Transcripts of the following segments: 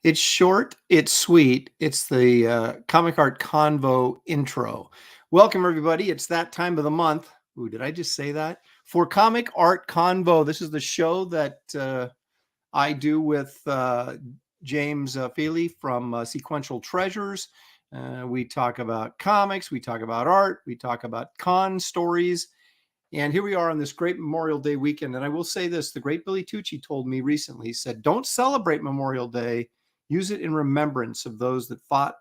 It's short, it's sweet. It's the Comic Art Convo intro. Welcome, everybody. It's that time of the month. Ooh, did I just say that? For Comic Art Convo, this is the show that I do with James Feely from Sequential Treasures. We talk about comics, we talk about art, we talk about con stories. And here we are on this great Memorial Day weekend. And I will say this, the great Billy Tucci told me recently, he said, don't celebrate Memorial Day. Use it in remembrance of those that fought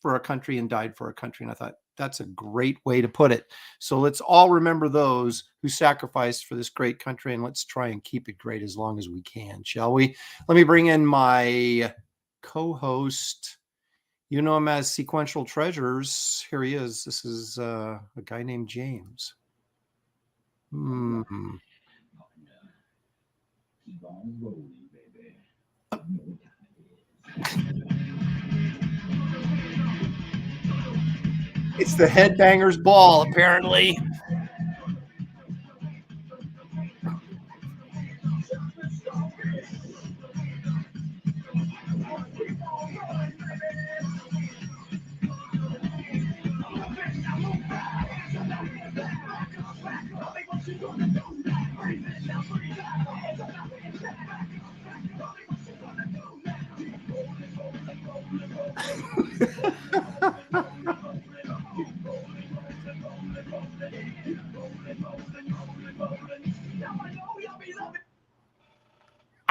for our country and died for our country. And I thought, that's a great way to put it. So let's all remember those who sacrificed for this great country, and let's try and keep it great as long as we can, shall we? Let me bring in my co-host. You know him as Sequential Treasures. Here he is. This is a guy named James. Keep on rolling, baby. It's the headbanger's ball, apparently.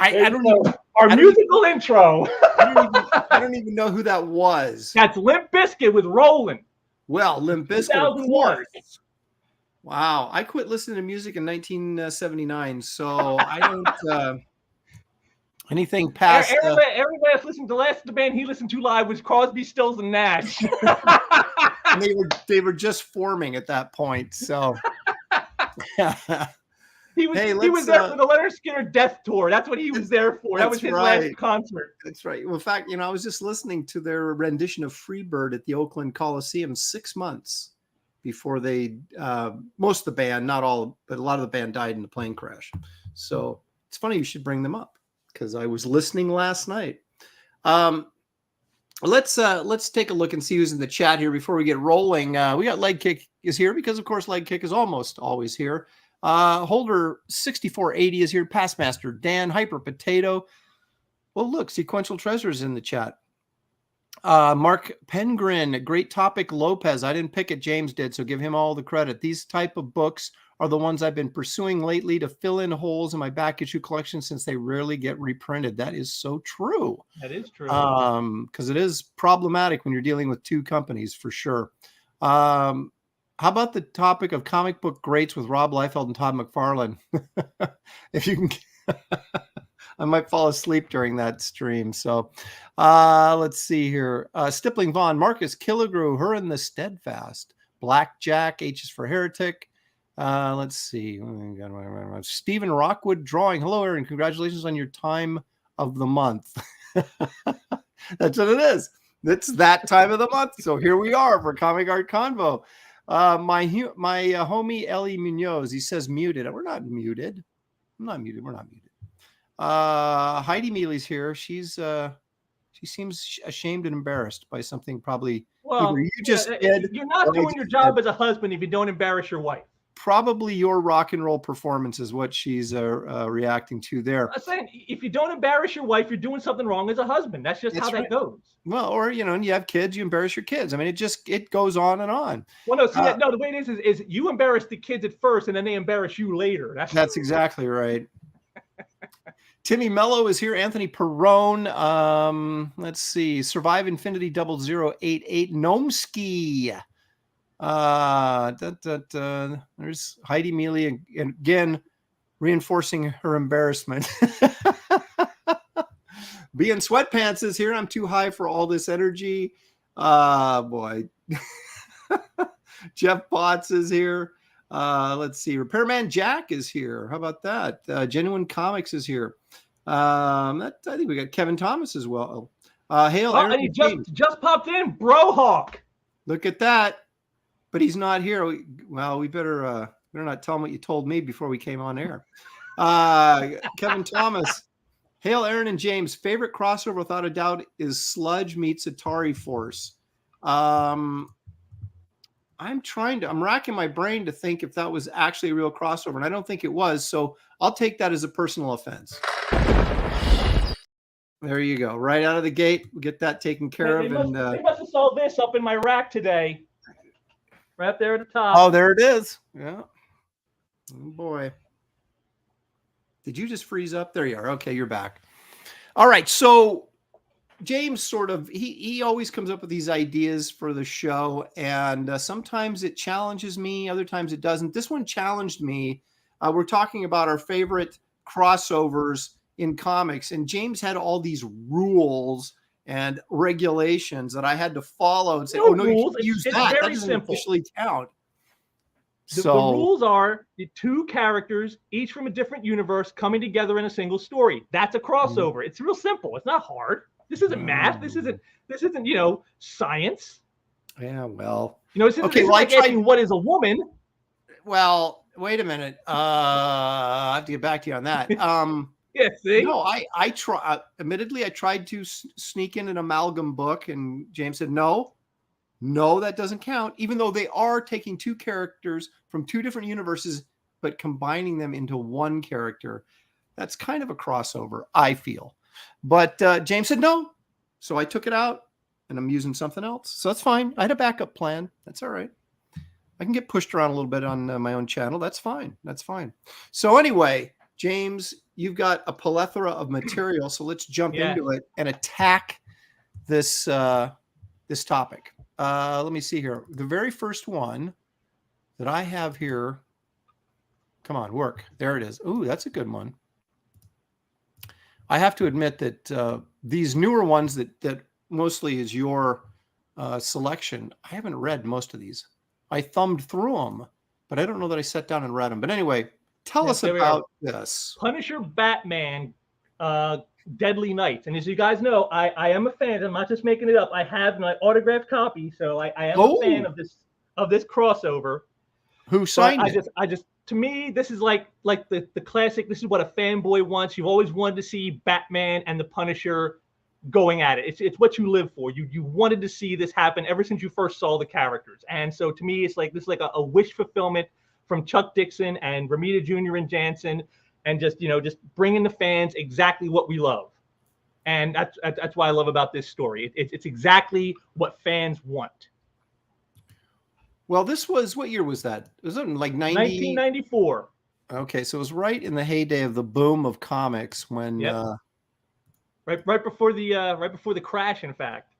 I don't know. Our musical intro. I don't even know who that was. That's Limp Bizkit with Rollin'. Well, Limp Bizkit, of course. Wow. I quit listening to music in 1979, so I don't anything past. Everybody that's listening to the last the band he listened to live was Crosby, Stills, and Nash. And they were just forming at that point, so. He was there for the Leonard Skinner Death Tour. That's what he was there for. That was his last concert. That's right. Well, in fact, I was just listening to their rendition of Freebird at the Oakland Coliseum 6 months before they, most of the band, not all, but a lot of the band died in the plane crash. So it's funny you should bring them up because I was listening last night. Let's take a look and see who's in the chat here before we get rolling. We got Leg Kick is here because, of course, Leg Kick is almost always here. Holder 6480 is here. Passmaster Dan, Hyper Potato. Well, look, Sequential Treasures in the chat. Mark Pengrin, Great Topic Lopez. I didn't pick it, James did, so give him all the credit. These type of books are the ones I've been pursuing lately to fill in holes in my back issue collection since they rarely get reprinted. That is so true. That is true. Because it is problematic when you're dealing with two companies for sure. How about the topic of comic book greats with Rob Liefeld and Todd McFarlane? If you can, I might fall asleep during that stream. So let's see here. Stippling Vaughn, Marcus Killigrew, Her in the Steadfast, Blackjack, H is for Heretic. Let's see. Stephen Rockwood drawing. Hello, Aaron. Congratulations on your time of the month. That's what it is. It's that time of the month. So here we are for Comic Art Convo. My homie Ellie Munoz, he says muted. We're not muted. I'm not muted. We're not muted. Heidi Mealy's here. She seems ashamed and embarrassed by something probably. Well, you just did. You're not doing your job as a husband if you don't embarrass your wife. Probably your rock and roll performance is what she's reacting to there. I'm saying if you don't embarrass your wife, you're doing something wrong as a husband. That's just how that goes. Well, or and you have kids, you embarrass your kids. I mean, it goes on and on. Well, no, see, the way it is you embarrass the kids at first, and then they embarrass you later. That's exactly right. Timmy Mello is here. Anthony Perrone. Let's see. Survive Infinity 0088. Gnomeski. There's Heidi Mealy and again reinforcing her embarrassment. Being Sweatpants is here. I'm too high for all this energy. Boy. Jeff Potts is here. Let's see. Repairman Jack is here. How about that? Genuine Comics is here. I think we got Kevin Thomas as well. Hail, Aaron, and he just popped in, Brohawk. Look at that. But he's not here. We better not tell him what you told me before we came on air. Kevin Thomas Hail, Aaron and James. Favorite crossover, without a doubt, is Sludge meets Atari Force. I'm racking my brain to think if that was actually a real crossover, and I don't think it was. So I'll take that as a personal offense. There you go. Right out of the gate, we'll get that taken care of. They must have saw this up in my rack today. Right there at the top. Oh, there it is. Yeah. Oh, boy. Did you just freeze up? There you are. Okay, you're back. All right. So James sort of, he always comes up with these ideas for the show, and sometimes it challenges me. Other times it doesn't. This one challenged me. We're talking about our favorite crossovers in comics, and James had all these rules and regulations that I had to follow and say, no, you can't use that. That doesn't officially count. The rules are the two characters, each from a different universe, coming together in a single story. That's a crossover. It's real simple. It's not hard. This isn't math. This isn't science. Yeah, well. This isn't like asking what is a woman. Well, wait a minute. I have to get back to you on that. Yeah, see? No, I try. Admittedly, I tried to sneak in an amalgam book, and James said, no, that doesn't count, even though they are taking two characters from two different universes, but combining them into one character. That's kind of a crossover, I feel. But James said no. So I took it out, and I'm using something else. So that's fine. I had a backup plan. That's all right. I can get pushed around a little bit on my own channel. That's fine. That's fine. So anyway, James, you've got a plethora of material. So let's jump into it and attack this this topic. Let me see here. The very first one that I have here. Come on, work. There it is. Ooh, that's a good one. I have to admit that these newer ones that mostly is your selection, I haven't read most of these. I thumbed through them, but I don't know that I sat down and read them. But anyway, tell us about this. Punisher Batman Deadly Nights. And as you guys know, I am a fan. I'm not just making it up. I have my autographed copy, so I am a fan of this crossover. Who signed it? I just to me, this is like the classic. This is what a fanboy wants. You've always wanted to see Batman and the Punisher going at it. It's what you live for. You wanted to see this happen ever since you first saw the characters. And so to me, it's like this is like a wish fulfillment from Chuck Dixon and Romita Jr. and Jansen, and just bringing the fans exactly what we love. And that's what I love about this story. It's exactly what fans want. Well, this was, what year was that? Was it like 1994? Okay, so it was right in the heyday of the boom of comics when right before the crash, in fact.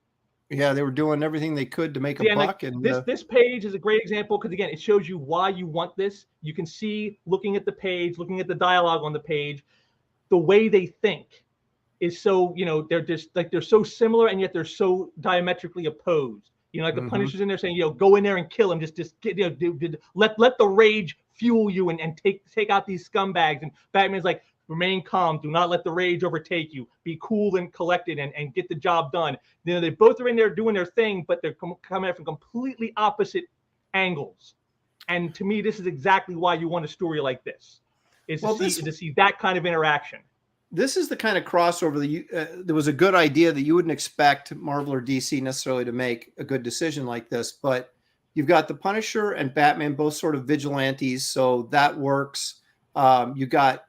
Yeah, they were doing everything they could to make a buck. And this page is a great example because again, it shows you why you want this. You can see, looking at the page, looking at the dialogue on the page, the way they think is so, they're just like, they're so similar and yet they're so diametrically opposed. Like the Punisher's in there saying, go in there and kill him. Just get, let the rage fuel you and take out these scumbags. And Batman's like, remain calm. Do not let the rage overtake you. Be cool and collected and get the job done. They both are in there doing their thing, but they're coming at from completely opposite angles. And to me, this is exactly why you want a story like this, to see that kind of interaction. This is the kind of crossover that there was a good idea that you wouldn't expect Marvel or DC necessarily to make a good decision like this, but you've got the Punisher and Batman, both sort of vigilantes. So that works. You got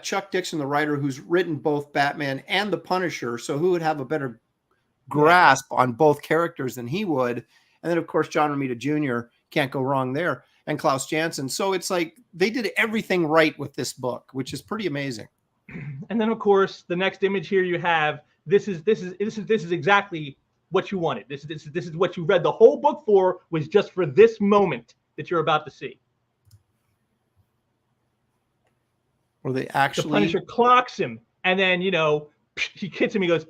Chuck Dixon, the writer, who's written both Batman and the Punisher. So who would have a better grasp on both characters than he would? And then of course, John Romita Jr. can't go wrong there. And Klaus Janson. So it's like they did everything right with this book, which is pretty amazing. And then, of course, the next image here you have. This is exactly what you wanted. This is what you read the whole book for. Was just for this moment that you're about to see. Were they actually? The Punisher clocks him, and then he hits him. He goes,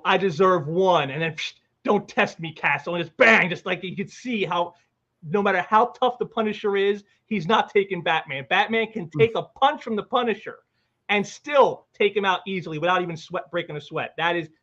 I deserve one, and then don't test me, Castle, and just bang, just like you could see how, no matter how tough the Punisher is, he's not taking Batman. Batman can take a punch from the Punisher and still take him out easily without even breaking a sweat.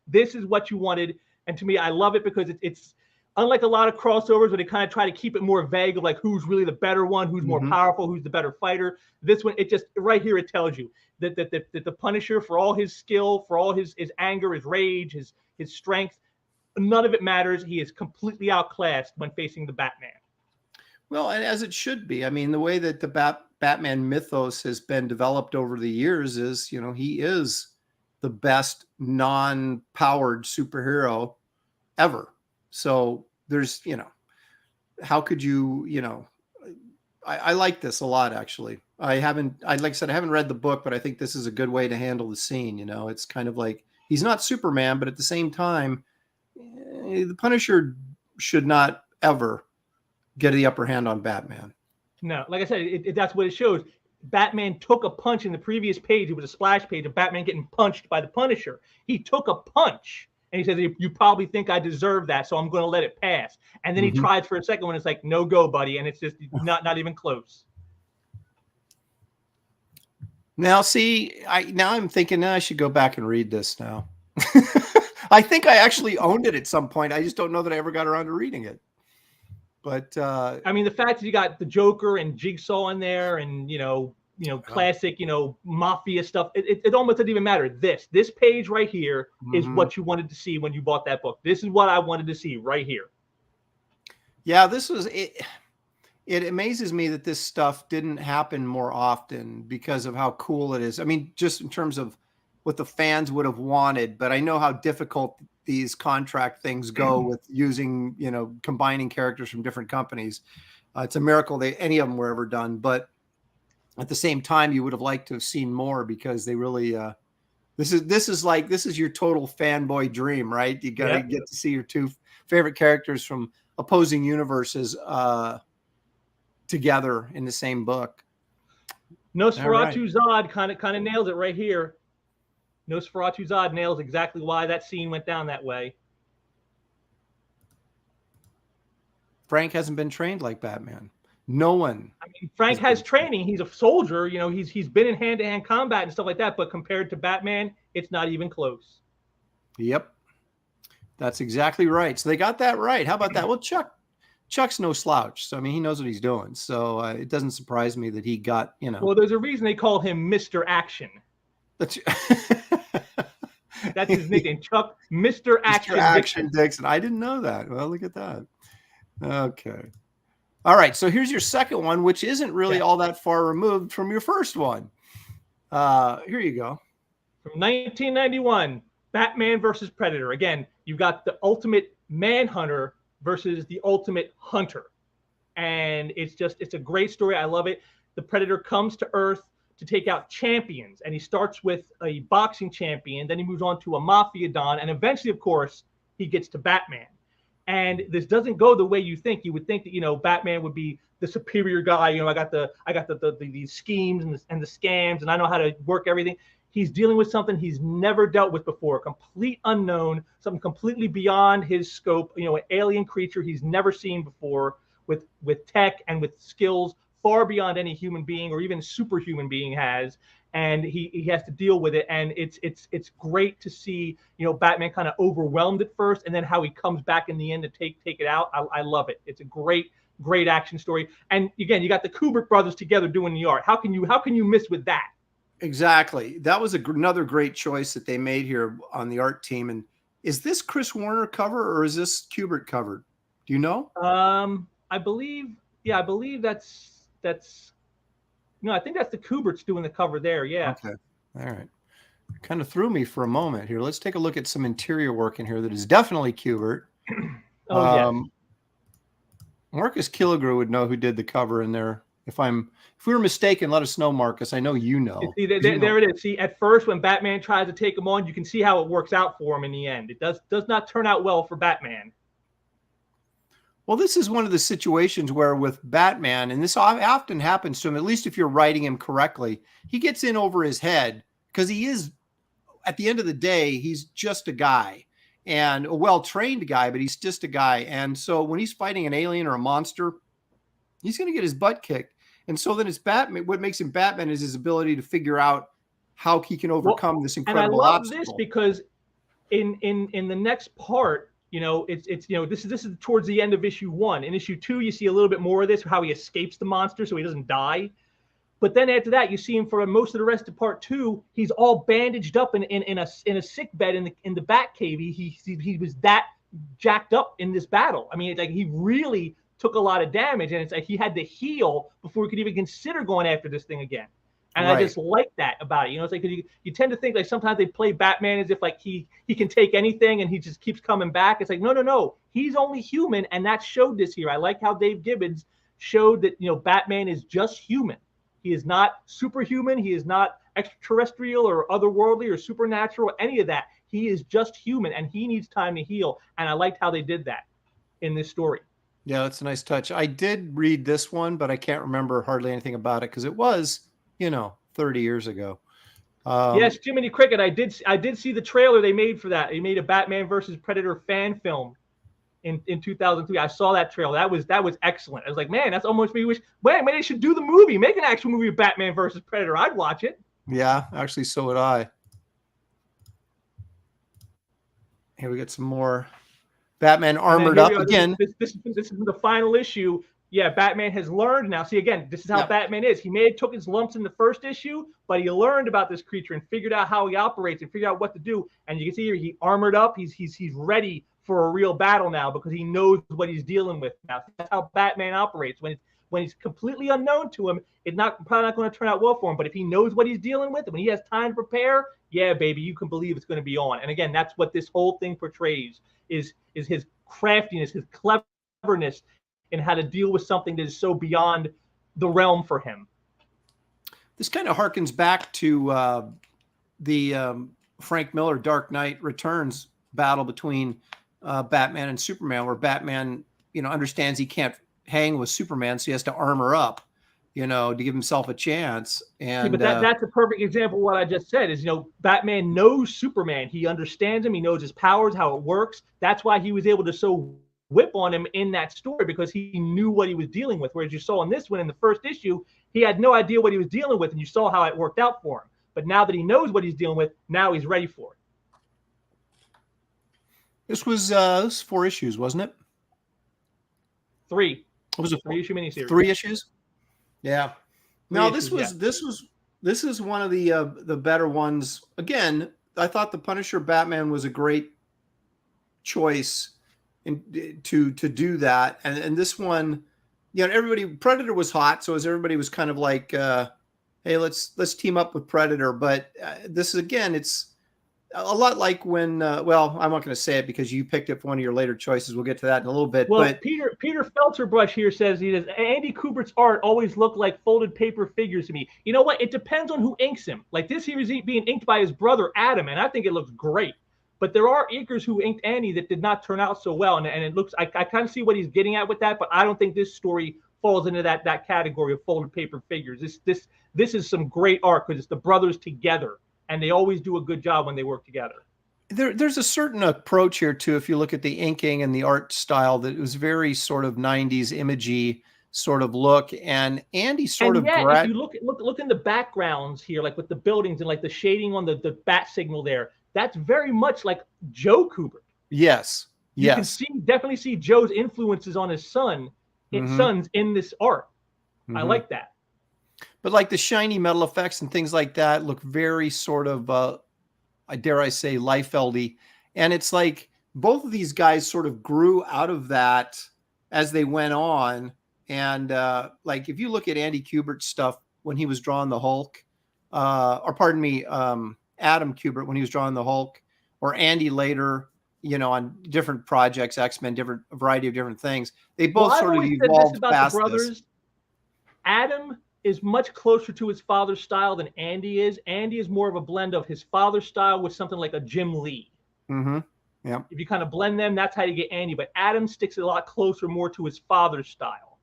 This is what you wanted. And to me, I love it because it's unlike a lot of crossovers where they kind of try to keep it more vague of like who's really the better one, who's more powerful, who's the better fighter. This one, it just right here, it tells you that the Punisher, for all his skill, for all his anger, his rage, his strength, none of it matters. He is completely outclassed when facing the Batman. Well, and as it should be. I mean, the way that the Batman mythos has been developed over the years is, you know, he is the best non-powered superhero ever. So there's, you know, how could you, you know, I like this a lot, actually. Like I said, I haven't read the book, but I think this is a good way to handle the scene. You know, it's kind of like, he's not Superman, but at the same time, the Punisher should not ever get the upper hand on Batman. No, like I said, that's what it shows. Batman took a punch in the previous page. It was a splash page of Batman getting punched by the Punisher. He took a punch. And he says, you probably think I deserve that, so I'm going to let it pass. And then he tries for a second one. It's like, no go, buddy. And it's just not even close. Now, see, I'm thinking I should go back and read this now. I think I actually owned it at some point. I just don't know that I ever got around to reading it. But I mean, the fact that you got the Joker and Jigsaw in there, and classic, mafia stuff. It almost doesn't even matter. This page right here is what you wanted to see when you bought that book. This is what I wanted to see right here. Yeah, this was it. It amazes me that this stuff didn't happen more often because of how cool it is. I mean, just in terms of what the fans would have wanted, but I know how difficult these contract things go with using, combining characters from different companies. It's a miracle any of them were ever done, but at the same time, you would have liked to have seen more because they really, this is your total fanboy dream, right? You got to get to see your two favorite characters from opposing universes together in the same book. Nosferatu Zod kind of nails it right here. Nosferatu Zod nails exactly why that scene went down that way. Frank hasn't been trained like Batman. No one. I mean, Frank has training. He's a soldier. He's been in hand-to-hand combat and stuff like that. But compared to Batman, it's not even close. Yep, that's exactly right. So they got that right. How about that? Well, Chuck's no slouch. So I mean, he knows what he's doing. So it doesn't surprise me that he got. Well, there's a reason they call him Mr. Action. That's his nickname, Chuck. Mr. Action. Mr. Action Dixon. I didn't know that. Well, look at that. Okay. All right, so here's your second one, which isn't really all that far removed from your first one. Here you go. From 1991, Batman versus Predator. Again, you've got the ultimate manhunter versus the ultimate hunter. And it's a great story. I love it. The Predator comes to Earth to take out champions, and he starts with a boxing champion, then he moves on to a mafia don, and eventually, of course, he gets to Batman. And this doesn't go the way you think. You would think that Batman would be the superior guy. I got the schemes and the scams, and I know how to work everything. He's dealing with something he's never dealt with before, complete unknown, something completely beyond his scope. An alien creature he's never seen before, with tech and with skills far beyond any human being or even superhuman being has. And he has to deal with it, and it's great to see Batman kind of overwhelmed at first, and then how he comes back in the end to take it out. I love it. It's a great action story. And again, you got the Kubrick brothers together doing the art. How can you miss with that? Exactly. That was another great choice that they made here on the art team. And is this Chris Warner cover or is this Kubrick cover? Do you know? I believe that's. No, I think that's the Kubricks doing the cover there. Yeah. Okay. All right. Kind of threw me for a moment here. Let's take a look at some interior work in here that is definitely Kubert. Yes. Marcus Killigrew would know who did the cover in there. If we were mistaken, let us know, Marcus. I know you know. See, there it is. See, at first when Batman tries to take him on, you can see how it works out for him in the end. It does not turn out well for Batman. Well, this is one of the situations where with Batman, and this often happens to him, at least if you're writing him correctly, he gets in over his head because he is, at the end of the day, he's just a guy and a well-trained guy, but he's just a guy. And so when he's fighting an alien or a monster, he's going to get his butt kicked. And so then it's Batman. What makes him Batman is his ability to figure out how he can overcome this incredible obstacle. And I love this because in the next part, You know, it's this is towards the end of issue 1. In issue 2, you see a little bit more of this, how he escapes the monster so he doesn't die. But then after that, you see him for most of the rest of part 2. He's all bandaged up in a sick bed in the Batcave. He was that jacked up in this battle. I mean, it's like he really took a lot of damage, and it's like he had to heal before he could even consider going after this thing again. And I just like that about it. You know, it's like you tend to think like sometimes they play Batman as if like he can take anything and he just keeps coming back. It's like, no. He's only human, and that showed this here. I like how Dave Gibbons showed that, you know, Batman is just human. He is not superhuman. He is not extraterrestrial or otherworldly or supernatural, any of that. He is just human, and he needs time to heal. And I liked how they did that in this story. Yeah, that's a nice touch. I did read this one, but I can't remember hardly anything about it because it was, 30 years ago. Yes, Jiminy Cricket. I did see the trailer they made for that. They made a Batman versus Predator fan film in 2003. I saw that trailer. That was excellent. I was like, man, that's almost me wish. Man, they should do the movie. Make an actual movie of Batman versus Predator. I'd watch it. Yeah, actually, so would I. Here we get some more Batman armored up again. This is the final issue. Yeah, Batman has learned now. See, again, this is how Batman is. He may have took his lumps in the first issue, but he learned about this creature and figured out how he operates and figured out what to do. And you can see here, he armored up. He's ready for a real battle now because he knows what he's dealing with now. That's how Batman operates. When he's completely unknown to him, it's probably not going to turn out well for him. But if he knows what he's dealing with, when he has time to prepare, yeah, baby, you can believe it's going to be on. And again, that's what this whole thing portrays is his craftiness, his cleverness, and how to deal with something that is so beyond the realm for him. This kind of harkens back to the Frank Miller Dark Knight Returns battle between Batman and Superman, where Batman, understands he can't hang with Superman, so he has to armor up, to give himself a chance. And but that's a perfect example of what I just said is, Batman knows Superman. He understands him. He knows his powers, how it works. That's why he was able to so whip on him in that story, because he knew what he was dealing with. Whereas you saw in this one, in the first issue, he had no idea what he was dealing with, and you saw how it worked out for him. But now that he knows what he's dealing with, now he's ready for it. This was 4 issues, wasn't it? 3. It was a 3-issue miniseries. 3 issues. Yeah. No, this is one of the better ones. Again, I thought the Punisher Batman was a great choice to do that, and this one, everybody, Predator was hot, so as everybody was kind of like, hey, let's team up with Predator. But this is, again, it's a lot like when well, I'm not going to say it because you picked up one of your later choices. We'll get to that in a little bit. Well, but Peter Felterbrush here says Andy Kubert's art always looked like folded paper figures to me. You know what? It depends on who inks him. Like this, he was being inked by his brother Adam, and I think it looks great. But there are inkers who inked Andy that did not turn out so well, and it looks. I kind of see what he's getting at with that, but I don't think this story falls into that category of folded paper figures. This is some great art because it's the brothers together, and they always do a good job when they work together. There's a certain approach here too. If you look at the inking and the art style, that it was very sort of 90s imagey sort of look, and Andy sort of. If you look in the backgrounds here, like with the buildings and like the shading on the bat signal there. That's very much like Joe Kubert. Yes. You can definitely see Joe's influences on his sons in this art. I like that. But like the shiny metal effects and things like that look very sort of, I dare I say, Liefeld-y. And it's like both of these guys sort of grew out of that as they went on. And like if you look at Andy Kubert's stuff when he was drawing the Hulk, Adam Kubert when he was drawing the Hulk, or Andy later, on different projects, X-Men, a variety of different things. They both sort of evolved past this. Adam is much closer to his father's style than Andy is. Andy is more of a blend of his father's style with something like a Jim Lee. Mm-hmm. Yeah. If you kind of blend them, that's how you get Andy. But Adam sticks a lot closer, more to his father's style.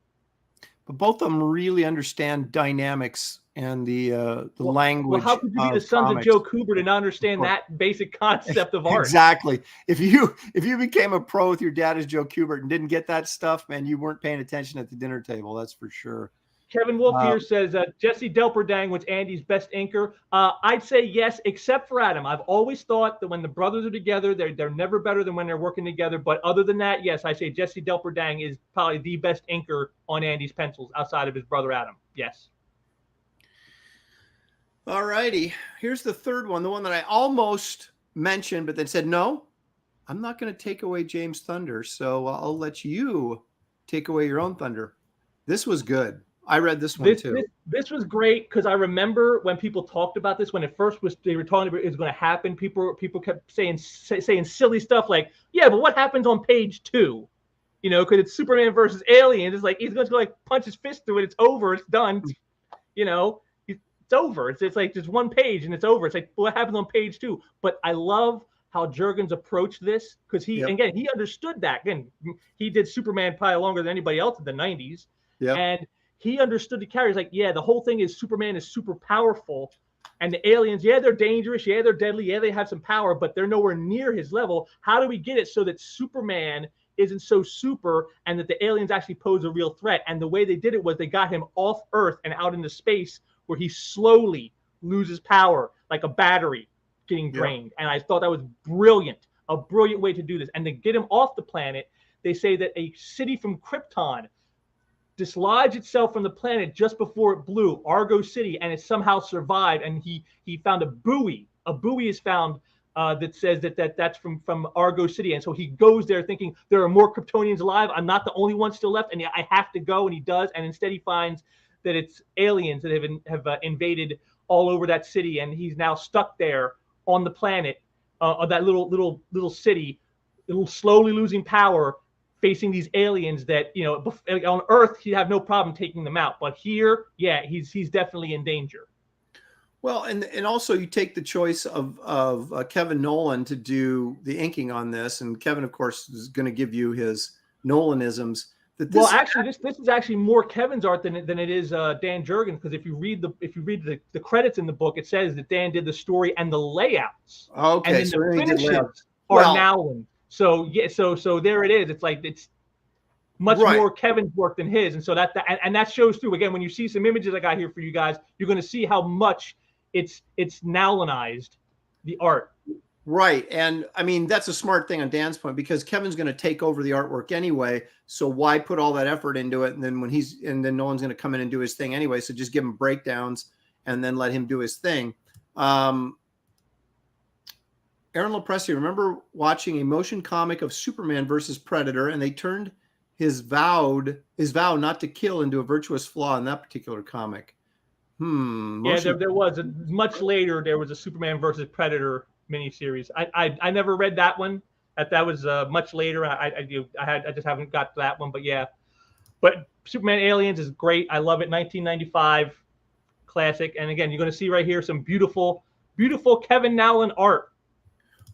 But both of them really understand dynamics and the language. Well, how could you be the sons of Joe Kubert and not understand that basic concept of art? Exactly. If you became a pro with your dad as Joe Kubert and didn't get that stuff, man, you weren't paying attention at the dinner table. That's for sure. Kevin Wolf here says Jesse Delperdang was Andy's best inker. I'd say yes, except for Adam. I've always thought that when the brothers are together, they're never better than when they're working together. But other than that, yes, I say Jesse Delperdang is probably the best inker on Andy's pencils outside of his brother Adam. Yes. All righty. Here's the third one, the one that I almost mentioned, but then said, no, I'm not going to take away James' thunder. So I'll let you take away your own thunder. This was good. I read this one too. This was great because I remember when people talked about this, when it first was, they were talking about it was going to happen. People kept saying silly stuff like, yeah, but what happens on page 2? You know, because it's Superman versus aliens. It's like he's going to like punch his fist through it. It's over. It's done. You know, it's over. It's like just one page and it's over. It's like what happens on page 2. But I love how Jurgens approached this because he again he understood that. Again, he did Superman probably longer than anybody else in the 90s. Yeah. And he understood the characters. Like, yeah, the whole thing is Superman is super powerful. And the aliens, yeah, they're dangerous. Yeah, they're deadly. Yeah, they have some power, but they're nowhere near his level. How do we get it so that Superman isn't so super and that the aliens actually pose a real threat? And the way they did it was they got him off Earth and out into space where he slowly loses power like a battery getting drained. And I thought that was brilliant, a brilliant way to do this. And to get him off the planet, they say that a city from Krypton dislodged itself from the planet just before it blew, Argo City, and it somehow survived. And he found a buoy. A buoy is found that says that's from Argo City. And so he goes there thinking there are more Kryptonians alive. I'm not the only one still left, and I have to go. And he does. And instead he finds that it's aliens that have invaded all over that city, and he's now stuck there on the planet of that little city, slowly losing power, facing these aliens that, you know, on Earth he'd have no problem taking them out, but here, yeah, he's definitely in danger. Well, and also you take the choice of Kevin Nolan to do the inking on this, and Kevin, of course, is going to give you his Nolanisms. Well, actually, this is actually more Kevin's art than it is Dan Jurgens, because if you read the credits in the book, it says that Dan did the story and the layouts. Okay, and then the finishes are Nowlan. So yeah, so there it is. It's like it's much more Kevin's work than his, and so that shows through. Again, when you see some images I got here for you guys, you're going to see how much it's Nowlanized, the art. Right, and I mean that's a smart thing on Dan's point because Kevin's going to take over the artwork anyway. So why put all that effort into it? And then then Nolan's going to come in and do his thing anyway. So just give him breakdowns and then let him do his thing. Aaron Lopresti, remember watching a motion comic of Superman versus Predator, and they turned his vow not to kill into a virtuous flaw in that particular comic. Yeah, there was much later. There was a Superman versus Predator miniseries. I never read that one. That was much later. I just haven't got to that one. But yeah, but Superman Aliens is great. I love it. 1995 classic. And again, you're going to see right here some beautiful Kevin Nowlan art.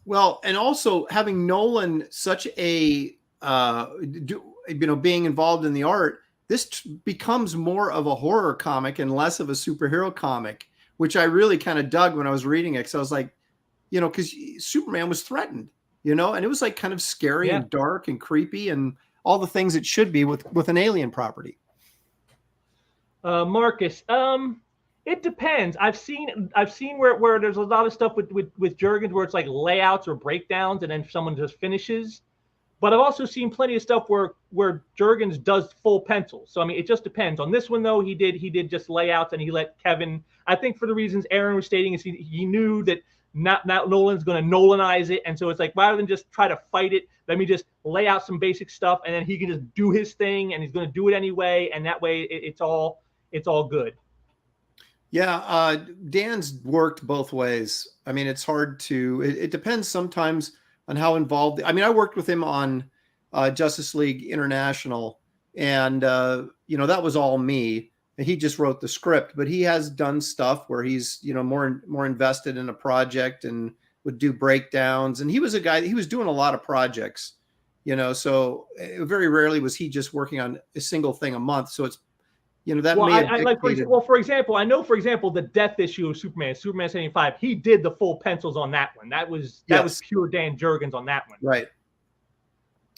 Well, and also having Nolan such a being involved in the art, this becomes more of a horror comic and less of a superhero comic, which I really kind of dug when I was reading it. Because I was like, you know, because Superman was threatened, you know, and it was like kind of scary and dark and creepy and all the things it should be with an alien property. Marcus, it depends. I've seen where there's a lot of stuff with Jurgens where it's like layouts or breakdowns and then someone just finishes. But I've also seen plenty of stuff where Jurgens does full pencils. So I mean, it just depends. On this one though, he did just layouts and he let Kevin. I think for the reasons Aaron was stating is he knew that not Nolan's going to Nolanize it, and so it's like rather than just try to fight it, let me just lay out some basic stuff, and then he can just do his thing, and he's going to do it anyway, and that way it's all good. Yeah, Dan's worked both ways. I mean, it's hard to. It depends sometimes on how involved. I mean, I worked with him on Justice League International, and that was all me. He just wrote the script, but he has done stuff where he's more invested in a project and would do breakdowns. And he was a guy. He was doing a lot of projects, So very rarely was he just working on a single thing a month. So it's. That may have dictated. For example, the death issue of Superman 75, he did the full pencils on that one. That was pure Dan Jurgens on that one. Right.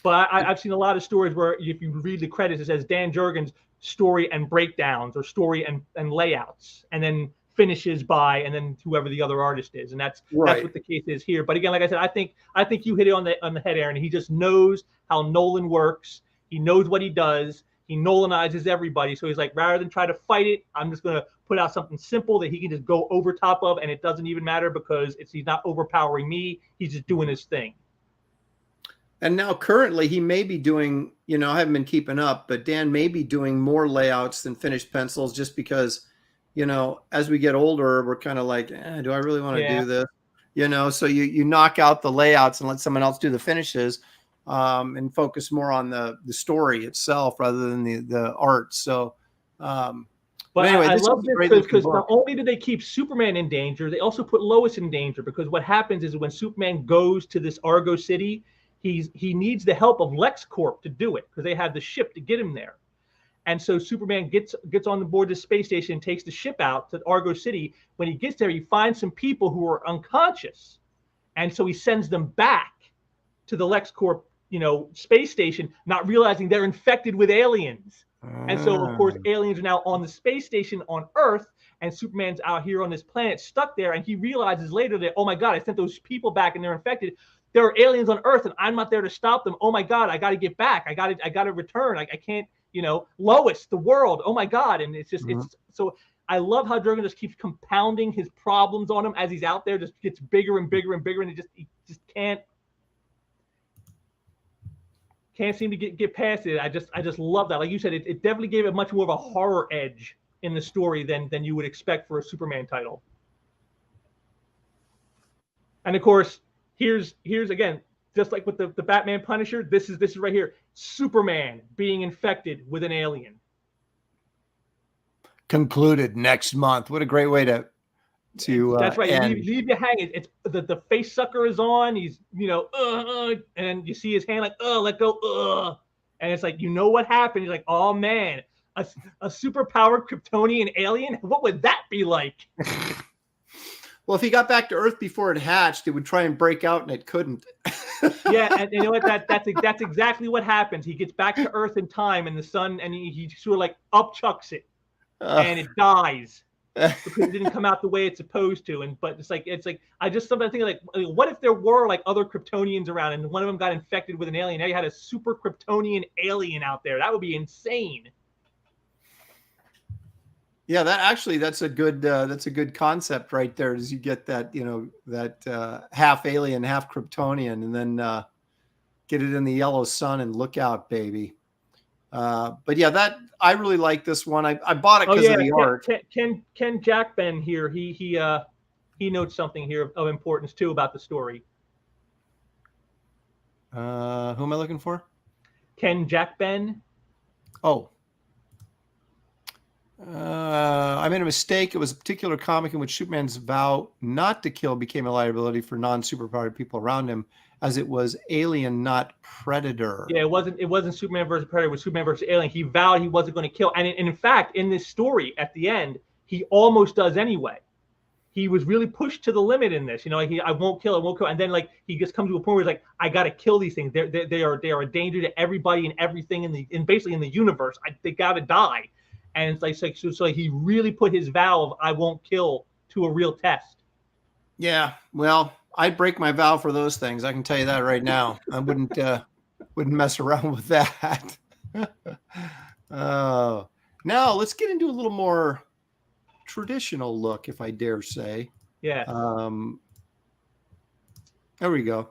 But I've seen a lot of stories where if you read the credits, it says Dan Jurgens story and breakdowns or story and layouts, and then finishes by and then whoever the other artist is, and that's what the case is here. But again, like I said, I think you hit it on the head, Aaron. He just knows how Nolan works. He knows what he does. He Nolanizes everybody. So he's like, rather than try to fight it, I'm just gonna put out something simple that he can just go over top of, and it doesn't even matter because he's not overpowering me. He's just doing his thing. And now currently he may be doing, I haven't been keeping up, but Dan may be doing more layouts than finished pencils just because, as we get older, we're kind of like, do I really want to do this? So you knock out the layouts and let someone else do the finishes, and focus more on the story itself rather than the art. So, but anyway, I love this because not only do they keep Superman in danger, they also put Lois in danger, because what happens is when Superman goes to this Argo City, he needs the help of LexCorp to do it because they have the ship to get him there. And so Superman gets on board the space station and takes the ship out to Argo City. When he gets there, he finds some people who are unconscious. And so he sends them back to the LexCorp, space station, not realizing they're infected with aliens. And so, of course, aliens are now on the space station on Earth, and Superman's out here on this planet stuck there. And he realizes later that, oh my God, I sent those people back and they're infected. There are aliens on Earth and I'm not there to stop them. Oh my God, I got to get back. I got to return. I can't, Lois, the world. Oh my God. And it's just, it's so I love how Jurgen just keeps compounding his problems on him as he's out there, just gets bigger and bigger and bigger. And he just can't seem to get past it. I just love that. Like you said, it definitely gave it much more of a horror edge in the story than you would expect for a Superman title. And of course, here's again, just like with the Batman Punisher, this is right here. Superman being infected with an alien. Concluded next month. What a great way to that's right. End. Leave you hanging. It's the face sucker is on. He's and you see his hand like let go and it's like what happened. He's like, oh man, a superpowered Kryptonian alien. What would that be like? Well, if he got back to Earth before it hatched, it would try and break out, and it couldn't. Yeah, and you know what? That's exactly what happens. He gets back to Earth in time, and the sun, and he sort of like upchucks it, and it dies because it didn't come out the way it's supposed to. But it's like I just sometimes think like, what if there were like other Kryptonians around, and one of them got infected with an alien? Now you had a super Kryptonian alien out there. That would be insane. Yeah, that's a good concept right there. Is you get that that half alien, half Kryptonian, and then get it in the yellow sun and look out, baby. But yeah, that I really like this one. I bought it because of the art. Ken Jackben here. He notes something here of importance too about the story. Who am I looking for? Ken Jackben. Oh. I made a mistake. It was a particular comic in which Superman's vow not to kill became a liability for non-superpowered people around him, as it was alien, not predator. Yeah, it wasn't Superman versus Predator. It was Superman versus alien. He vowed he wasn't going to kill, and in fact, in this story, at the end, he almost does anyway. He was really pushed to the limit in this. I won't kill, and then like he just comes to a point where he's like, I got to kill these things. They are a danger to everybody and everything basically in the universe. They got to die. And it's like so he really put his vow of I won't kill to a real test. Yeah, well, I'd break my vow for those things. I can tell you that right now. I wouldn't mess around with that. Now let's get into a little more traditional look, if I dare say. Yeah. There we go.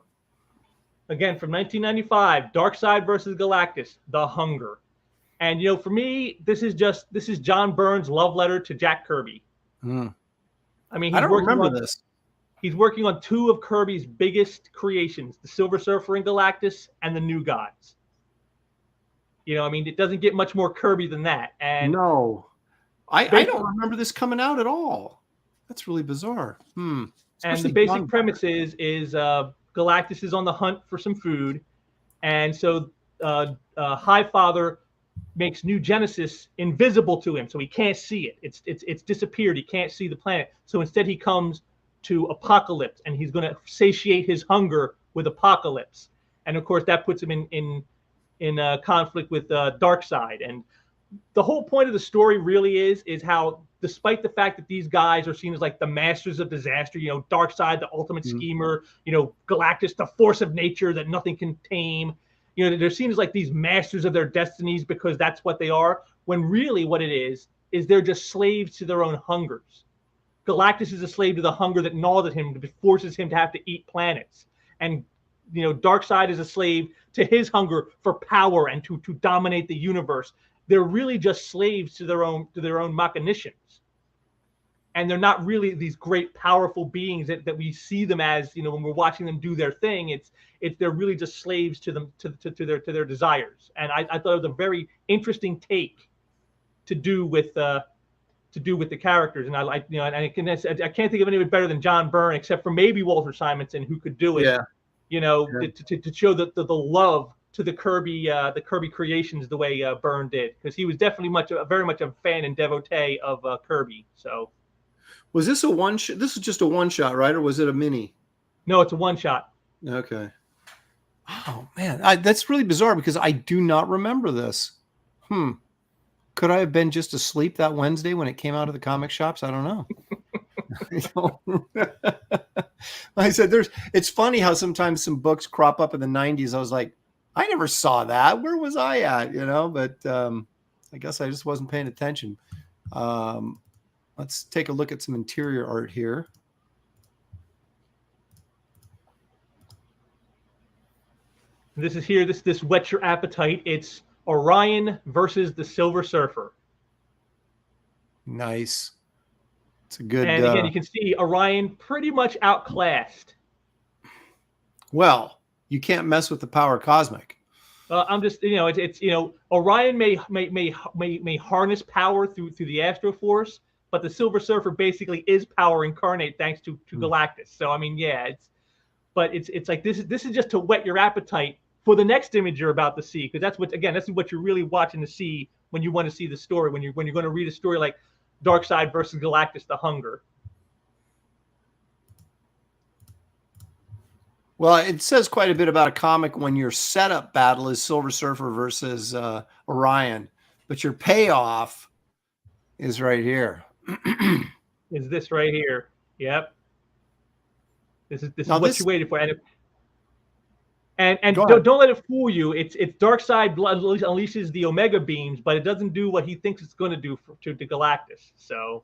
Again, from 1995, Darkseid versus Galactus, The Hunger. And for me, this is John Byrne's love letter to Jack Kirby. I mean, I don't remember this. He's working on two of Kirby's biggest creations, the Silver Surfer and Galactus and the New Gods. It doesn't get much more Kirby than that. And no, I don't remember this coming out at all. That's really bizarre. And the basic premise is Galactus is on the hunt for some food, and so Highfather makes New Genesis invisible to him, so he can't see it. It's disappeared. He can't see the planet. So instead, he comes to Apocalypse, and he's going to satiate his hunger with Apocalypse. and of course that puts him in conflict with Darkseid. And the whole point of the story really is how, despite the fact that these guys are seen as like the masters of disaster, Darkseid, the ultimate schemer, Galactus, the force of nature that nothing can tame, they're seen as like these masters of their destinies because that's what they are, when really what it is they're just slaves to their own hungers. Galactus is a slave to the hunger that gnaws at him, that forces him to have to eat planets. And Darkseid is a slave to his hunger for power and to dominate the universe. They're really just slaves to their own machinations, and they're not really these great powerful beings that we see them as. When we're watching them do their thing, it's they're really just slaves to them to their desires. And I thought it was a very interesting take to do with the characters. And I can't think of anyone better than John Byrne, except for maybe Walter Simonson, who could do it. Yeah. To show the love to the Kirby creations the way Byrne did, because he was definitely very much a fan and devotee of Kirby. So, was this a one? This is just a one shot, right? Or was it a mini? No, it's a one shot. Okay. Oh man, that's really bizarre because I do not remember this. Could I have been just asleep that Wednesday when it came out of the comic shops? I don't know. I said, it's funny how sometimes some books crop up in the 90s. I was like, I never saw that. Where was I at? But I guess I just wasn't paying attention. Let's take a look at some interior art here. This whets your appetite. It's Orion versus the Silver Surfer. Nice. It's a good. And again, you can see Orion pretty much outclassed. Well, you can't mess with the power cosmic. I'm just, Orion may harness power through the Astro Force, but the Silver Surfer basically is power incarnate thanks to Galactus. So I mean, yeah, it's like this is just to whet your appetite for the next image you're about to see, because that's what you're really watching to see when you want to see the story, when you're going to read a story like Darkseid versus Galactus, the Hunger. Well, it says quite a bit about a comic when your setup battle is Silver Surfer versus Orion, but your payoff is right here. Is this right here? Yep. This is what you waited for. And don't let it fool you. It's Darkseid unleashes the Omega beams, but it doesn't do what he thinks it's going to do to Galactus. So,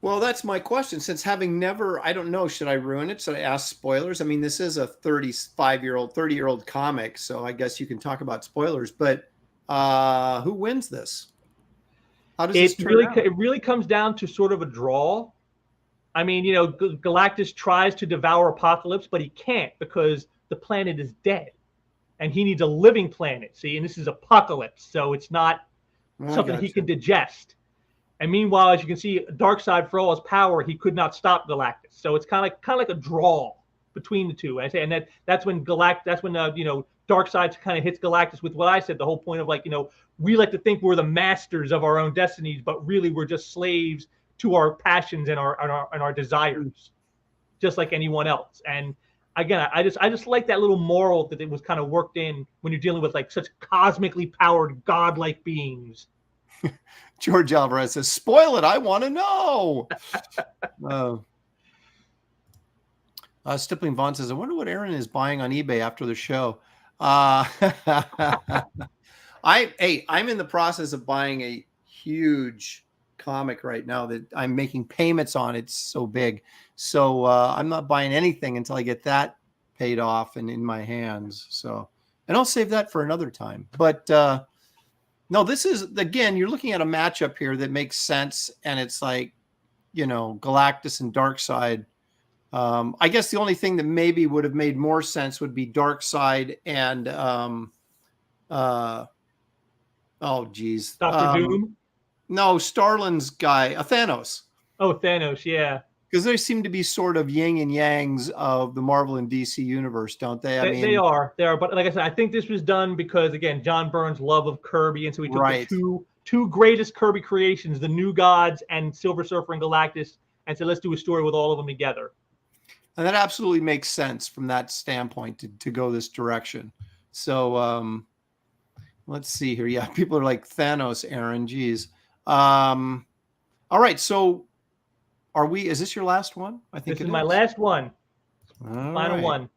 well, that's my question. Since having never, I don't know, should I ruin it? Should I ask spoilers? I mean, this is a 30-year-old comic, so I guess you can talk about spoilers. But who wins this? How does this turn out? It really comes down to sort of a draw. I mean, Galactus tries to devour Apocalypse, but he can't because the planet is dead, and he needs a living planet. See, and this is Apocalypse, so it's not something he can digest. And meanwhile, as you can see, Darkseid, for all his power, he could not stop Galactus. So it's kind of like a draw between the two. And that's when Darkseid kind of hits Galactus with what I said, the whole point of we like to think we're the masters of our own destinies, but really we're just slaves to our passions and our desires, just like anyone else. And again, I just like that little moral that it was kind of worked in when you're dealing with such cosmically powered godlike beings. George Alvarez says, "Spoil it! I want to know." Stippling Vaughn says, "I wonder what Aaron is buying on eBay after the show." I'm in the process of buying a huge comic right now that I'm making payments on. It's so big, so I'm not buying anything until I get that paid off and in my hands. So, and I'll save that for another time. But no, this is, again, you're looking at a matchup here that makes sense, and it's like, Galactus and Darkseid. I guess the only thing that maybe would have made more sense would be Darkseid and Dr. Doom. No, Starlin's guy, Thanos. Oh, Thanos, yeah. Because they seem to be sort of yin and yangs of the Marvel and DC universe, don't they? They are. But like I said, I think this was done because, again, John Byrne's love of Kirby, and so he took the two greatest Kirby creations, the New Gods and Silver Surfer and Galactus, and said, let's do a story with all of them together. And that absolutely makes sense from that standpoint to go this direction. So let's see here. Yeah, people are like Thanos, Aaron. Geez. All right. So is this your last one? I think this is my last one. All Final right. one.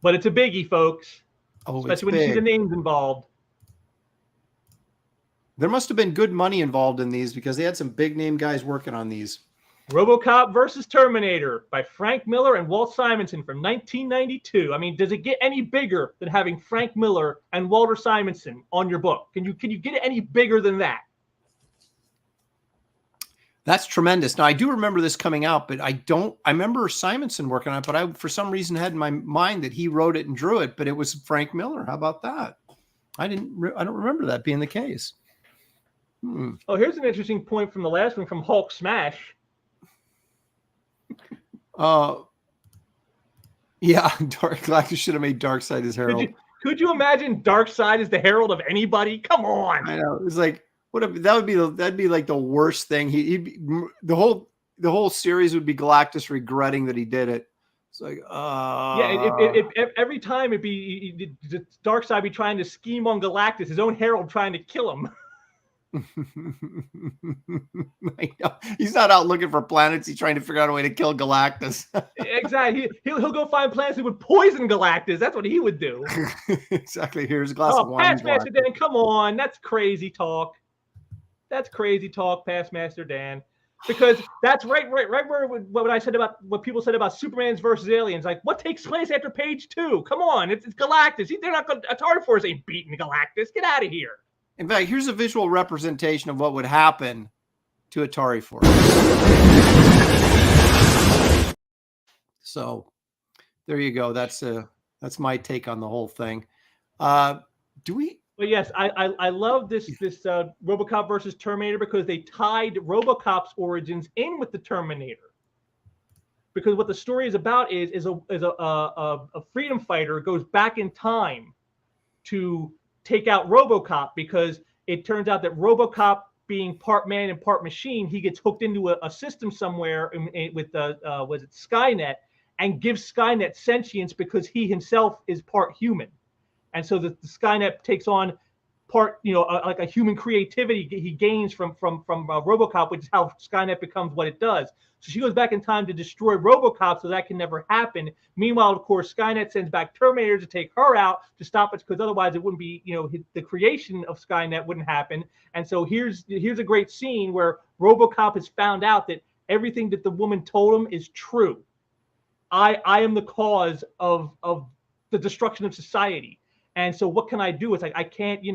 But it's a biggie, folks. Oh, especially when you see the names involved. There must have been good money involved in these because they had some big name guys working on these. Robocop versus Terminator by Frank Miller and Walt Simonson from 1992. I mean, does it get any bigger than having Frank Miller and Walter Simonson on your book? Can you get it any bigger than that? That's tremendous. Now, I do remember this coming out, but I remember Simonson working on it, but I, for some reason, had in my mind that he wrote it and drew it, but it was Frank Miller. How about that? I don't remember that being the case. Oh, here's an interesting point from the last one from Hulk Smash. Yeah, Galactus should have made Darkseid his herald. Could you imagine Darkseid as the herald of anybody? Come on. I know. It's like, that'd be like the worst thing. The whole series would be Galactus regretting that he did it. It's like, if every time it'd be Darkseid be trying to scheme on Galactus, his own herald trying to kill him. I know. He's not out looking for planets. He's trying to figure out a way to kill Galactus. Exactly. He'll go find planets that would poison Galactus. That's what he would do. Exactly. Here's a glass of wine. Passmaster Dan, come on. That's crazy talk. That's crazy talk, Passmaster Dan. Because that's right where what I said about what people said about Superman's versus aliens. Like, what takes place after page 2? Come on, it's Galactus. They're not going. Atari Force ain't beating Galactus. Get out of here. In fact, here's a visual representation of what would happen to Atari Force. So there you go. That's my take on the whole thing. Do we? But yes, I love this Robocop versus Terminator because they tied Robocop's origins in with the Terminator. Because what the story is about is a freedom fighter goes back in time to take out Robocop, because it turns out that Robocop, being part man and part machine, he gets hooked into a system somewhere with was it Skynet, and gives Skynet sentience because he himself is part human. And so the Skynet takes on part, like a human creativity he gains from Robocop, which is how Skynet becomes what it does. So she goes back in time to destroy Robocop so that can never happen. Meanwhile, of course, Skynet sends back Terminator to take her out to stop it, because otherwise it wouldn't be, the creation of Skynet wouldn't happen. And so here's a great scene where Robocop has found out that everything that the woman told him is true. I am the cause of the destruction of society. And so what can I do? It's like, I can't,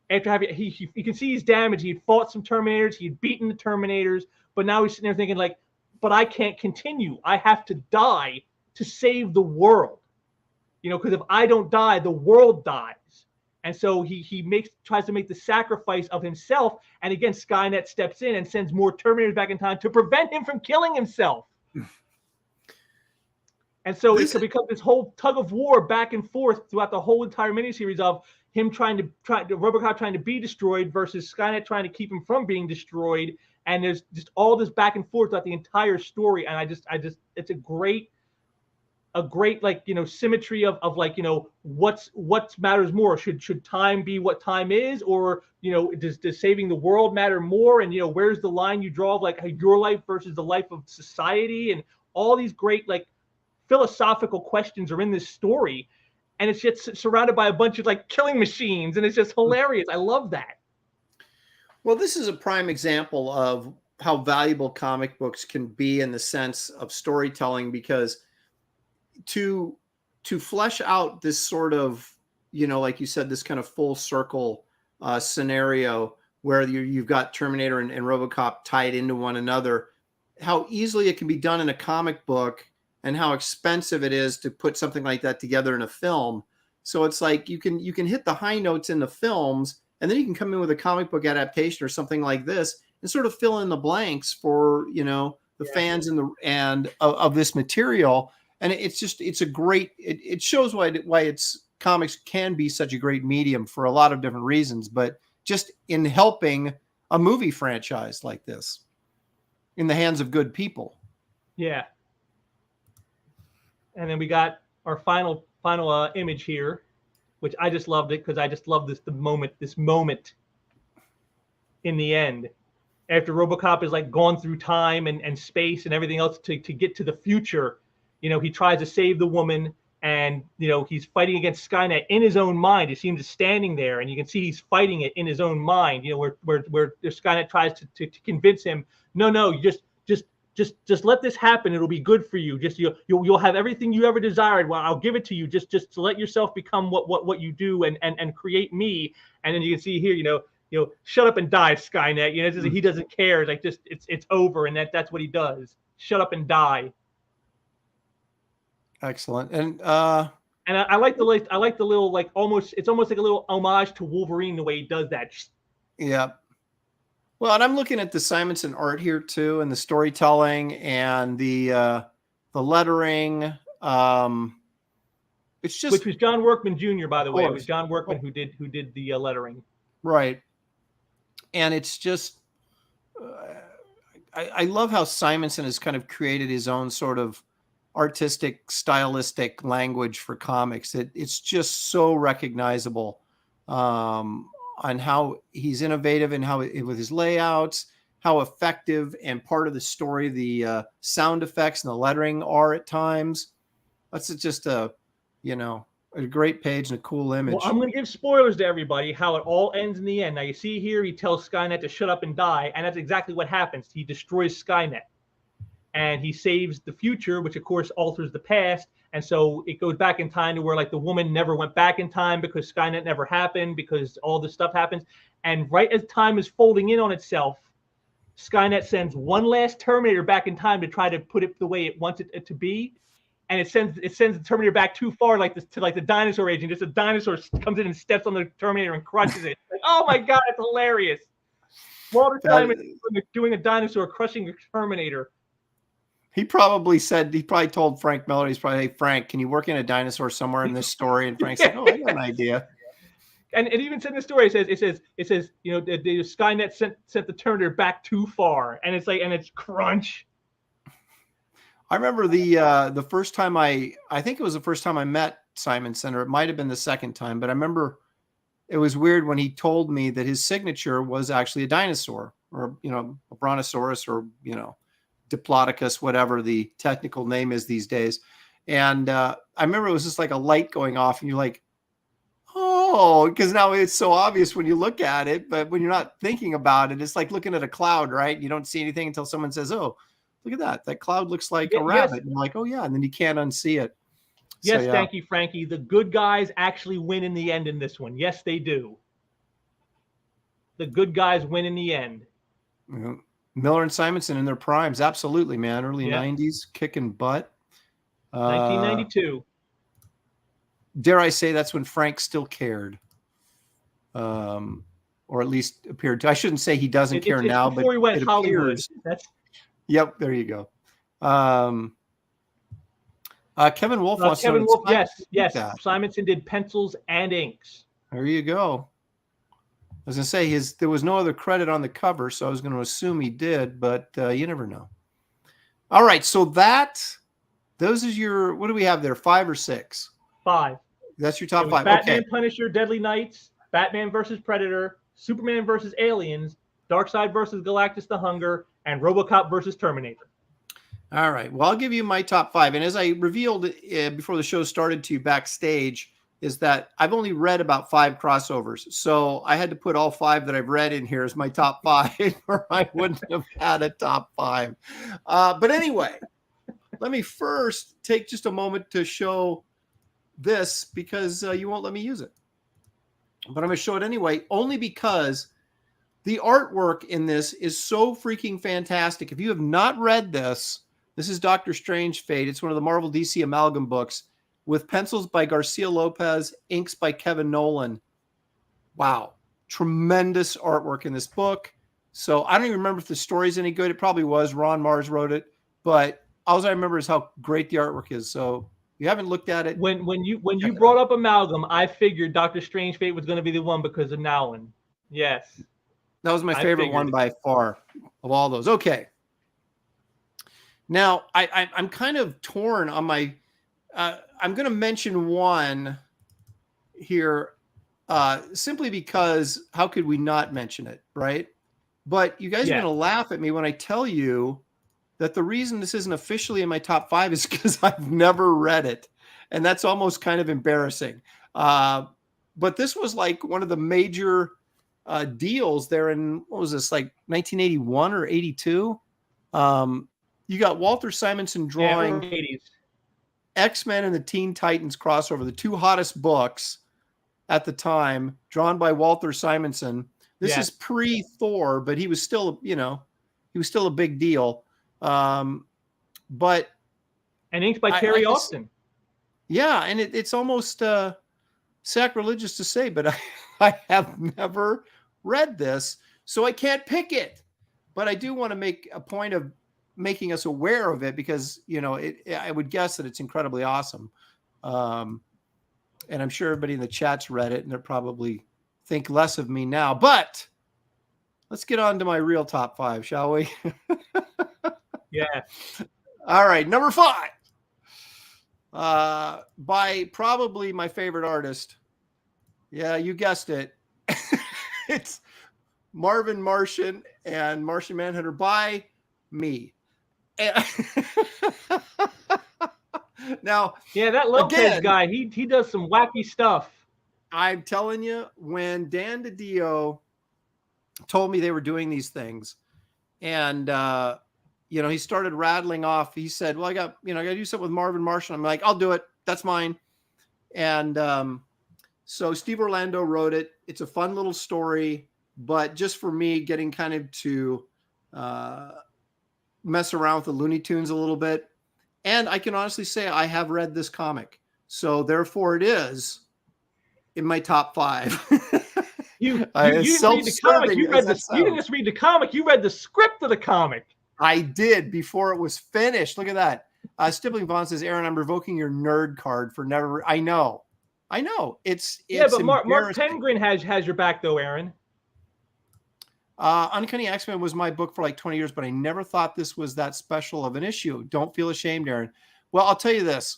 after having, you can see he's damaged. He had fought some Terminators. He had beaten the Terminators. But now he's sitting there thinking like, but I can't continue. I have to die to save the world. Because if I don't die, the world dies. And so he tries to make the sacrifice of himself. And again, Skynet steps in and sends more Terminators back in time to prevent him from killing himself. And so it could become this whole tug of war back and forth throughout the whole entire miniseries of him Robocop trying to be destroyed versus Skynet trying to keep him from being destroyed. And there's just all this back and forth throughout the entire story. And I just, it's a great like, symmetry of like, what matters more? Should time be what time is, or, does saving the world matter more? And, where's the line you draw of like your life versus the life of society? And all these great, like, philosophical questions are in this story, and it's just surrounded by a bunch of like killing machines, and it's just hilarious. I love that. Well, this is a prime example of how valuable comic books can be in the sense of storytelling, because to flesh out this sort of, like you said, this kind of full circle scenario where you've got Terminator and Robocop tied into one another, how easily it can be done in a comic book, and how expensive it is to put something like that together in a film. So it's like you can hit the high notes in the films, and then you can come in with a comic book adaptation or something like this and sort of fill in the blanks for the fans of this material. And it's a great. It shows why comics can be such a great medium for a lot of different reasons, but just in helping a movie franchise like this in the hands of good people. Yeah. And then we got our final image here, which I just loved it because I just love this moment in the end, after Robocop is like gone through time and space and everything else to get to the future. You know, he tries to save the woman, and you know he's fighting against Skynet in his own mind. He seems standing there, and you can see he's fighting it in his own mind. You know, where Skynet tries to convince him, no, you just let this happen. It'll be good for you. Just you'll have everything you ever desired. Well, I'll give it to you. Just to let yourself become what you do and create me. And then you can see here, you know, shut up and die, Skynet. You know, it's just, he doesn't care. It's like just it's over, and that's what he does. Shut up and die. Excellent. And I like the little like it's almost like a little homage to Wolverine the way he does that. Yeah. Well, and I'm looking at the Simonson art here too, and the storytelling and the lettering. It's just, which was John Workman Jr. by the way. It was John Workman who did the lettering. Right. And it's just, I love how Simonson has kind of created his own sort of artistic, stylistic language for comics. It's just so recognizable on how he's innovative and how with his layouts, how effective and part of the story the sound effects and the lettering are at times. That's just a great page and a cool image. Well, I'm going to give spoilers to everybody how it all ends in the end. Now, you see here, he tells Skynet to shut up and die, and that's exactly what happens. He destroys Skynet, and he saves the future, which, of course, alters the past, and so it goes back in time to where, like, the woman never went back in time because Skynet never happened, because all this stuff happens, and right as time is folding in on itself, Skynet sends one last Terminator back in time to try to put it the way it wants it to be. And it sends the Terminator back too far, like this, to like the dinosaur age, and just a dinosaur comes in and steps on the Terminator and crushes it. Like, oh my God, it's hilarious! Walter Simon doing a dinosaur crushing a Terminator. He probably told Frank Miller, he's probably, hey Frank, can you work in a dinosaur somewhere in this story? And Frank said, oh, I got an idea. And it even said in the story, it says, you know, the Skynet sent the Terminator back too far, and it's like, and it's crunch. I remember the first time I think it was the first time I met Simonson, or it might have been the second time, but I remember it was weird when he told me that his signature was actually a dinosaur, or, you know, a brontosaurus, or, you know, Diplodocus, whatever the technical name is these days. And I remember it was just like a light going off, and you're like, oh, because now it's so obvious when you look at it, but when you're not thinking about it, it's like looking at a cloud, right? You don't see anything until someone says, oh, look at that. That cloud looks like a rabbit. Yes. And you're like, oh, yeah. And then you can't unsee it. Yes, so, yeah. Thank you, Frankie. The good guys actually win in the end in this one. Yes, they do. The good guys win in the end. Mm-hmm. Miller and Simonson in their primes. Absolutely, man. Early 90s, kicking butt. 1992. Dare I say that's when Frank still cared. Or at least appeared to. I shouldn't say he doesn't care now, but he went it Hollywood. appears. Yep, there you go. Kevin Wolf wants Kevin to Wolf, yes. That. Simonson did pencils and inks. There you go. I was going to say there was no other credit on the cover, so I was going to assume he did, but you never know. All right, so those is your, what do we have there, 5 or 6? 5. That's your top 5. Batman, okay. Punisher, Deadly Knights, Batman versus Predator, Superman versus Aliens, Darkseid versus Galactus the Hunger, and Robocop versus Terminator. All right. Well, I'll give you my top 5. And as I revealed before the show started to you backstage, is that I've only read about 5 crossovers. So I had to put all 5 that I've read in here as my top 5, or I wouldn't have had a top 5. But anyway, let me first take just a moment to show this, because you won't let me use it. But I'm going to show it anyway, only because the artwork in this is so freaking fantastic. If you have not read this, this is Doctor Strange Fate. It's one of the Marvel DC Amalgam books with pencils by Garcia Lopez, inks by Kevin Nolan. Wow. Tremendous artwork in this book. So I don't even remember if the story's any good. It probably was. Ron Mars wrote it. But all I remember is how great the artwork is. So if you haven't looked at it. When you brought up Amalgam, I figured Doctor Strange Fate was going to be the one because of Nolan. Yes. That was my favorite one by far of all those. Okay. Now, I'm kind of torn on my I'm going to mention one here simply because how could we not mention it, right? But you guys are Yeah. going to laugh at me when I tell you that the reason this isn't officially in my top 5 is because I've never read it. And that's almost kind of embarrassing. But this was like one of the major deals there in, what was this, like 1981 or 82? You got Walter Simonson drawing early 80s. X-Men and the Teen Titans crossover, the two hottest books at the time, drawn by Walter Simonson. This is pre-Thor, but he was still, he was still a big deal. But and inked by Terry Austin. Yeah, and it's almost sacrilegious to say, but I have never read this, so I can't pick it. But I do want to make a point of making us aware of it because, I would guess that it's incredibly awesome. And I'm sure everybody in the chat's read it and they're probably think less of me now. But let's get on to my real top 5, shall we? Yeah. All right, number 5. By probably my favorite artist. Yeah, you guessed it. It's Marvin Martian and Martian Manhunter by me. Now, yeah, that Lopez guy, he does some wacky stuff. I'm telling you, when Dan DiDio told me they were doing these things, and he started rattling off. He said, "Well, I got to do something with Marvin Martian." I'm like, "I'll do it. That's mine." And so Steve Orlando wrote it. It's a fun little story, but just for me, getting kind of to mess around with the Looney Tunes a little bit. And I can honestly say I have read this comic, so therefore it is in my top 5. You didn't read the comic. You didn't just read the comic. You read the script of the comic. I did before it was finished. Look at that. Stippling Vaughn says, "Aaron, I'm revoking your nerd card for never." I know. It's but Mark Penguin has your back though, Aaron. Uncanny X-Men was my book for like 20 years, but I never thought this was that special of an issue. Don't feel ashamed, Aaron. Well, I'll tell you this.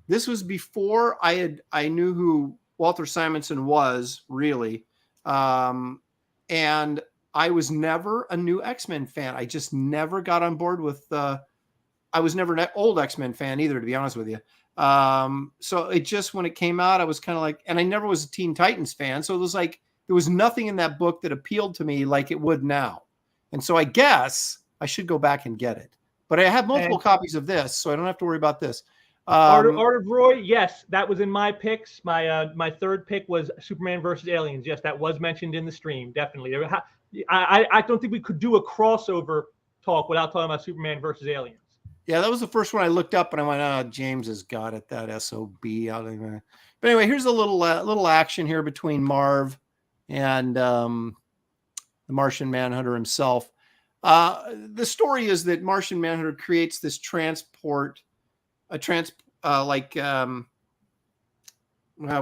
This was before I knew who Walter Simonson was, really. And I was never a new X-Men fan. I just never got on board with I was never an old X-Men fan either, to be honest with you. So it just, when it came out, I was kind of like, and I never was a Teen Titans fan. So it was like, there was nothing in that book that appealed to me like it would now. And so I guess I should go back and get it. But I have multiple copies of this, so I don't have to worry about this. Art of Roy, yes, that was in my picks. My third pick was Superman versus Aliens. Yes, that was mentioned in the stream, definitely. I don't think we could do a crossover talk without talking about Superman versus Aliens. Yeah, that was the first one I looked up, and I went, "Oh, James has got it, that SOB." But anyway, here's a little action here between Marv and the Martian Manhunter himself. The story is that Martian Manhunter creates this what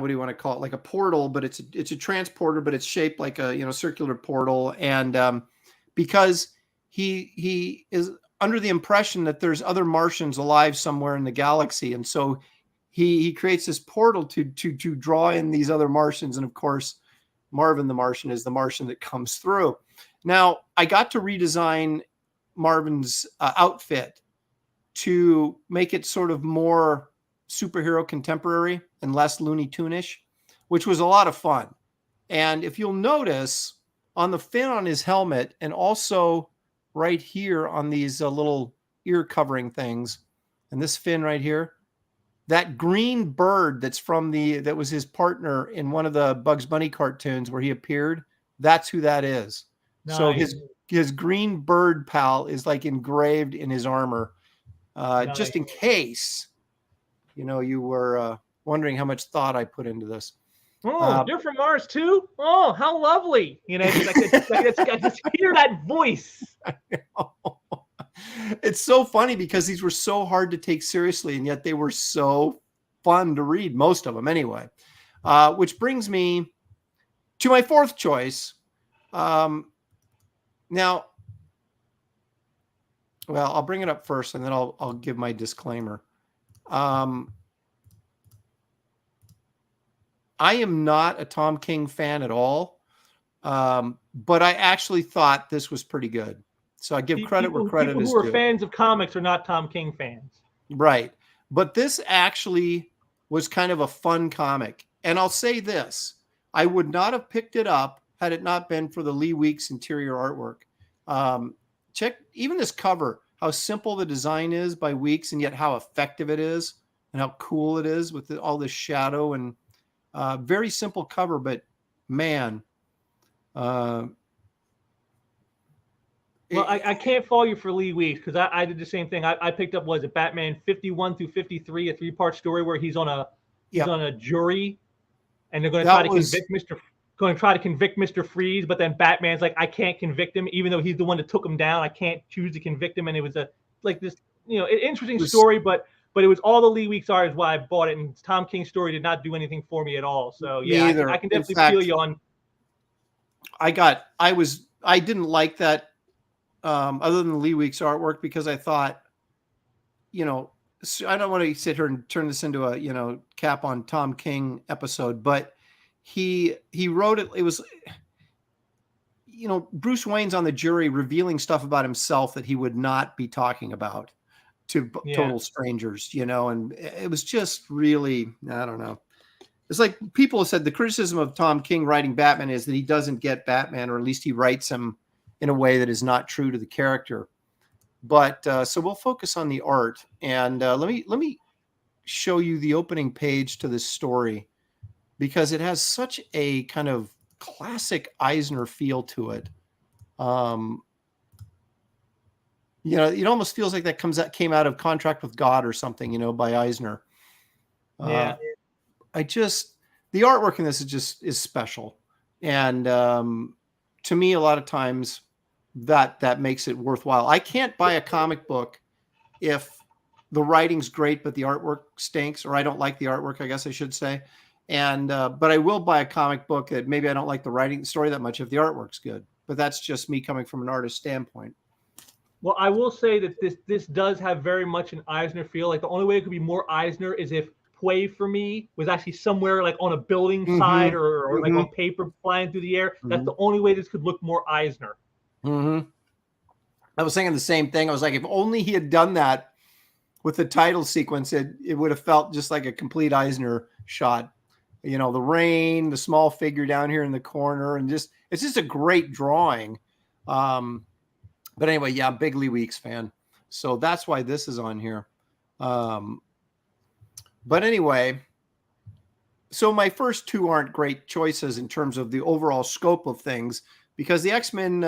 do you want to call it? Like a portal, but it's a transporter, but it's shaped like a circular portal. And because he is under the impression that there's other Martians alive somewhere in the galaxy, and so he creates this portal to draw in these other Martians, and of course, Marvin the Martian is the Martian that comes through. Now, I got to redesign Marvin's outfit to make it sort of more superhero contemporary and less Looney Tune-ish, which was a lot of fun. And if you'll notice, on the fin on his helmet, and also right here on these little ear covering things, and this fin right here, that green bird that was his partner in one of the Bugs Bunny cartoons where he appeared, that's who that is. Nice. So his green bird pal is like engraved in his armor, nice. Just in case, you were wondering how much thought I put into this. Oh, you're from Mars too? Oh, how lovely. I just hear that voice. I know. It's so funny because these were so hard to take seriously, and yet they were so fun to read, most of them anyway. Which brings me to my fourth choice. Now, I'll bring it up first, and then I'll give my disclaimer. I am not a Tom King fan at all, but I actually thought this was pretty good. So I give credit where credit People is who are due. fans of comics are not Tom King fans. Right. But this actually was kind of a fun comic. And I'll say this, I would not have picked it up had it not been for the Lee Weeks interior artwork. Check even this cover, how simple the design is by Weeks, and yet how effective it is and how cool it is with all this shadow and very simple cover, but man, well, I can't fault you for Lee Weeks because I did the same thing. I picked up, was it Batman 51 through 53, a 3-part story where he's on a jury, and they're going to try to convict Mr. Freeze, but then Batman's like, I can't convict him, even though he's the one that took him down. I can't choose to convict him, and it was this interesting story, but it was all the Lee Weeks art is why I bought it, and Tom King's story did not do anything for me at all. So yeah, I can definitely feel you on. I didn't like that. Other than Lee Weeks artwork, because I thought, I don't want to sit here and turn this into a, cap on Tom King episode, but he wrote it. It was, Bruce Wayne's on the jury revealing stuff about himself that he would not be talking about to total strangers, and it was just really, I don't know. It's like people have said the criticism of Tom King writing Batman is that he doesn't get Batman, or at least he writes him in a way that is not true to the character. But so we'll focus on the art, and let me show you the opening page to this story, because it has such a kind of classic Eisner feel to it. It almost feels like that came out of Contract with God or something, by Eisner. Yeah. The artwork in this is special, and to me, a lot of times that makes it worthwhile. I can't buy a comic book if the writing's great but the artwork stinks, or I don't like the artwork, I guess I should say. And but I will buy a comic book that maybe I don't like the story that much if the artwork's good. But that's just me coming from an artist standpoint. Well, I will say that this does have very much an Eisner feel. Like the only way it could be more Eisner is if Play for Me was actually somewhere like on a building side or like on paper flying through the air. That's the only way this could look more Eisner. I was thinking the same thing. I was like, if only he had done that with the title sequence, it would have felt just like a complete Eisner shot. The rain, the small figure down here in the corner, and it's just a great drawing. But anyway, yeah, big Lee Weeks fan. So that's why this is on here. But anyway, so my first two aren't great choices in terms of the overall scope of things, because the X-Men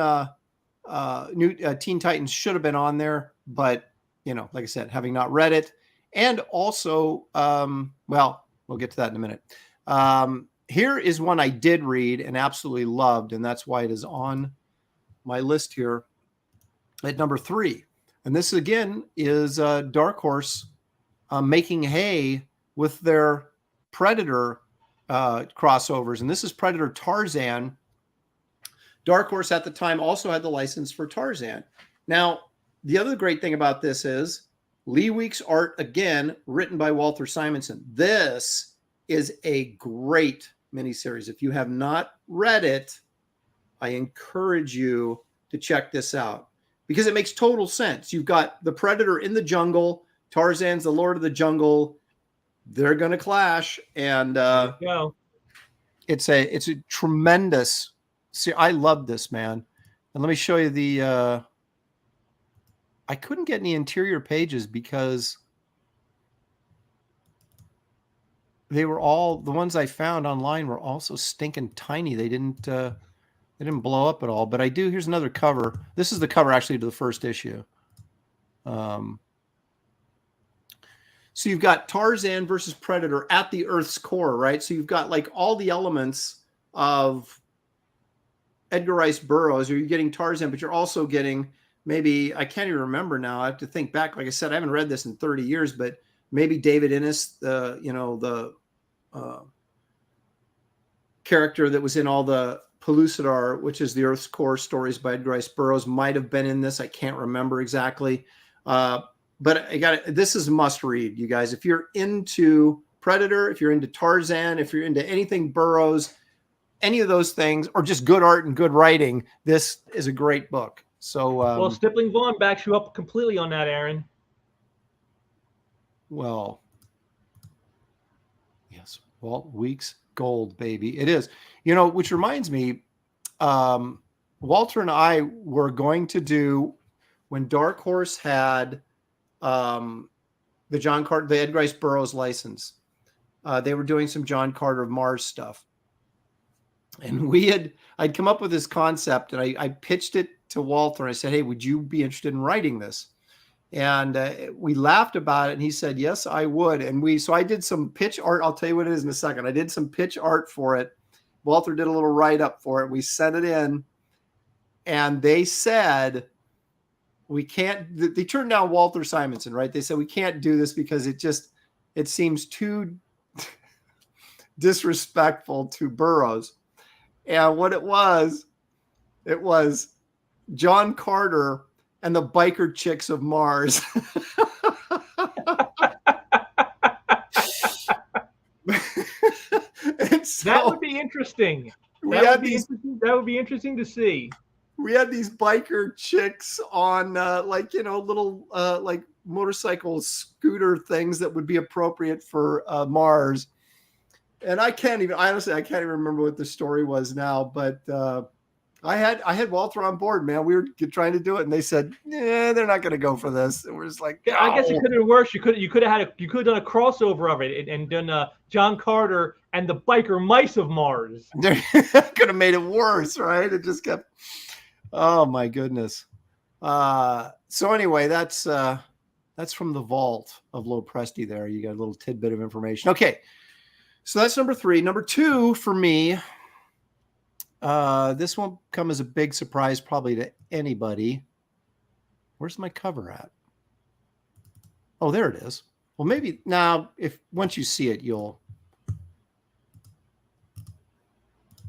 Teen Titans should have been on there, but like I said, having not read it, and also, well, we'll get to that in a minute. Here is one I did read and absolutely loved, and that's why it is on my list here at number 3. And this again is Dark Horse making hay with their Predator crossovers, and this is Predator Tarzan. Dark Horse at the time also had the license for Tarzan. Now, the other great thing about this is Lee Weeks art, again, written by Walter Simonson. This is a great miniseries. If you have not read it, I encourage you to check this out, because it makes total sense. You've got the Predator in the jungle. Tarzan's the Lord of the Jungle. They're going to clash, and it's a tremendous. See, I love this, man. And let me show you the. I couldn't get any interior pages because they were all, the ones I found online were also stinking tiny. They didn't blow up at all. But I do. Here's another cover. This is the cover actually to the first issue. So you've got Tarzan versus Predator at the Earth's core, right? So you've got like all the elements of Edgar Rice Burroughs. You're getting Tarzan, but you're also getting maybe, I can't even remember now. I have to think back. Like I said, I haven't read this in 30 years, but maybe David Innes, the character that was in all the Pellucidar, which is the Earth's Core stories by Edgar Rice Burroughs, might have been in this. I can't remember exactly. But this is a must read, you guys. If you're into Predator, if you're into Tarzan, if you're into anything Burroughs, any of those things, or just good art and good writing, this is a great book. So, well, Stippling Vaughn backs you up completely on that, Aaron. Well, yes, Walt Weeks gold, baby. It is. You know, which reminds me, Walter and I were going to do, when Dark Horse had the John Carter, the Edgar Rice Burroughs license, they were doing some John Carter of Mars stuff. And I'd come up with this concept, and I pitched it to Walter. And I said, hey, would you be interested in writing this? And we laughed about it, and he said, yes, I would. And so I did some pitch art. I'll tell you what it is in a second. I did some pitch art for it. Walter did a little write-up for it. We sent it in, and they said, we can't, they turned down Walter Simonson, right? They said, we can't do this because it seems too disrespectful to Burroughs. And what it was John Carter and the biker chicks of Mars. So that would be interesting. That would be interesting to see. We had these biker chicks on little like motorcycle scooter things that would be appropriate for Mars. And I can't even remember what the story was now, but I had Walter on board, man. We were trying to do it, and they said, "Yeah, they're not going to go for this." And we're just like, yeah, I guess it could have been worse. You could have done a crossover of it and done John Carter and the biker mice of Mars. Could have made it worse, right? It just kept. Oh my goodness. So anyway, that's from the vault of Low Presti. There, you got a little tidbit of information. Okay. So that's number 3. Number 2 for me, this won't come as a big surprise probably to anybody. Where's my cover at? Oh, there it is. Well, maybe now, once you see it, you'll.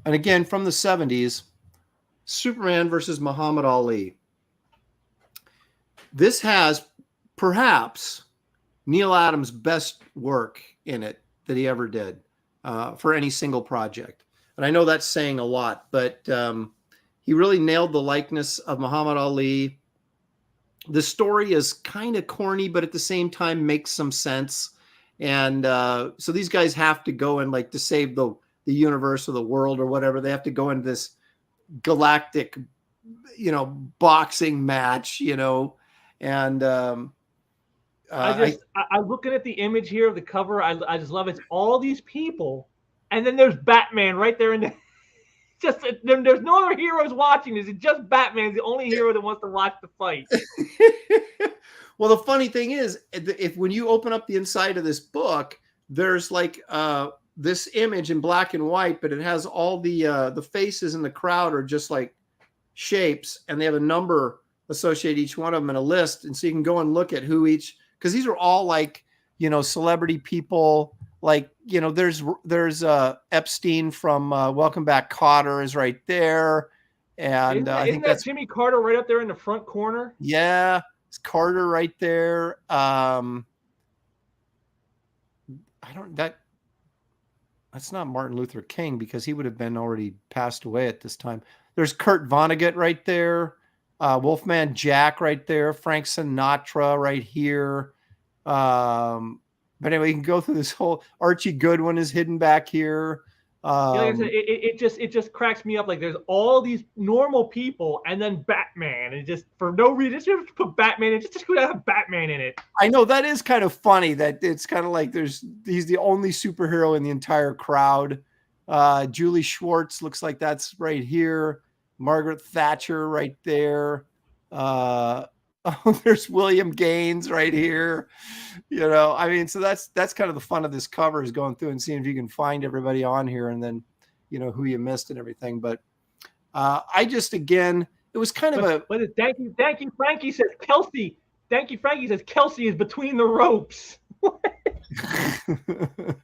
And again, from the 70s, Superman versus Muhammad Ali. This has perhaps Neil Adams' best work in it that he ever did for any single project. And I know that's saying a lot, but he really nailed the likeness of Muhammad Ali. The story is kind of corny, but at the same time makes some sense. And so these guys have to go and to save the universe or the world or whatever. They have to go into this galactic, boxing match, and I'm looking at the image here of the cover. I just love it. It's all these people, and then there's Batman right there. And there's no other heroes watching this. It's just Batman's the only hero that wants to watch the fight. Well, the funny thing is, when you open up the inside of this book, there's this image in black and white, but it has all the faces in the crowd are just like shapes, and they have a number associated each one of them in a list, and so you can go and look at who each. Because these are all celebrity people. There's Epstein from Welcome Back, Kotter is right there, and I think that's Jimmy Carter right up there in the front corner. Yeah, it's Carter right there. That's not Martin Luther King because he would have been already passed away at this time. There's Kurt Vonnegut right there. Wolfman Jack right there, Frank Sinatra right here. But anyway, you can go through this whole. Archie Goodwin is hidden back here. Like I said, it just cracks me up. Like there's all these normal people, and then Batman, and just for no reason, just put Batman in. Just could have Batman in it. I know that is kind of funny. That it's kind of like he's the only superhero in the entire crowd. Julie Schwartz looks like that's right here. Margaret Thatcher right there. There's William Gaines right here. So that's kind of the fun of this cover, is going through and seeing if you can find everybody on here, and then who you missed and everything. But it was kind of thank you Frankie says Kelsey. Thank you Frankie says Kelsey is between the ropes.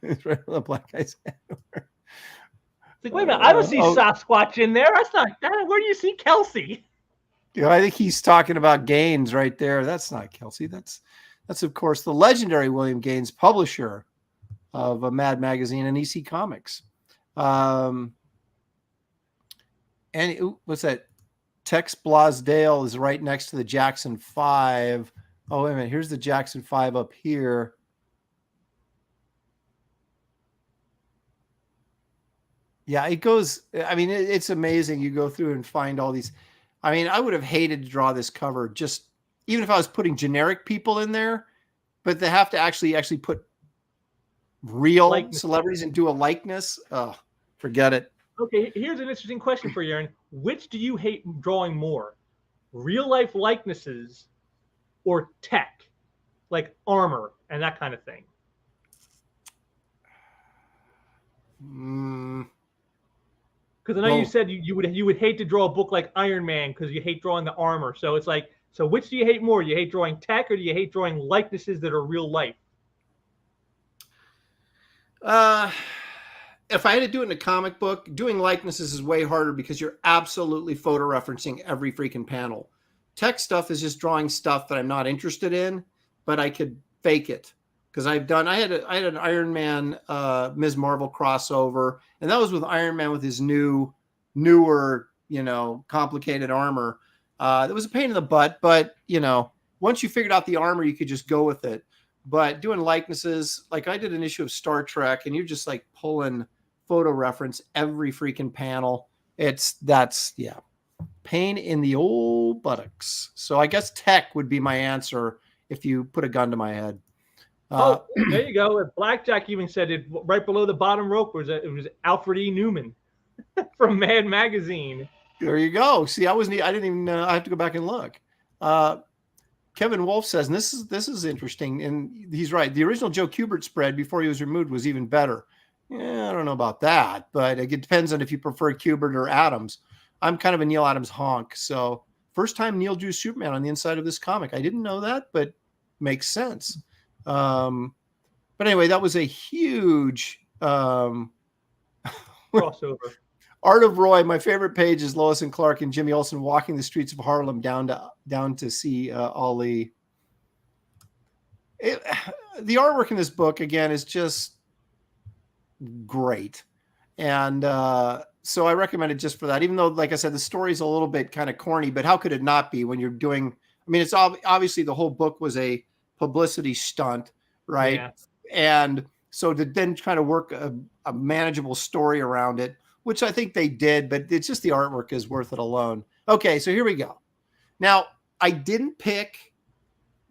It's right on the black guy's head. Like, wait a minute, I don't see Sasquatch in there. That's not that. Where do you see Kelsey? I think he's talking about Gaines right there. That's not Kelsey. That's of course the legendary William Gaines, publisher of Mad Magazine and EC Comics. What's that? Tex Blasdale is right next to the Jackson 5. Oh, wait a minute. Here's the Jackson 5 up here. Yeah, it goes. I mean, it's amazing. You go through and find all these. I mean, I would have hated to draw this cover just even if I was putting generic people in there, but they have to actually put real celebrities and do a likeness. Oh, forget it. Okay, here's an interesting question for you, Aaron. Which do you hate drawing more? Real life likenesses or tech, like armor and that kind of thing? Because I know you said you would hate to draw a book like Iron Man because you hate drawing the armor. So it's like, so which do you hate more? You hate drawing tech or do you hate drawing likenesses that are real life? If I had to do it in a comic book, doing likenesses is way harder because you're absolutely photo referencing every freaking panel. Tech stuff is just drawing stuff that I'm not interested in, but I could fake it because I had an Iron Man Ms. Marvel crossover, and that was with Iron Man with his newer, complicated armor. It was a pain in the butt, but once you figured out the armor, you could just go with it. But doing likenesses, like I did an issue of Star Trek, and you're just like pulling photo reference every freaking panel. That's pain in the old buttocks. So I guess tech would be my answer if you put a gun to my head. There you go. Blackjack even said it right below the bottom rope it was Alfred E. Newman from Mad Magazine. There you go. See, I didn't even I have to go back and look. Kevin Wolf says, and this is interesting, and he's right. The original Joe Kubert spread before he was removed was even better. Yeah, I don't know about that, but it depends on if you prefer Kubert or Adams. I'm kind of a Neil Adams honk. So first time Neil drew Superman on the inside of this comic. I didn't know that, but makes sense. But anyway, that was a huge crossover. Art of Roy. My favorite page is Lois and Clark and Jimmy Olsen walking the streets of Harlem down to see Ali. The artwork in this book again is just great, and so I recommend it just for that. Even though, like I said, the story's a little bit kind of corny, but how could it not be when you're doing? I mean, it's obviously the whole book was a publicity stunt, right? Yeah. And so to then kind of work a manageable story around it, which I think they did, but it's just the artwork is worth it alone. Okay, so here we go. Now, I didn't pick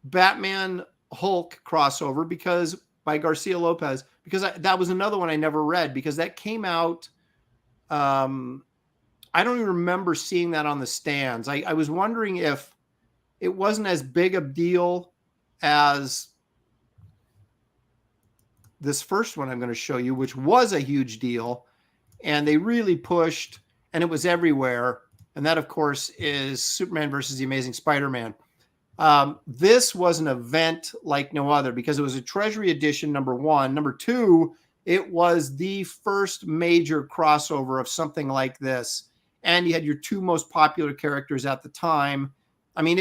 Batman Hulk crossover by Garcia Lopez because that was another one I never read because that came out. I don't even remember seeing that on the stands. I was wondering if it wasn't as big a deal as this first one I'm going to show you, which was a huge deal. And they really pushed, and it was everywhere. And that, of course, is Superman versus the Amazing Spider-Man. This was an event like no other because it was a Treasury edition, number one. Number two, it was the first major crossover of something like this. And you had your two most popular characters at the time. I mean,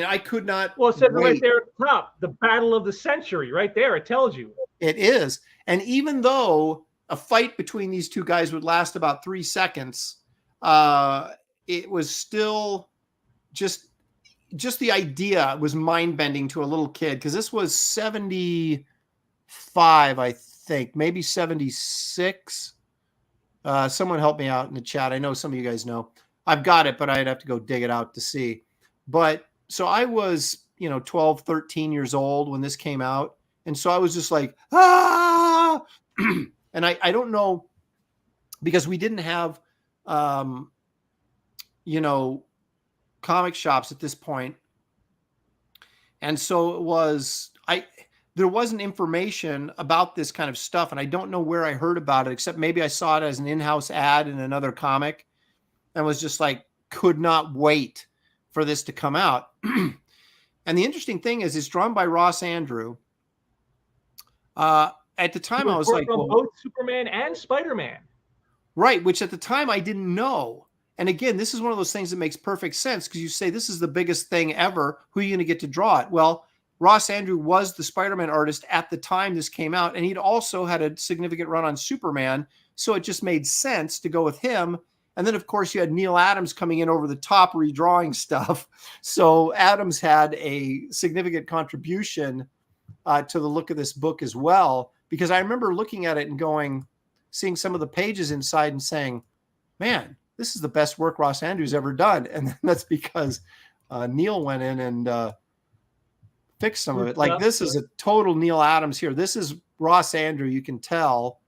I could not. Well, it said right there at the top, the battle of the century, right there. It tells you. It is. And even though a fight between these two guys would last about 3 seconds, it was still just the idea was mind-bending to a little kid because this was 75, I think, maybe 76. Someone help me out in the chat. I know some of you guys know. I've got it, but I'd have to go dig it out to see. But so I was, 12, 13 years old when this came out. And so I was just like, ah! And I don't know, because we didn't have, comic shops at this point. And so it was, there wasn't information about this kind of stuff. And I don't know where I heard about it, except maybe I saw it as an in-house ad in another comic and was just like, could not wait for this to come out. And the interesting thing is it's drawn by Ross Andru. At the time, I was like, well, both Superman and Spider-Man. Right, which at the time I didn't know. And again, this is one of those things that makes perfect sense because you say this is the biggest thing ever. Who are you going to get to draw it? Well, Ross Andrew was the Spider-Man artist at the time this came out, and he'd also had a significant run on Superman, so it just made sense to go with him. And then, of course, you had Neil Adams coming in over the top redrawing stuff. So Adams had a significant contribution to the look of this book as well, because I remember looking at it and seeing some of the pages inside and saying, man, this is the best work Ross Andrews ever done. And that's because Neil went in and fixed some of it. Like this is a total Neil Adams here. This is Ross Andrew. You can tell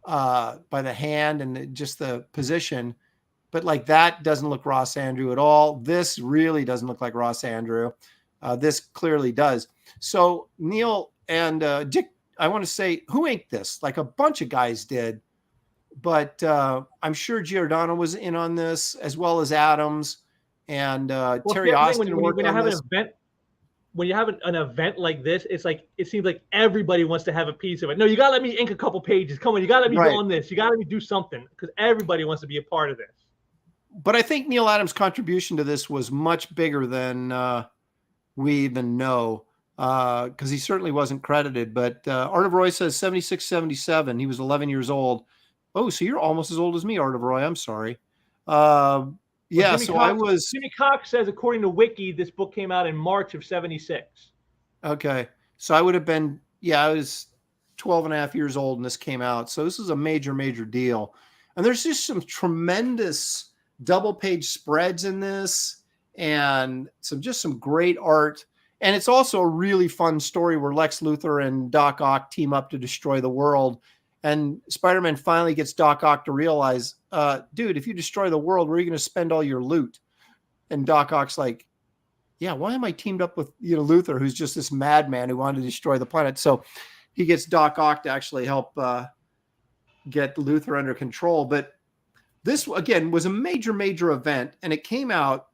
by the hand and just the position, but like that doesn't look Ross Andrew at all. This really doesn't look like Ross Andrew. This clearly does. So Neil and Dick, I want to say, who inked this? Like a bunch of guys did, but I'm sure Giordano was in on this as well as Adams and Terry Austin worked on this. When you have an event like this, it's like it seems like everybody wants to have a piece of it. No, you gotta let me ink a couple pages. Come on, you gotta let me go on this. You gotta let me do something because everybody wants to be a part of this. But I think Neil Adams' contribution to this was much bigger than we even know because he certainly wasn't credited. But Art of Roy says 76, 77. He was 11 years old. Oh, so you're almost as old as me, Art of Roy. I'm sorry. Yeah, Jimmy Cox says, according to Wiki, this book came out in March of 76. Okay. So I would have been, I was 12 and a half years old when this came out. So this is a major, major deal. And there's just some tremendous double page spreads in this and some great art. And it's also a really fun story where Lex Luthor and Doc Ock team up to destroy the world. And Spider-Man finally gets Doc Ock to realize, dude, if you destroy the world, where are you going to spend all your loot? And Doc Ock's like, yeah, why am I teamed up with Luthor, who's just this madman who wanted to destroy the planet? So he gets Doc Ock to actually help get Luthor under control. But this, again, was a major, major event. And it came out,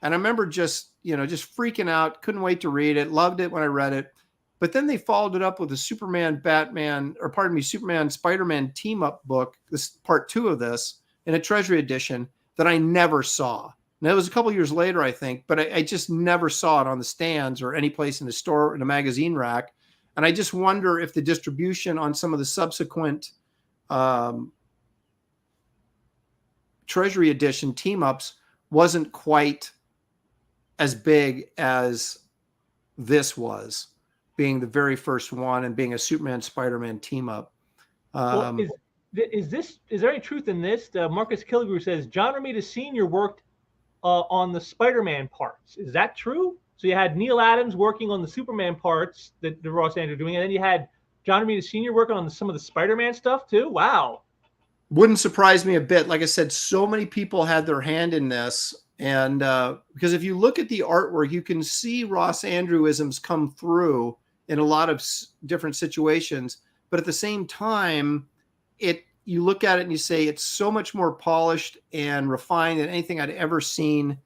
and I remember just freaking out, couldn't wait to read it, loved it when I read it. But then they followed it up with a Superman, Spider-Man team-up book, this part 2 of this, in a Treasury edition that I never saw. Now, it was a couple years later, I think, but I just never saw it on the stands or any place in the store, in a magazine rack. And I just wonder if the distribution on some of the subsequent Treasury edition team-ups wasn't quite as big as this was, being the very first one and being a Superman Spider-Man team up. Is there any truth in this? Marcus Killigrew says John Romita Sr. worked on the Spider-Man parts. Is that true? So you had Neil Adams working on the Superman parts that the Ross Andrew doing, and then you had John Romita Sr. working on some of the Spider-Man stuff too. Wow. Wouldn't surprise me a bit. Like I said, so many people had their hand in this. And because if you look at the artwork, you can see Ross Andrewisms come through in a lot of different situations, but at the same time, you look at it and you say it's so much more polished and refined than anything I'd ever seen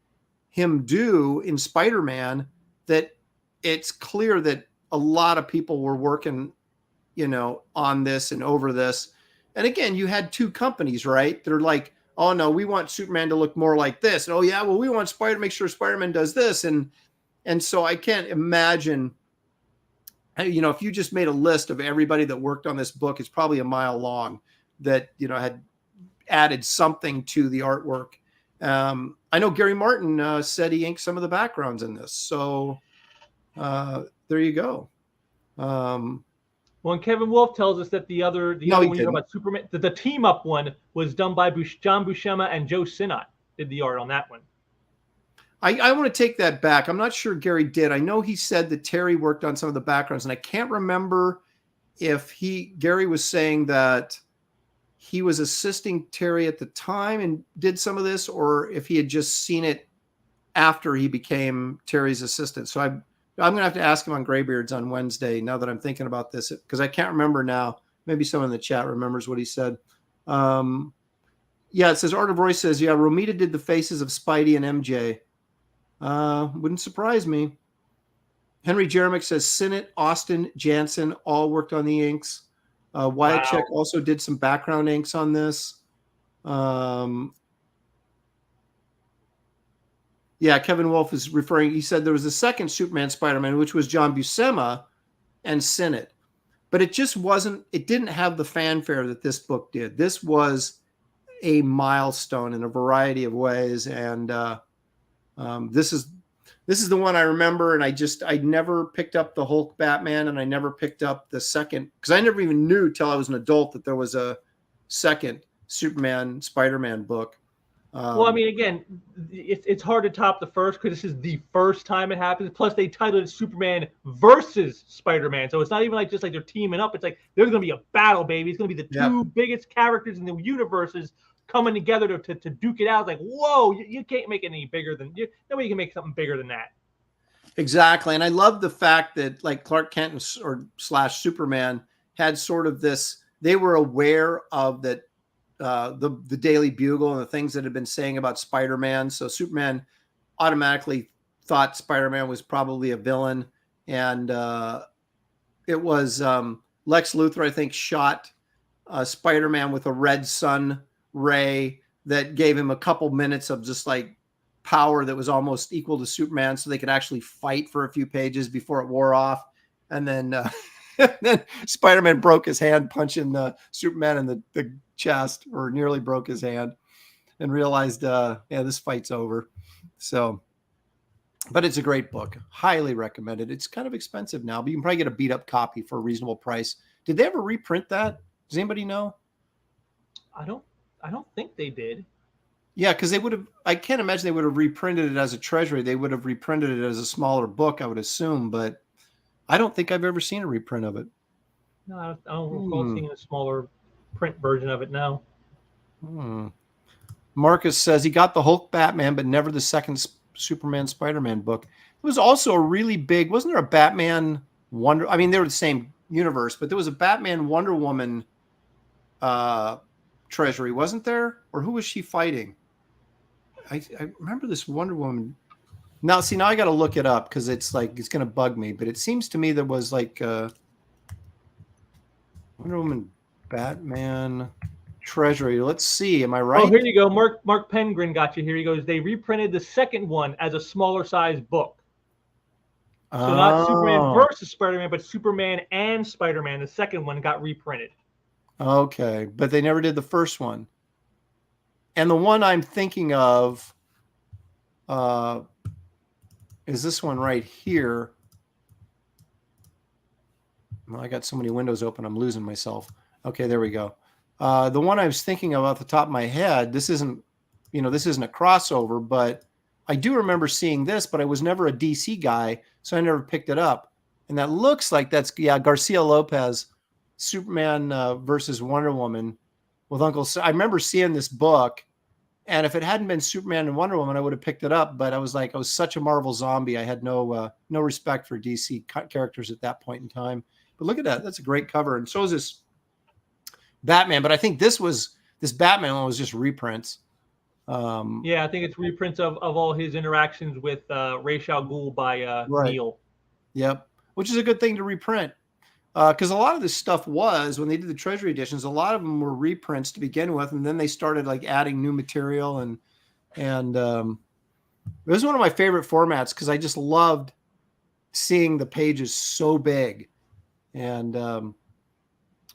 him do in Spider-Man, that it's clear that a lot of people were working, on this and over this. And again, you had two companies, right? They're like, oh no, we want Superman to look more like this. And, oh yeah, well, we want make sure Spider-Man does this. And so I can't imagine, if you just made a list of everybody that worked on this book, it's probably a mile long that, had added something to the artwork. I know Gary Martin said he inked some of the backgrounds in this. So there you go. Well, and Kevin Wolf tells us that the other one you talk about Superman, the team up one was done by John Buscema and Joe Sinnott did the art on that one. I want to take that back. I'm not sure Gary did. I know he said that Terry worked on some of the backgrounds, and I can't remember if Gary was saying that he was assisting Terry at the time and did some of this, or if he had just seen it after he became Terry's assistant. So I'm going to have to ask him on Graybeards on Wednesday, now that I'm thinking about this, because I can't remember now. Maybe someone in the chat remembers what he said. It says, Art of Roy says, yeah, Romita did the faces of Spidey and MJ. Wouldn't surprise me. Henry Jeremick says Sinnott, Austin, Jansen all worked on the inks. Wyacek also did some background inks on this. Yeah, Kevin Wolf is referring. He said there was a second Superman Spider-Man, which was John Buscema and Sinnott. But it just wasn't, it didn't have the fanfare that this book did. This was a milestone in a variety of ways. And this is the one I remember. And I never picked up the Hulk Batman, and I never picked up the second, because I never even knew till I was an adult that there was a second Superman Spider-Man book. Well, I mean, again, it's hard to top the first because this is the first time it happens. Plus, they titled it Superman versus Spider-Man, so it's not even like just like they're teaming up. It's like there's going to be a battle, baby. It's going to be the two biggest characters in the universes coming together to duke it out. It's like, whoa, you can't make it any bigger than nobody can make something bigger than that. Exactly, and I love the fact that like Clark Kent slash Superman had sort of this. They were aware of that. The Daily Bugle and the things that had been saying about Spider-Man. So Superman automatically thought Spider-Man was probably a villain. And it was Lex Luthor, I think, shot Spider-Man with a red sun ray that gave him a couple minutes of just like power that was almost equal to Superman, so they could actually fight for a few pages before it wore off. And then then Spider-Man broke his hand punching Superman in the chest, or nearly broke his hand, and realized, this fight's over. So, but it's a great book. Highly recommended. It's kind of expensive now, but you can probably get a beat up copy for a reasonable price. Did they ever reprint that? Does anybody know? I don't think they did. Yeah, because they would have, I can't imagine they would have reprinted it as a treasury. They would have reprinted it as a smaller book, I would assume, but I don't think I've ever seen a reprint of it. No, I don't recall seeing a smaller print version of it now. Marcus says he got the Hulk Batman, but never the second Superman Spider-Man book. It was also a really big, wasn't there a Batman Wonder? I mean, they were the same universe, but there was a Batman Wonder Woman treasury, wasn't there? Or who was she fighting? I remember this Wonder Woman. Now I got to look it up because it's like it's going to bug me. But it seems to me there was like Wonder Woman, Batman treasury. Let's see. Am I right? Oh, here you go. Mark Pengrin got you here. He goes, they reprinted the second one as a smaller size book. So not Superman versus Spider-Man, but Superman and Spider-Man. The second one got reprinted. Okay, but they never did the first one. And the one I'm thinking of is this one right here. Well, I got so many windows open, I'm losing myself. Okay, there we go. The one I was thinking of off the top of my head, this isn't a crossover, but I do remember seeing this, but I was never a DC guy, so I never picked it up. And that looks like that's, Garcia Lopez, Superman versus Wonder Woman with Uncle Sam. I remember seeing this book, and if it hadn't been Superman and Wonder Woman, I would have picked it up. But I was such a Marvel zombie. I had no respect for DC characters at that point in time. But look at that. That's a great cover. And so is this Batman. But I think this Batman one was just reprints. I think it's reprints of all his interactions with Ra's al Ghul by Neil. Yep. Which is a good thing to reprint. Because a lot of this stuff was, when they did the Treasury editions, a lot of them were reprints to begin with, and then they started like adding new material, and it was one of my favorite formats because I just loved seeing the pages so big, and I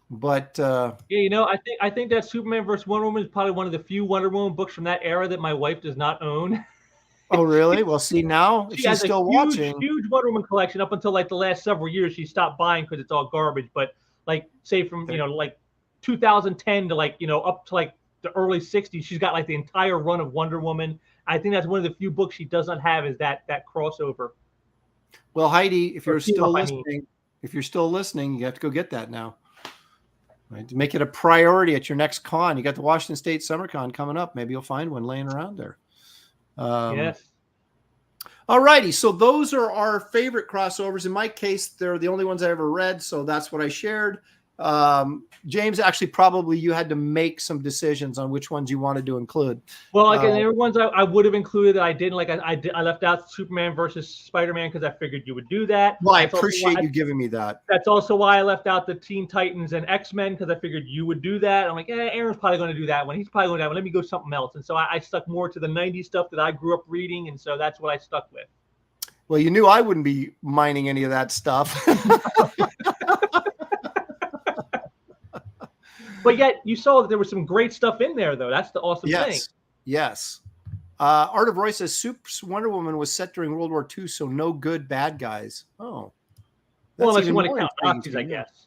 think that Superman vs. Wonder Woman is probably one of the few Wonder Woman books from that era that my wife does not own. Oh, really? Well, see, now she's still watching. Huge Wonder Woman collection up until like the last several years. She stopped buying because it's all garbage. But like, say from like 2010 to like up to like the early 60s, she's got like the entire run of Wonder Woman. I think that's one of the few books she does not have is that crossover. Well, Heidi, if you're still listening, you have to go get that now. Right? To make it a priority at your next con. You got the Washington State Summer Con coming up. Maybe you'll find one laying around there. Yes. All righty. So those are our favorite crossovers. In my case, they're the only ones I ever read. So that's what I shared. James, actually, probably you had to make some decisions on which ones you wanted to include. Well, like there were ones I would have included that I didn't. Like I left out Superman versus Spider-Man because I figured you would do that. Well, I That's also appreciate why- you giving me that. That's also why I left out the Teen Titans and X-Men because I figured you would do that. I'm like, Aaron's probably going to do that one. He's probably going to do that one. Let me go something else. And so I stuck more to the 90s stuff that I grew up reading, and so that's what I stuck with. Well, you knew I wouldn't be mining any of that stuff. But yet you saw that there was some great stuff in there, though. That's the awesome thing. Yes. Art of Roy says Wonder Woman was set during World War II, so no good bad guys. Oh. Well, unless you even want to more count intriguing Nazis, to I me. guess.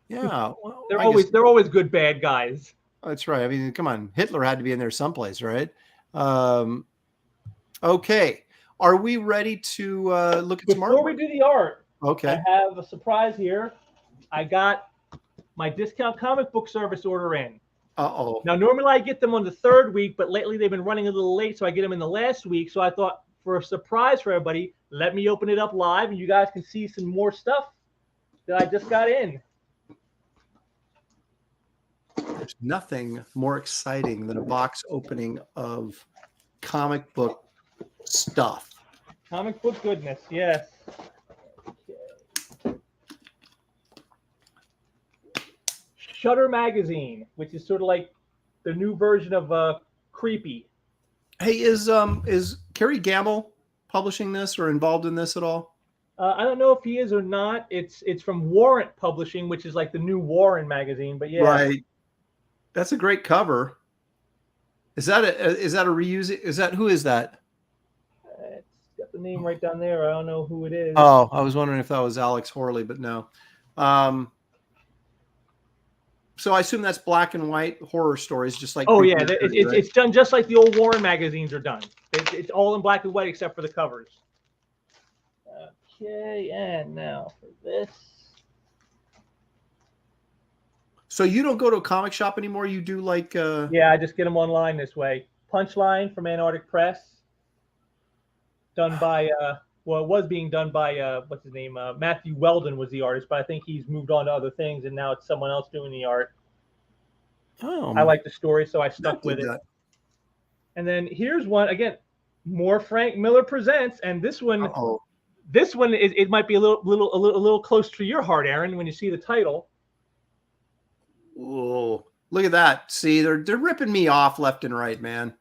Yeah. Well, They're I guess- always good bad guys. That's right. I mean, come on. Hitler had to be in there someplace, right? Okay. Are we ready to look at some Before art? we do the art, Okay. I have a surprise here. I got my discount comic book service order in. Uh-oh. Now, normally I get them on the third week, but lately they've been running a little late, so I get them in the last week. So I thought, for a surprise for everybody, let me open it up live, and you guys can see some more stuff that I just got in. There's nothing more exciting than a box opening of comic book stuff. Comic book goodness, yes. Shutter magazine, which is sort of like the new version of Creepy. Hey, is Kerry Gamble publishing this or involved in this at all? I don't know if he is or not. It's from Warrant Publishing, which is like the new Warren magazine. But yeah, Right. That's a great cover. Is that a reuse? Is that who is that? It's got the name right down there. I don't know who it is. Oh, I was wondering if that was Alex Horley, but no. So I assume that's black and white horror stories, just like. Oh Creepy yeah, Treasures, right? it's done just like the old Warren magazines are done. It's all in black and white except for the covers. Okay, and now for this. So you don't go to a comic shop anymore? You do like Yeah, I just get them online this way. Punchline from Antarctic Press. Done by well, it was being done by what's his name? Matthew Weldon was the artist, but I think he's moved on to other things and now it's someone else doing the art. Oh, I like the story, so I stuck did with it. that. And then here's one again, more Frank Miller Presents, and this one Uh-oh. this one is it might be a little close to your heart, Aaron, when you see the title. Whoa. Look at that. See, they're ripping me off left and right, man.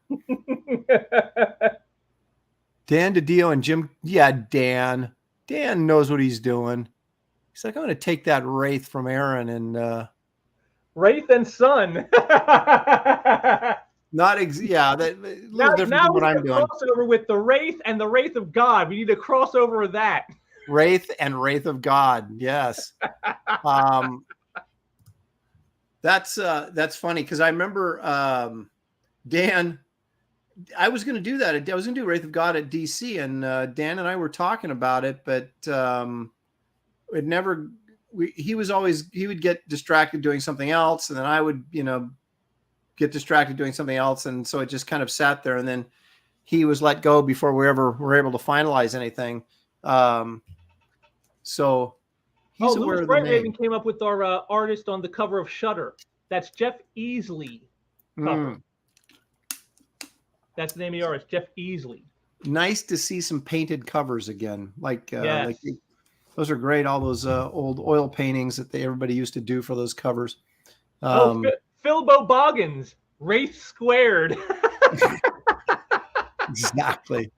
Dan DiDio and Jim. Yeah, Dan. Dan knows what he's doing. He's like, I'm going to take that Wraith from Aaron and Wraith and Son. yeah, that a little different now than what we I'm need a doing. crossover with the Wraith and the Wraith of God. We need a crossover of that. Wraith and Wraith of God. Yes. That's funny because I remember Dan. I was going to do that. I was going to do Wraith of God at DC, and Dan and I were talking about it, but it never. He would get distracted doing something else, and then I would, get distracted doing something else, and so it just kind of sat there. And then he was let go before we ever were able to finalize anything. So he's aware Louis of the Bright name. Raven came up with our artist on the cover of Shutter. That's Jeff Easley. Cover. That's the name of the artist, Jeff Easley. Nice to see some painted covers again. Yes. Those are great. All those old oil paintings that everybody used to do for those covers. Philbo Boggins, Wraith Squared. Exactly.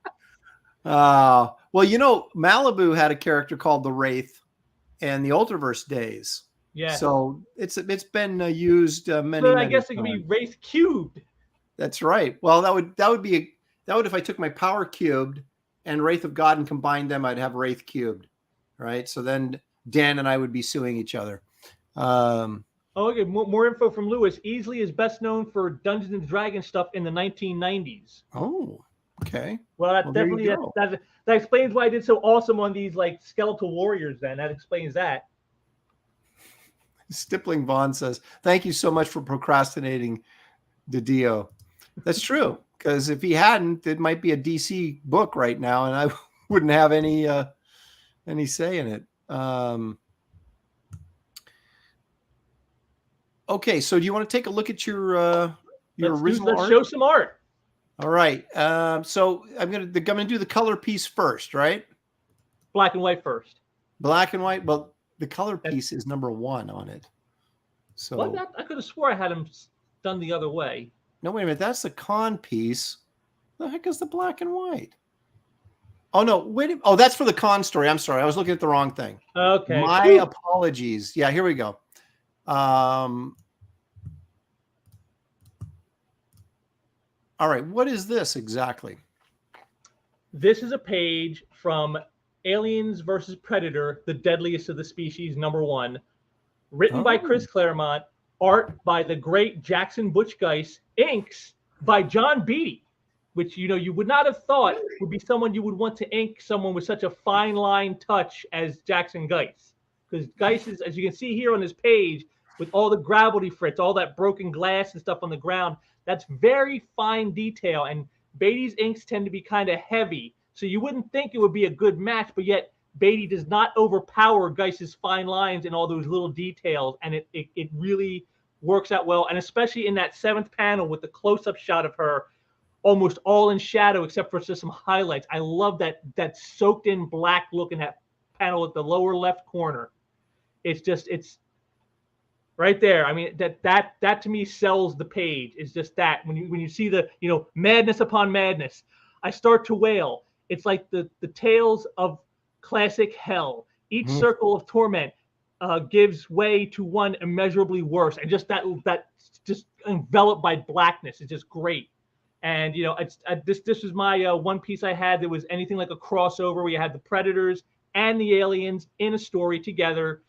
Well, Malibu had a character called the Wraith in the Ultraverse days. Yeah. So it's been used many. So I many guess it could be times. Wraith Cubed. That's right. Well, that would if I took my Power Cubed and Wraith of God and combined them, I'd have Wraith Cubed, right? So then Dan and I would be suing each other. Okay, more info from Lewis. Easley is best known for Dungeons and Dragons stuff in the 1990s. Oh, okay. Well, There you go. that explains why I did so awesome on these like Skeletal Warriors. Then that explains that. Stippling Vaughn says, "Thank you so much for procrastinating, DiDio." That's true, because if he hadn't, it might be a DC book right now, and I wouldn't have any say in it. Okay, so do you want to take a look at your original let's art? show some art. All right. So I'm gonna do the color piece first, right? Black and white first. Black and white. Well, the color piece is number 1 on it. So What? I could have swore I had them done the other way. no, wait a minute. That's the con piece. The heck is the black and white? Oh no, wait. Oh, that's for the con story. I'm sorry. I was looking at the wrong thing. Okay. My apologies. Yeah, here we go. All right. What is this exactly? This is a page from Aliens versus Predator, the deadliest of the species, #1, written by Chris Claremont, art by the great Jackson Butch Geiss, inks by John Beatty, which you would not have thought would be someone you would want to ink someone with such a fine line touch as Jackson Geiss. Because Geiss is, as you can see here on this page, with all the gravity frits, all that broken glass and stuff on the ground, that's very fine detail. And Beatty's inks tend to be kind of heavy, so you wouldn't think it would be a good match, but yet Beatty does not overpower Geiss's fine lines and all those little details, and it really works out well. And especially in that 7th panel with the close-up shot of her, almost all in shadow except for just some highlights. I love that soaked in black look in that panel at the lower left corner. It's right there. I mean, that to me sells the page. It's just that when you see the madness upon madness, I start to wail. It's like the tales of classic hell. Each circle of torment gives way to one immeasurably worse, and just that just enveloped by blackness is just great. And this was my one piece I had that was anything like a crossover where you had the Predators and the Aliens in a story together.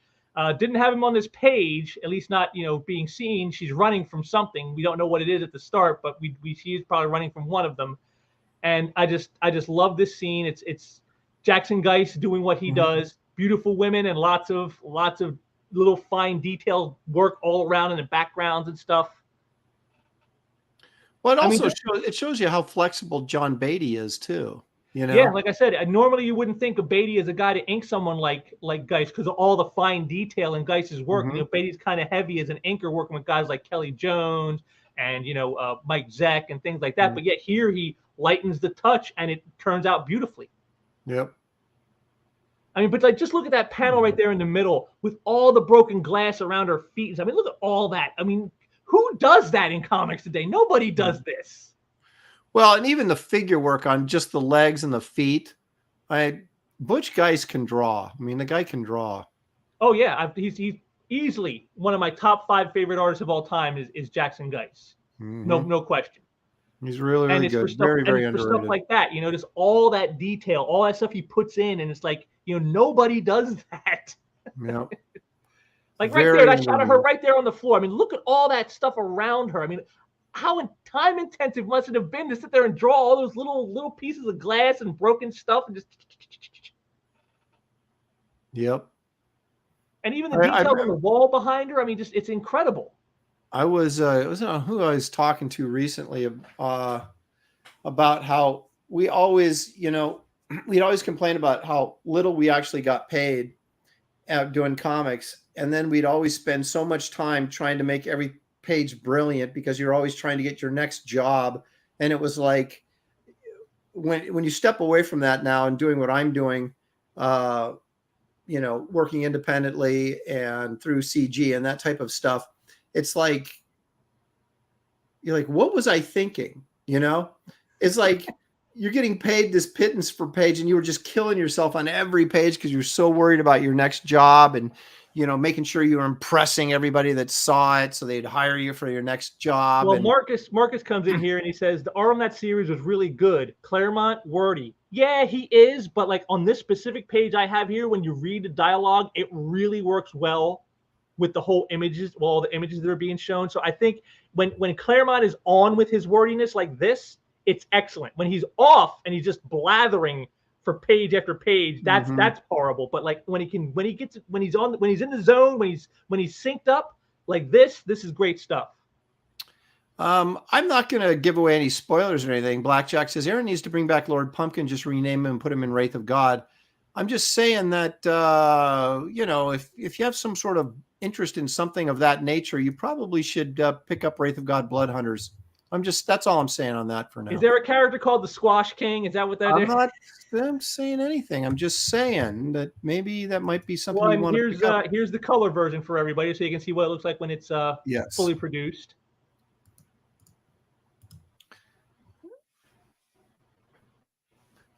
Didn't have him on this page, at least not being seen. She's running from something. We don't know what it is at the start, but she is probably running from one of them. And I just love this scene. It's Jackson Geiss doing what he does. Beautiful women and lots of little fine detailed work all around in the backgrounds and stuff. Well, it shows you how flexible John Beatty is too. Yeah, like I said, normally you wouldn't think of Beatty as a guy to ink someone like Geiss because of all the fine detail in Geiss's work. Beatty's kind of heavy as an inker, working with guys like Kelly Jones and Mike Zeck and things like that. But yet here he lightens the touch and it turns out beautifully. Yep. I mean, but just look at that panel right there in the middle with all the broken glass around her feet. I mean, look at all that. I mean, who does that in comics today? Nobody does this. Well, and even the figure work on just the legs and the feet. Butch Geiss can draw. I mean, the guy can draw. Oh yeah, he's easily one of my top 5 favorite artists of all time is Jackson Geiss. No question. He's really good. Very underrated. For stuff like that, just all that detail, all that stuff he puts in, and it's like nobody does that. Yeah. Like right there, that shot of her right there on the floor. I mean, look at all that stuff around her. I mean, how time intensive must it have been to sit there and draw all those little pieces of glass and broken stuff and just. Yep. And even the detail on the wall behind her. I mean, it's incredible. I was who I was talking to recently about how we always, we'd always complain about how little we actually got paid doing comics, and then we'd always spend so much time trying to make every page brilliant because you're always trying to get your next job. And it was like when you step away from that now and doing what I'm doing, working independently and through CG and that type of stuff, it's like you're like, what was I thinking? It's like you're getting paid this pittance per page and you were just killing yourself on every page because you're so worried about your next job and making sure you were impressing everybody that saw it so they'd hire you for your next job. Well, Marcus comes in here and he says the art on that series was really good. Claremont, wordy. Yeah, he is, but like on this specific page I have here, when you read the dialogue, it really works well with the whole images, all the images that are being shown. So I think when Claremont is on with his wordiness like this, it's excellent. When he's off and he's just blathering for page after page, that's horrible. But like when he's in the zone, when he's synced up like this is great stuff. I'm not going to give away any spoilers or anything. Blackjack says Aaron needs to bring back Lord Pumpkin, just rename him and put him in Wraith of God. I'm just saying that you know, if you have some sort of interest in something of that nature, you probably should pick up Wraith of God Blood Hunters. That's all I'm saying on that for now. Is there a character called the Squash King? Is that what that I'm is? not I'm saying anything. I'm just saying that maybe that might be something Well, you and want to pick up. here's the color version for everybody, so you can see what it looks like when it's Yes. fully produced.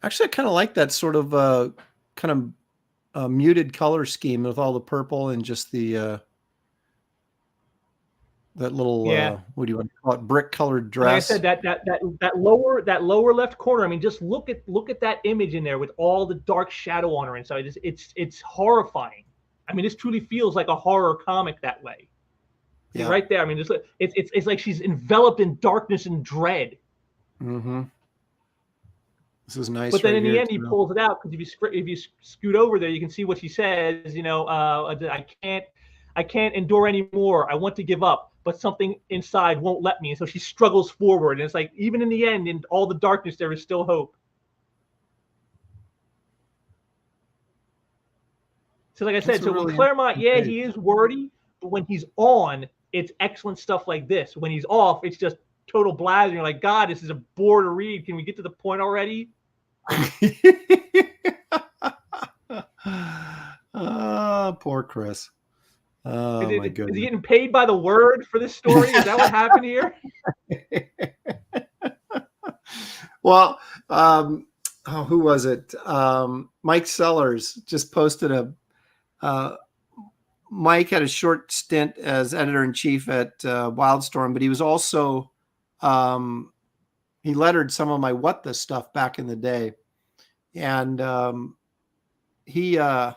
Actually, I kind of like that sort of kind of muted color scheme with all the purple and just the that little what do you want to call it, brick colored dress. Like I said, that lower left corner. I mean, just look at that image in there with all the dark shadow on her inside. It's horrifying. I mean, this truly feels like a horror comic that way. See, Yeah. right there. I mean, it's like she's enveloped in darkness and dread. Mm-hmm. This is nice. But then right in the here, end, he pulls it out, because if you scoot over there, you can see what she says. You know, I can't endure anymore. I want to give up, but something inside won't let me. And so she struggles forward. And it's like, even in the end, in all the darkness, there is still hope. So like I said, so really with Claremont, yeah, page. he is wordy, but when he's on, it's excellent stuff like this. When he's off, it's just total blast. You're like, God, this is a bore to read. Can we get to the point already? Poor Chris. Oh, my goodness. Is he getting paid by the word for this story? Is that what happened here? Well, who was it? Mike Sellers just posted Mike had a short stint as editor-in-chief at Wildstorm, but he was also he lettered some of my What the stuff back in the day, and he had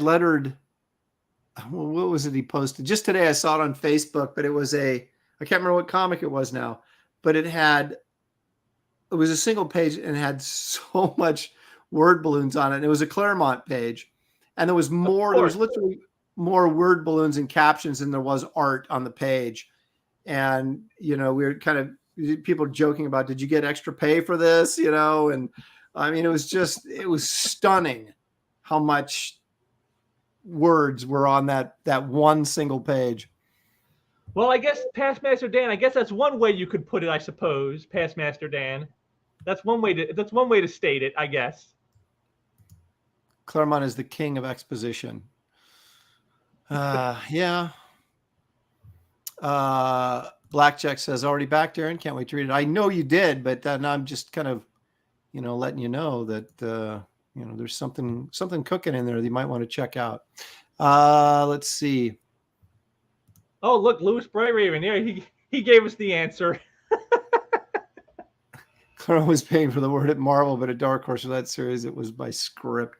lettered. What was it he posted? Just today I saw it on Facebook, but it was I can't remember what comic it was now, but it was a single page and it had so much word balloons on it. And it was a Claremont page, and there was literally more word balloons and captions than there was art on the page. And, you know, we were kind of people joking about, did you get extra pay for this? You know, and I mean, it was stunning how much words were on that one single page. Well, I guess Past Master Dan, I guess that's one way you could put it, I suppose. Past Master Dan. That's one way to state it, I guess. Claremont is the king of exposition. Yeah. Blackjack says, already back, Darren. Can't wait to read it. I know you did, but now I'm just kind of, you know, letting you know that, you know, there's something cooking in there that you might want to check out. Let's see. Oh, look, Louis Brayraven. Yeah, he gave us the answer. Claremont was paying for the word at Marvel, but at Dark Horse for that series, it was by script.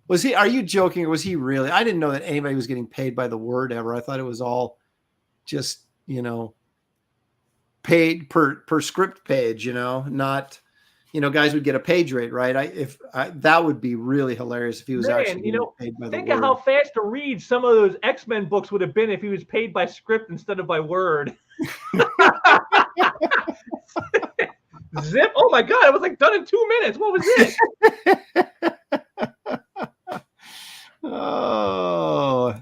Was he? Are you joking, or was he really? I didn't know that anybody was getting paid by the word ever. I thought it was all just, you know, paid per script page. You know, not, you know, guys would get a page rate, right? That would be really hilarious if he was actually getting paid by the word. Think of how fast to read some of those X-Men books would have been if he was paid by script instead of by word. Zip! Oh my God! It was like done in 2 minutes. What was this? Oh,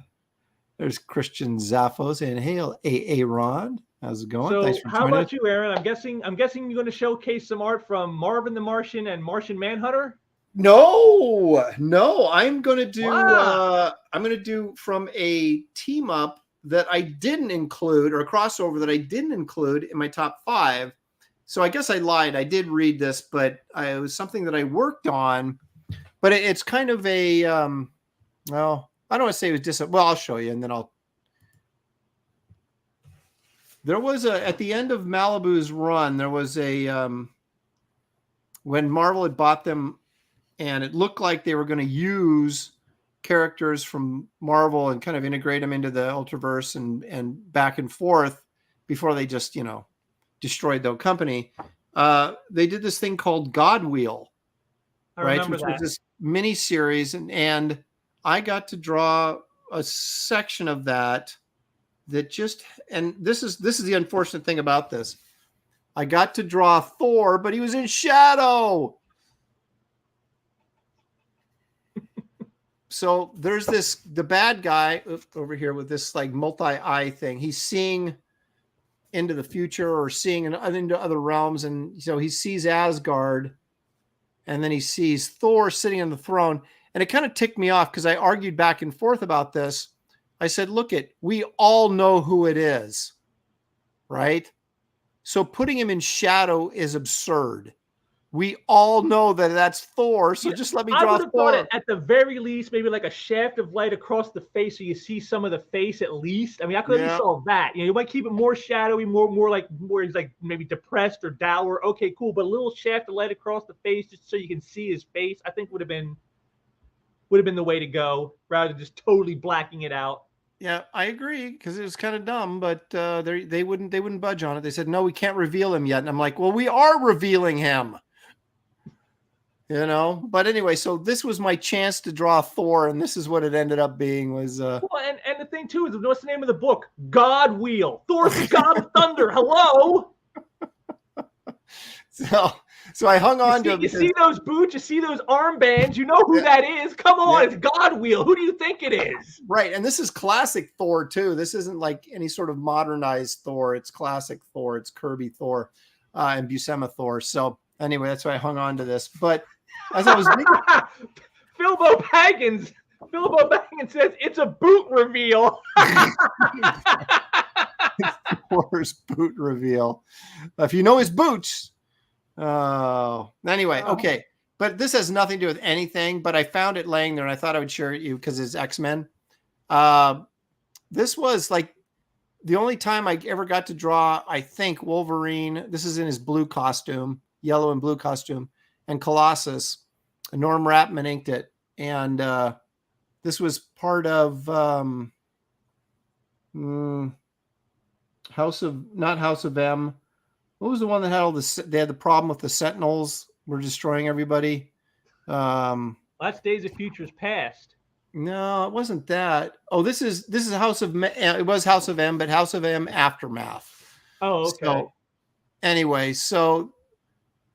there's Christian Zaffos and hail Aaron. How's it going? So, thanks for how joining about us. you, Aaron? I'm guessing you're going to showcase some art from Marvin the Martian and Martian Manhunter. No, I'm going to do. Wow. I'm going to do from a team up that I didn't include, or a crossover that I didn't include in my top 5. So I guess I lied. I did read this, but it was something that I worked on. But it's kind of a, well, I don't want to say it was well, I'll show you, and then there was at the end of Malibu's run, there was when Marvel had bought them, and it looked like they were going to use characters from Marvel and kind of integrate them into the Ultraverse and back and forth before they just, you know, destroyed the company. They did this thing called God Wheel, right? Which was this mini series, and I got to draw a section of that just, and this is the unfortunate thing about this. I got to draw Thor, but he was in shadow. So there's the bad guy over here with this like multi-eye thing. He's seeing into the future or seeing into other realms. And so he sees Asgard and then he sees Thor sitting on the throne. And it kind of ticked me off because I argued back and forth about this. I said, look, we all know who it is, right? So putting him in shadow is absurd. We all know that that's Thor, so just let me draw I would have Thor. thought at the very least, maybe like a shaft of light across the face, so you see some of the face at least. I mean, I could have saw that. You might keep it more shadowy, more he's like maybe depressed or dour. Okay, cool, but a little shaft of light across the face, just so you can see his face, I think would have been the way to go, rather than just totally blacking it out. Yeah, I agree, because it was kind of dumb, but they wouldn't budge on it. They said, no, we can't reveal him yet. And I'm like, well, we are revealing him. But anyway, so this was my chance to draw Thor, and this is what it ended up being was well, and the thing too is, what's the name of the book? God Wheel. Thor's the god of thunder. Hello. So I hung on to him. You see those boots, you see those armbands, you know who that is. Come on, it's God Wheel. Who do you think it is? Right, and this is classic Thor too. This isn't like any sort of modernized Thor. It's classic Thor. It's Kirby Thor and Buscema Thor. So anyway, that's why I hung on to this. But as I was Bilbo Baggins says it's a boot reveal. Thor's boot reveal. If you know his boots. Anyway, okay. But this has nothing to do with anything, but I found it laying there and I thought I would share it with you because it's X-Men. This was like the only time I ever got to draw, I think, Wolverine. This is in his blue costume, yellow and blue costume, and Colossus. Norm Rapman inked it. And this was part of House of M. What was the one that had all this? They had the problem with the Sentinels were destroying everybody. Last Days of Futures Past. No, it wasn't that. Oh, this is House of it was House of M, but House of M Aftermath. Oh, okay. So, anyway,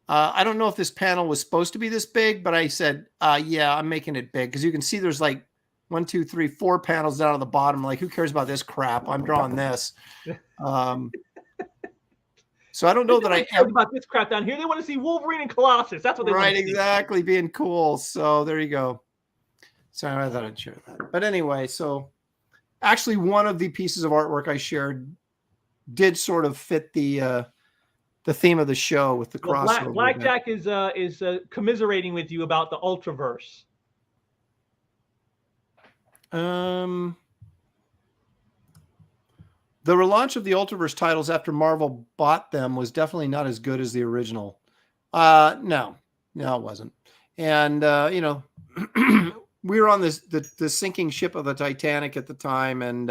I don't know if this panel was supposed to be this big, but I said, yeah, I'm making it big because you can see there's like 1, 2, 3, 4 panels down at the bottom. Like, who cares about this crap? I'm drawing this. So I don't know that I care about this crap down here. They want to see Wolverine and Colossus. That's what they want to see. Right, exactly, being cool. So there you go. Sorry, I thought I'd share that. But anyway, so actually one of the pieces of artwork I shared did sort of fit the theme of the show with the crossover. Blackjack is commiserating with you about the Ultraverse. The relaunch of the Ultraverse titles after Marvel bought them was definitely not as good as the original. No, it wasn't. And we were on the sinking ship of the Titanic at the time, and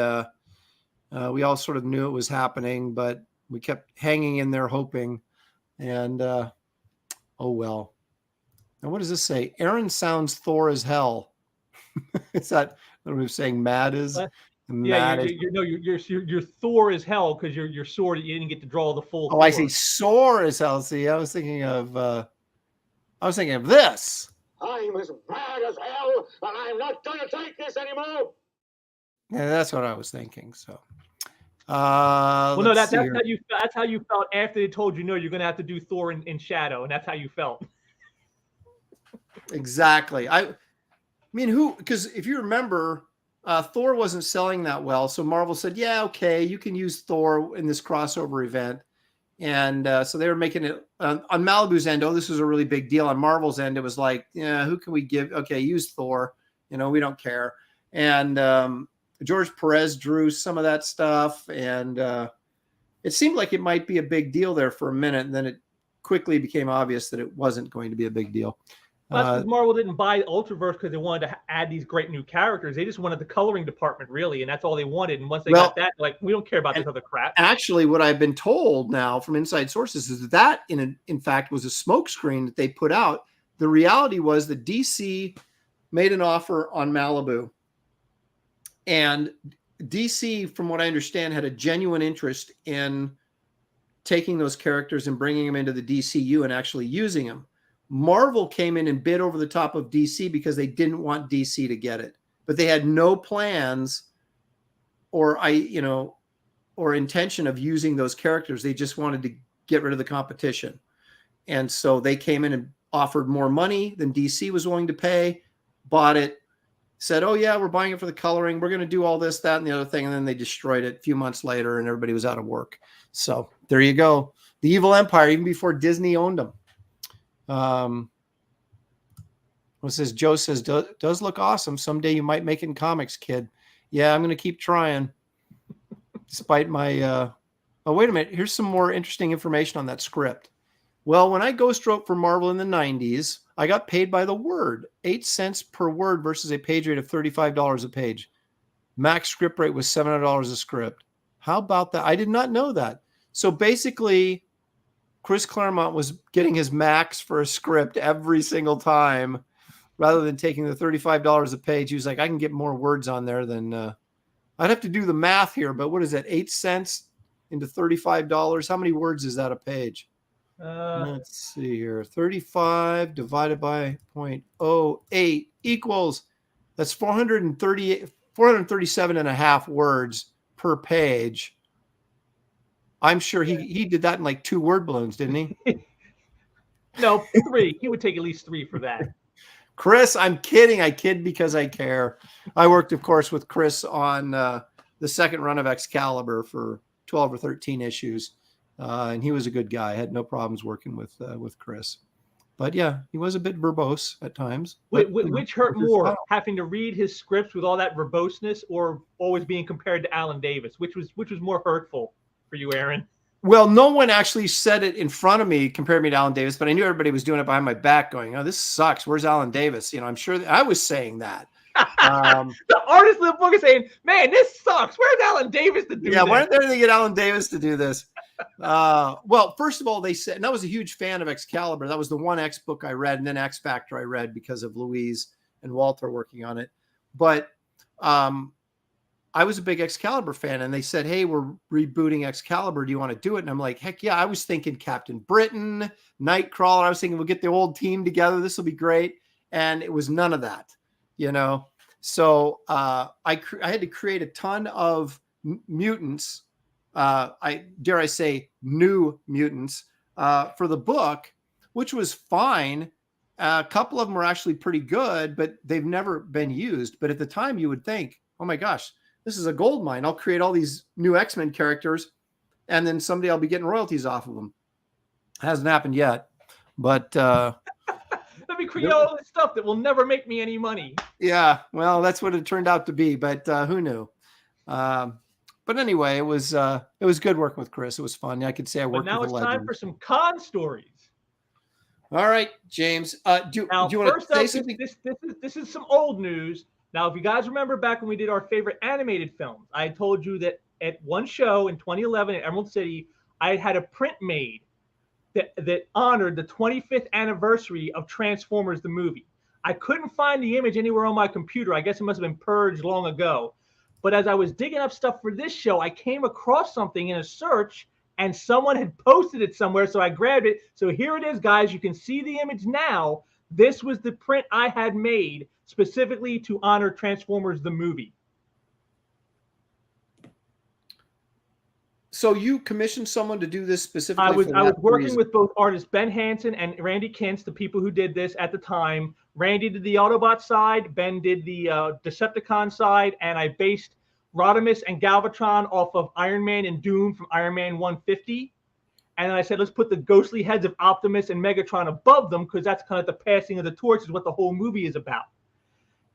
we all sort of knew it was happening, but we kept hanging in there hoping. And oh well. Now what does this say? Aaron sounds Thor as hell. Is that what we're saying? Mad is. Yeah, your Thor as hell because your sword you didn't get to draw the full. Oh, Thor. I see. Sore as hell. See, I was thinking of this. I'm as mad as hell, and I'm not going to take this anymore. Yeah, that's what I was thinking. So, well, no, that's how you felt after they told you no, you're going to have to do Thor in shadow, and that's how you felt. Exactly. I mean, because if you remember. Thor wasn't selling that well, so Marvel said, yeah, okay, you can use Thor in this crossover event. And so they were making it on Malibu's end. Oh, this was a really big deal. On Marvel's end, it was like, yeah, who can we give? Okay, use Thor. We don't care. And George Perez drew some of that stuff. And it seemed like it might be a big deal there for a minute. And then it quickly became obvious that it wasn't going to be a big deal. Well, that's because Marvel didn't buy Ultraverse because they wanted to add these great new characters. They just wanted the coloring department, really, and that's all they wanted. And once they got that, like, we don't care about this other crap. Actually, what I've been told now from inside sources is that in fact, was a smokescreen that they put out. The reality was that DC made an offer on Malibu, and DC, from what I understand, had a genuine interest in taking those characters and bringing them into the DCU and actually using them. Marvel came in and bid over the top of DC because they didn't want DC to get it, but they had no plans or intention of using those characters. They just wanted to get rid of the competition. And so they came in and offered more money than DC was willing to pay, bought it, said, oh yeah, we're buying it for the coloring. We're going to do all this, that, and the other thing. And then they destroyed it a few months later and everybody was out of work. So there you go. The evil empire, even before Disney owned them. Joe says, does look awesome. Someday you might make it in comics, kid. Yeah, I'm going to keep trying. Despite my, oh, wait a minute. Here's some more interesting information on that script. Well, when I ghost wrote for Marvel in the 90s, I got paid by the word, 8 cents per word versus a page rate of $35 a page. Max script rate was $700 a script. How about that? I did not know that. So basically, Chris Claremont was getting his max for a script every single time rather than taking the $35 a page. He was like, I can get more words on there than I'd have to do the math here, but what is that? 8 cents into $35. How many words is that a page? Let's see here. 35 divided by 0.08 equals, that's 437 and a half words per page. I'm sure he did that in like 2 word balloons, didn't he? No, 3. He would take at least 3 for that. Chris, I'm kidding. I kid because I care. I worked, of course, with Chris on the second run of Excalibur for 12 or 13 issues. And he was a good guy. I had no problems working with Chris. But yeah, he was a bit verbose at times. Which hurt more, having to read his scripts with all that verboseness, or always being compared to Alan Davis? Which was more hurtful for you, Aaron? Well, no one actually said it in front of me, compared me to Alan Davis, but I knew everybody was doing it behind my back, going, "Oh, this sucks. Where's Alan Davis?" I'm sure that I was saying that. The artist of the book is saying, "Man, this sucks. Where's Alan Davis to do this?" Yeah, why didn't they get Alan Davis to do this? Well, first of all, they said, and I was a huge fan of Excalibur. That was the one X book I read, and then X Factor I read because of Louise and Walter working on it. But I was a big Excalibur fan, and they said, hey, we're rebooting Excalibur. Do you want to do it? And I'm like, heck yeah. I was thinking Captain Britain, Nightcrawler. I was thinking we'll get the old team together. This will be great. And it was none of that, So I had to create a ton of mutants. Dare I say new mutants for the book, which was fine. A couple of them were actually pretty good, but they've never been used. But at the time you would think, oh my gosh, this is a gold mine. I'll create all these new X-Men characters and then someday I'll be getting royalties off of them. Hasn't happened yet, but let me create all this stuff that will never make me any money. Yeah, well, that's what it turned out to be, but who knew? But anyway, it was good working with Chris. It was fun. I could say I worked with a legend. But now it's time for some con stories. All right, James. Do you want to say something? This is some old news. Now, if you guys remember back when we did our favorite animated films, I told you that at one show in 2011 at Emerald City, I had a print made that honored the 25th anniversary of Transformers the movie. I couldn't find the image anywhere on my computer. I guess it must have been purged long ago. But as I was digging up stuff for this show, I came across something in a search, and someone had posted it somewhere, so I grabbed it. So here it is, guys. You can see the image now. This was the print I had made specifically to honor Transformers the movie. So you commissioned someone to do this specifically? I was working with both artists Ben Hansen and Randy Kintz, the people who did this at the time. Randy did the Autobot side, Ben did the Decepticon side, and I based Rodimus and Galvatron off of Iron Man and Doom from Iron Man 150. And then I said, let's put the ghostly heads of Optimus and Megatron above them, because that's kind of the passing of the torch is what the whole movie is about.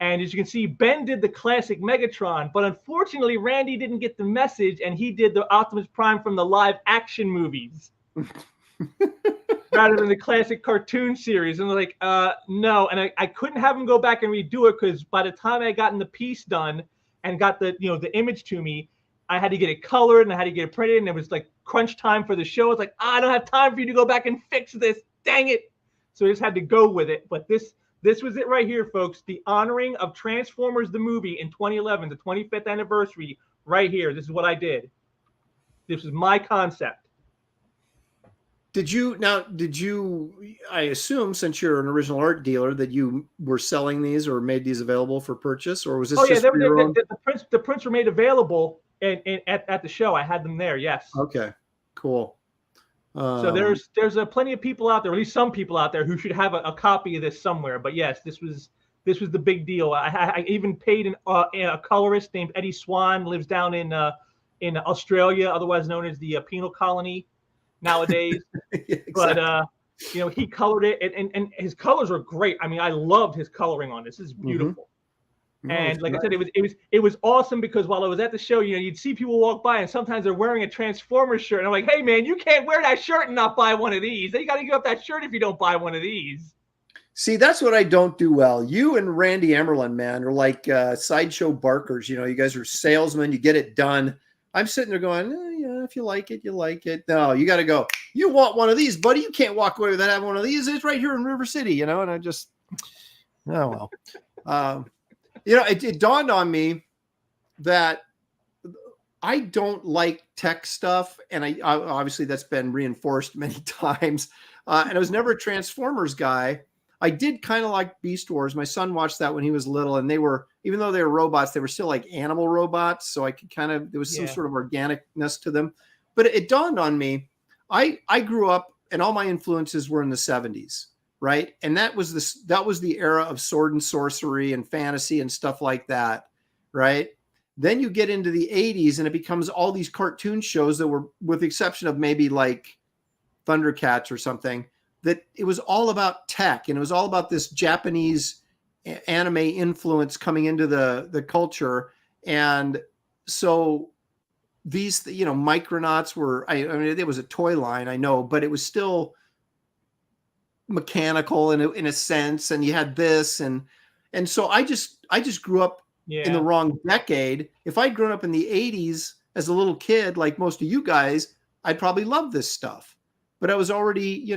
And as you can see, Ben did the classic Megatron, but unfortunately, Randy didn't get the message, and he did the Optimus Prime from the live action movies rather than the classic cartoon series. And they're like, no. And I couldn't have him go back and redo it, because by the time I gotten the piece done and got the image to me, I had to get it colored and I had to get it printed, and it was like crunch time for the show. It's like, I don't have time for you to go back and fix this. Dang it. So I just had to go with it. But this was it right here, folks. The honoring of Transformers the movie in 2011, the 25th anniversary, right here. This is what I did. This is my concept. Did you I assume, since you're an original art dealer, that you were selling these or made these available for purchase, or was this Oh yeah, just for your own? the prints were made available at the show. I had them there. Yes. Okay, cool. So there's plenty of people out there, at least some people out there, who should have a copy of this somewhere. But yes, this was the big deal. I even paid a colorist named Eddie Swan, lives down in Australia, otherwise known as the penal colony nowadays. exactly. But he colored it, and his colors were great. I mean, I loved his coloring on this. This is beautiful. And like I said, it was awesome because while I was at the show, you'd see people walk by and sometimes they're wearing a Transformers shirt. And I'm like, hey man, you can't wear that shirt and not buy one of these. You got to give up that shirt if you don't buy one of these. See, that's what I don't do well. You and Randy Emerlin, man, are like sideshow barkers. You guys are salesmen. You get it done. I'm sitting there going, yeah, if you like it, you like it. No, you got to go. You want one of these, buddy? You can't walk away without having one of these. It's right here in River City, And I just, oh well. It dawned on me that I don't like tech stuff, and I obviously that's been reinforced many times. And I was never a Transformers guy. I did kind of like Beast Wars. My son watched that when he was little, and they were, even though they were robots, they were still like animal robots. So I could there was some sort of organicness to them. But it dawned on me, I grew up, and all my influences were in the 70s. Right. And that was the era of sword and sorcery and fantasy and stuff like that. Right. Then you get into the 80s and it becomes all these cartoon shows that were, with the exception of maybe like Thundercats or something, that it was all about tech, and it was all about this Japanese anime influence coming into the culture. And so these, Micronauts were, I mean, it was a toy line, I know, but it was still mechanical in a sense, and you had this and so I just grew up in the wrong decade. If I'd grown up in the 80s as a little kid like most of you guys, I'd probably love this stuff. But I was already,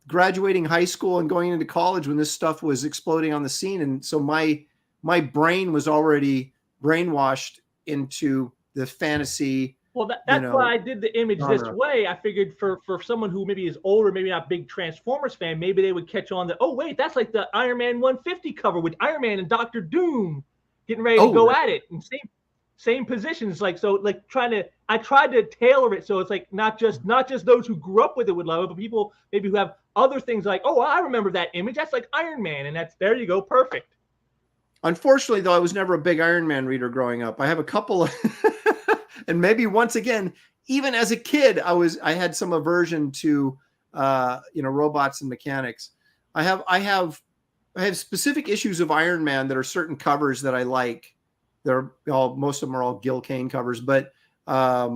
graduating high school and going into college when this stuff was exploding on the scene, and so my brain was already brainwashed into the fantasy. Well, that's why I did the image this way. I figured for someone who maybe is older, maybe not a big Transformers fan, maybe they would catch on that, oh, wait, that's like the Iron Man 150 cover with Iron Man and Dr. Doom getting ready to go at it. And same positions. I tried to tailor it so it's like not just those who grew up with it would love it, but people maybe who have other things like, oh, I remember that image. That's like Iron Man. And there you go. Perfect. Unfortunately, though, I was never a big Iron Man reader growing up. I have a couple of... And maybe once again, even as a kid, I had some aversion to, robots and mechanics. I have specific issues of Iron Man that are certain covers that I like. Most of them are all Gil Kane covers, but I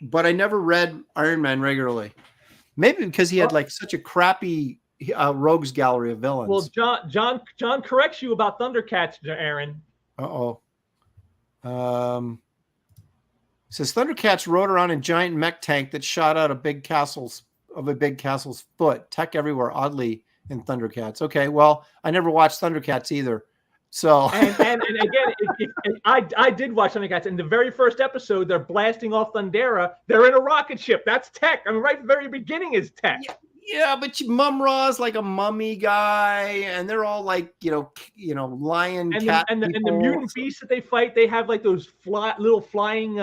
never read Iron Man regularly. Maybe because he had like such a crappy rogues gallery of villains. Well, John corrects you about Thundercats, Aaron. Says Thundercats rode around in giant mech tank that shot out a big castle's foot. Tech everywhere, oddly, in Thundercats. Okay, well, I never watched Thundercats either. So and again, I did watch Thundercats. In the very first episode, they're blasting off Thundera. They're in a rocket ship. That's tech. I mean, right at the very beginning is tech. Yeah, but Mum-Ra's like a mummy guy, and they're all like, lion cat. And the mutant beasts that they fight, they have like those little flying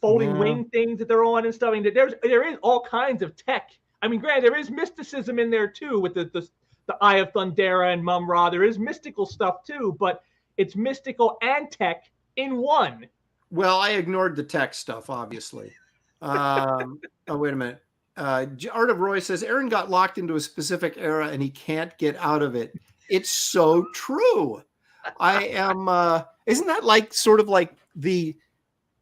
folding wing things that they're on and stuff. I mean, there is all kinds of tech. I mean, granted, there is mysticism in there too with the Eye of Thundera and Mum-Ra. There is mystical stuff too, but it's mystical and tech in one. Well, I ignored the tech stuff, obviously. Oh, wait a minute. Art of Roy says Aaron got locked into a specific era and he can't get out of it. It's so true. I am. Isn't that like sort of like the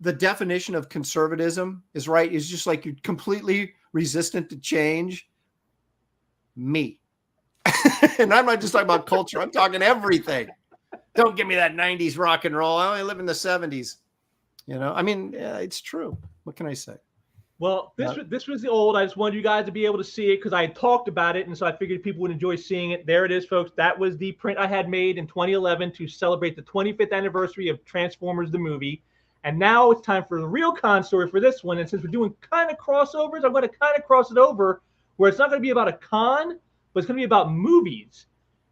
definition of conservatism is right? Is just like you're completely resistant to change. Me. And I'm not just talking about culture. I'm talking everything. Don't give me that 90s rock and roll. I only live in the 70s. I mean, it's true. What can I say? Well, this was the old. I just wanted you guys to be able to see it because I had talked about it, and so I figured people would enjoy seeing it. There it is, folks. That was the print I had made in 2011 to celebrate the 25th anniversary of Transformers the movie. And now it's time for the real con story for this one. And since we're doing kind of crossovers, I'm going to kind of cross it over where it's not going to be about a con, but it's going to be about movies.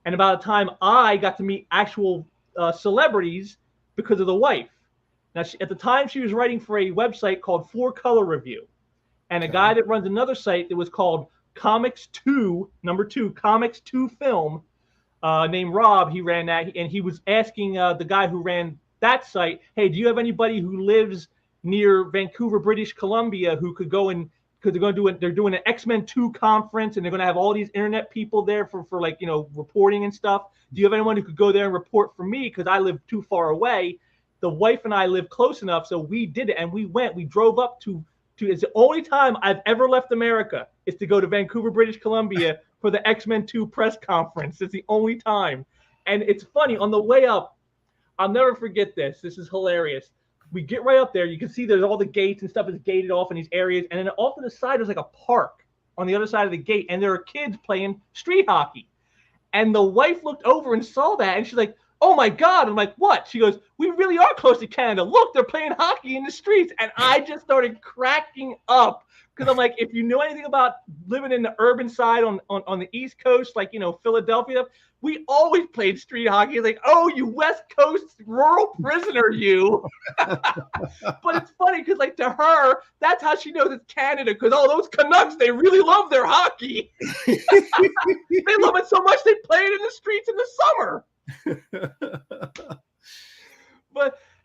And about the time I got to meet actual celebrities because of the wife. Now, at the time, she was writing for a website called 4Color Review. And a guy that runs another site that was called Comics 2, number 2, Comics 2 Film, named Rob, he ran that. And he was asking the guy who ran that site, hey, do you have anybody who lives near Vancouver, British Columbia, who could go and, because they're doing an X-Men 2 conference, and they're going to have all these internet people there for like, you know, reporting and stuff. Do you have anyone who could go there and report for me? Because I live too far away. The wife and I live close enough, so we did it, and we went. We drove up to it's the only time I've ever left America is to go to Vancouver, British Columbia for the X-Men 2 press conference. It's the only time. And it's funny, on the way up, I'll never forget this. This is hilarious. We get right up there. You can see there's all the gates and stuff is gated off in these areas. And then off to the side, there's like a park on the other side of the gate. And there are kids playing street hockey. And the wife looked over and saw that. And she's like, oh, my God. I'm like, what? She goes, we really are close to Canada. Look, they're playing hockey in the streets. And I just started cracking up. Because I'm like, if you know anything about living in the urban side on the East Coast, like, you know, Philadelphia, we always played street hockey. Like, oh, you West Coast rural prisoner, you. But it's funny because, like, to her, that's how she knows it's Canada. Because, oh, those Canucks, they really love their hockey. They love it so much they play it in the streets in the summer.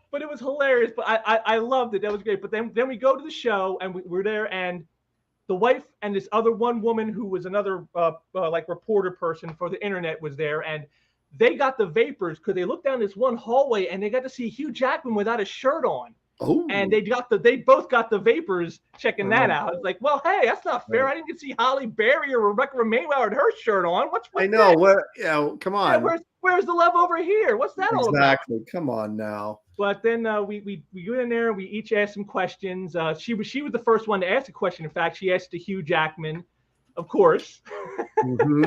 But it was hilarious. But I loved it. That was great. But then we go to the show, and we're there, and the wife and this other one woman who was another like reporter person for the internet was there, and they got the vapors because they looked down this one hallway and they got to see Hugh Jackman without a shirt on. Oh. And they both got the vapors checking that out. It's like, well, hey, that's not fair. Right. I didn't get to see Halle Berry or Rebecca Romijn with her shirt on. What's I know that? What? Yeah, come on. Yeah, where's the love over here? What's that all about? Exactly. Come on now. But then we go in there and we each asked some questions. She was the first one to ask a question. In fact, she asked to Hugh Jackman, of course. Mm-hmm.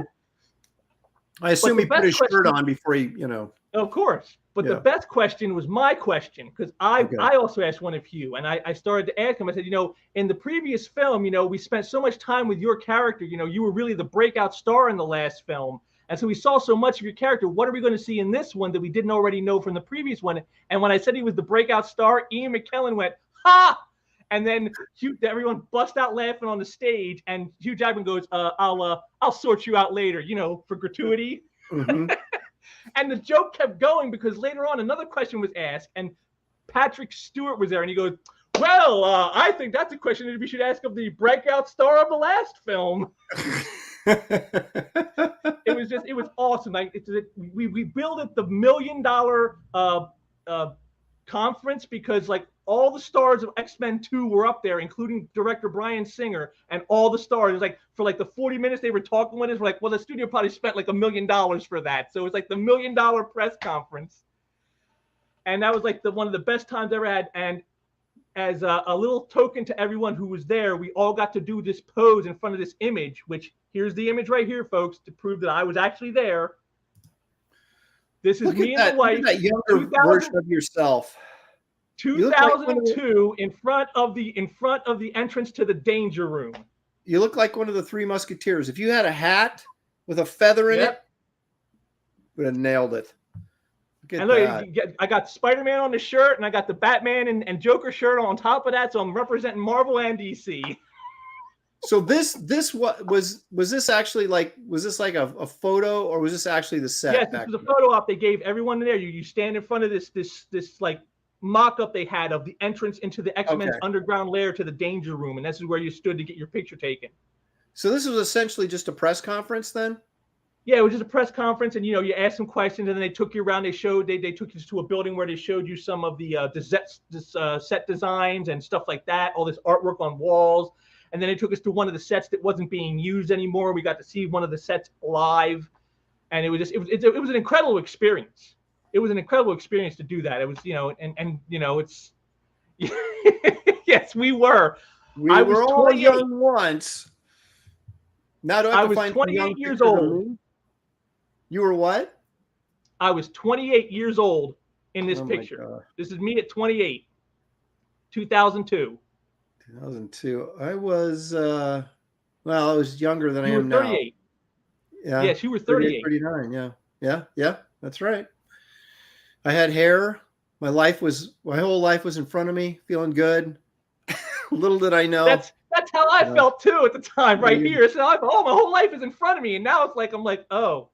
I assume he put his shirt on before he, you know. Of course. But the best question was my question, because I also asked one of Hugh, and I started to ask him. I said, you know, in the previous film, you know, we spent so much time with your character. You know, you were really the breakout star in the last film. And so we saw so much of your character. What are we going to see in this one that we didn't already know from the previous one? And when I said he was the breakout star, Ian McKellen went, ha! And then everyone bust out laughing on the stage. And Hugh Jackman goes, I'll sort you out later, you know, for gratuity. Mm-hmm. And the joke kept going because later on another question was asked. And Patrick Stewart was there. And he goes, well, I think that's a question that we should ask of the breakout star of the last film. It was awesome. Like we built it the $1 million conference because like all the stars of X-Men 2 were up there, including director Bryan Singer, and all the stars. It was like for like the 40 minutes they were talking with us, we're like, well, the studio probably spent like $1 million for that. So it was like the $1 million press conference. And that was like one of the best times I ever had. And as a little token to everyone who was there, we all got to do this pose in front of this image, which here's the image right here, folks, to prove that I was actually there. This is me and the wife. Look at that younger version of yourself. 2002 in front of the entrance to the danger room. You look like one of the Three Musketeers. If you had a hat with a feather in it, would have nailed it. And look, I got Spider-Man on the shirt, and I got the Batman and Joker shirt on top of that, so I'm representing Marvel and DC. So was this actually like a photo, or was this actually the set? Yes, this was a photo op they gave everyone there. You stand in front of this like mock-up they had of the entrance into the X-Men's underground lair to the danger room, and this is where you stood to get your picture taken. So this was essentially just a press conference then? Yeah, it was just a press conference, and you know, you asked some questions, and then they took you around. They took you to a building where they showed you some of the set designs and stuff like that, all this artwork on walls, and then they took us to one of the sets that wasn't being used anymore. We got to see one of the sets live, and it was an incredible experience. It was an incredible experience to do that. It was, you know, and you know, it's yes, we were. I was all young once. Now do I have to find 28 years old. You were what? I was 28 years old in this picture. This is me at 28. 2002. 2002. I was I was younger than I You were am now. 38. Yeah. Yes, you were 38, 38. 39. Yeah. Yeah. That's right. I had hair. My whole life was in front of me, feeling good. Little did I know. That's how I felt too at the time, right Yeah. here. So my whole life is in front of me, and now it's like I'm like, oh,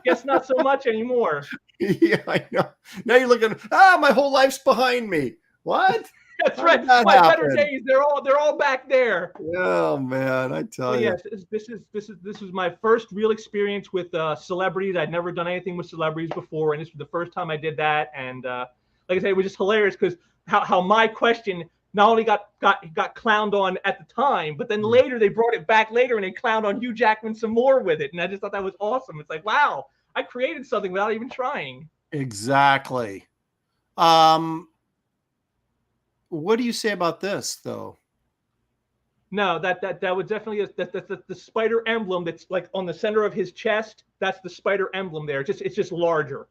guess not so much anymore. Yeah, I know. Now you're looking. My whole life's behind me. What? That's How right. did that My better happen? days, they're all back there. Oh man, I tell Well, you. yes, this was my first real experience with celebrities. I'd never done anything with celebrities before, and this was the first time I did that. And like I said, it was just hilarious because how my question not only got clowned on at the time, but then later they brought it back later and they clowned on Hugh Jackman some more with it, and I just thought that was awesome. It's like, wow, I created something without even trying. Exactly. What do you say about this, though? No, that was definitely the spider emblem that's like on the center of his chest. That's the spider emblem there. It's just larger.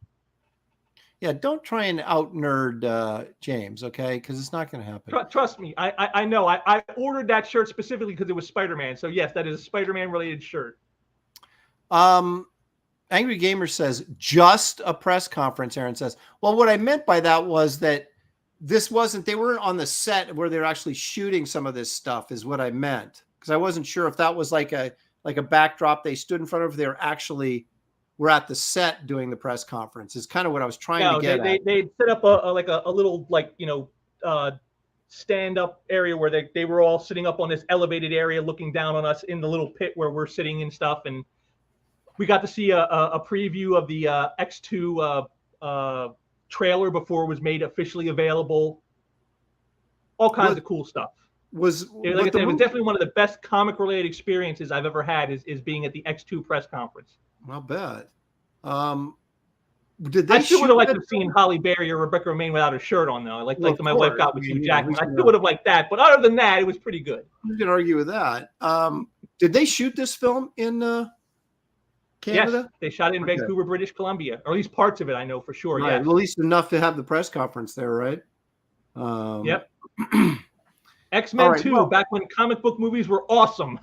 Yeah, don't try and out nerd James, okay? Because it's not going to happen. Trust me, I know. I ordered that shirt specifically because it was Spider-Man. So yes, that is a Spider-Man related shirt. Angry Gamer says just a press conference. Aaron says, well, what I meant by that was that they weren't on the set where they're actually shooting some of this stuff is what I meant. Because I wasn't sure if that was like a backdrop they stood in front of. They're actually were at the set doing the press conference is kind of what I was trying to get at. They set up a little stand up area where they were all sitting up on this elevated area looking down on us in the little pit where we're sitting and stuff. And we got to see a preview of the X2 trailer before it was made officially available. All kinds of cool stuff. It was definitely one of the best comic related experiences I've ever had is being at the X2 press conference. I'll bet. Did they? I still would have liked to have seen Halle Berry or Rebecca Romaine without a shirt on, though. Like my wife got with Hugh Jackman. I still would have liked that, but other than that, it was pretty good. You can argue with that. Did they shoot this film in Canada? Yes, they shot it in Vancouver, British Columbia, or at least parts of it. I know for sure. Right. Yes. Well, at least enough to have the press conference there, right? Yep. X-Men 2, back when comic book movies were awesome.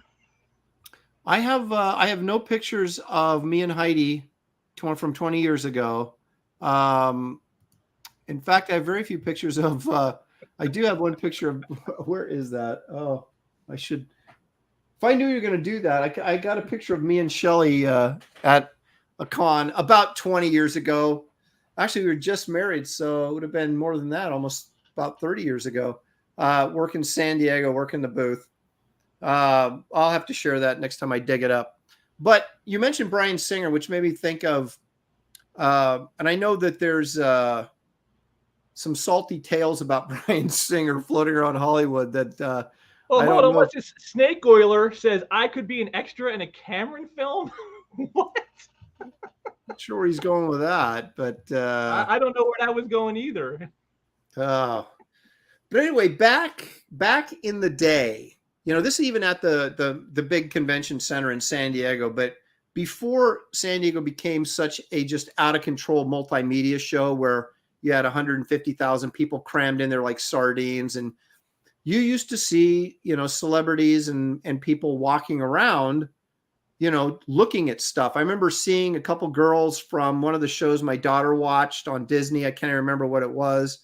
I have no pictures of me and Heidi from 20 years ago. In fact, I have very few pictures of. I do have one picture of. Where is that? Oh, I should. If I knew you were going to do that, I got a picture of me and Shelly at a con about 20 years ago. Actually, we were just married, so it would have been more than that, almost about 30 years ago. Working in San Diego, working the booth. I'll have to share that next time I dig it up. But you mentioned Bryan Singer, which made me think of, and I know that there's some salty tales about Bryan Singer floating around Hollywood that. Oh, hold on. What's this? Snake Oiler says I could be an extra in a Cameron film. What? Not sure where he's going with that, but I don't know where that was going either. But anyway, back in the day. This is even at the big convention center in San Diego, but before San Diego became such a just out of control multimedia show where you had 150,000 people crammed in there like sardines, and you used to see, celebrities and people walking around, looking at stuff. I remember seeing a couple girls from one of the shows my daughter watched on Disney. I can't remember what it was,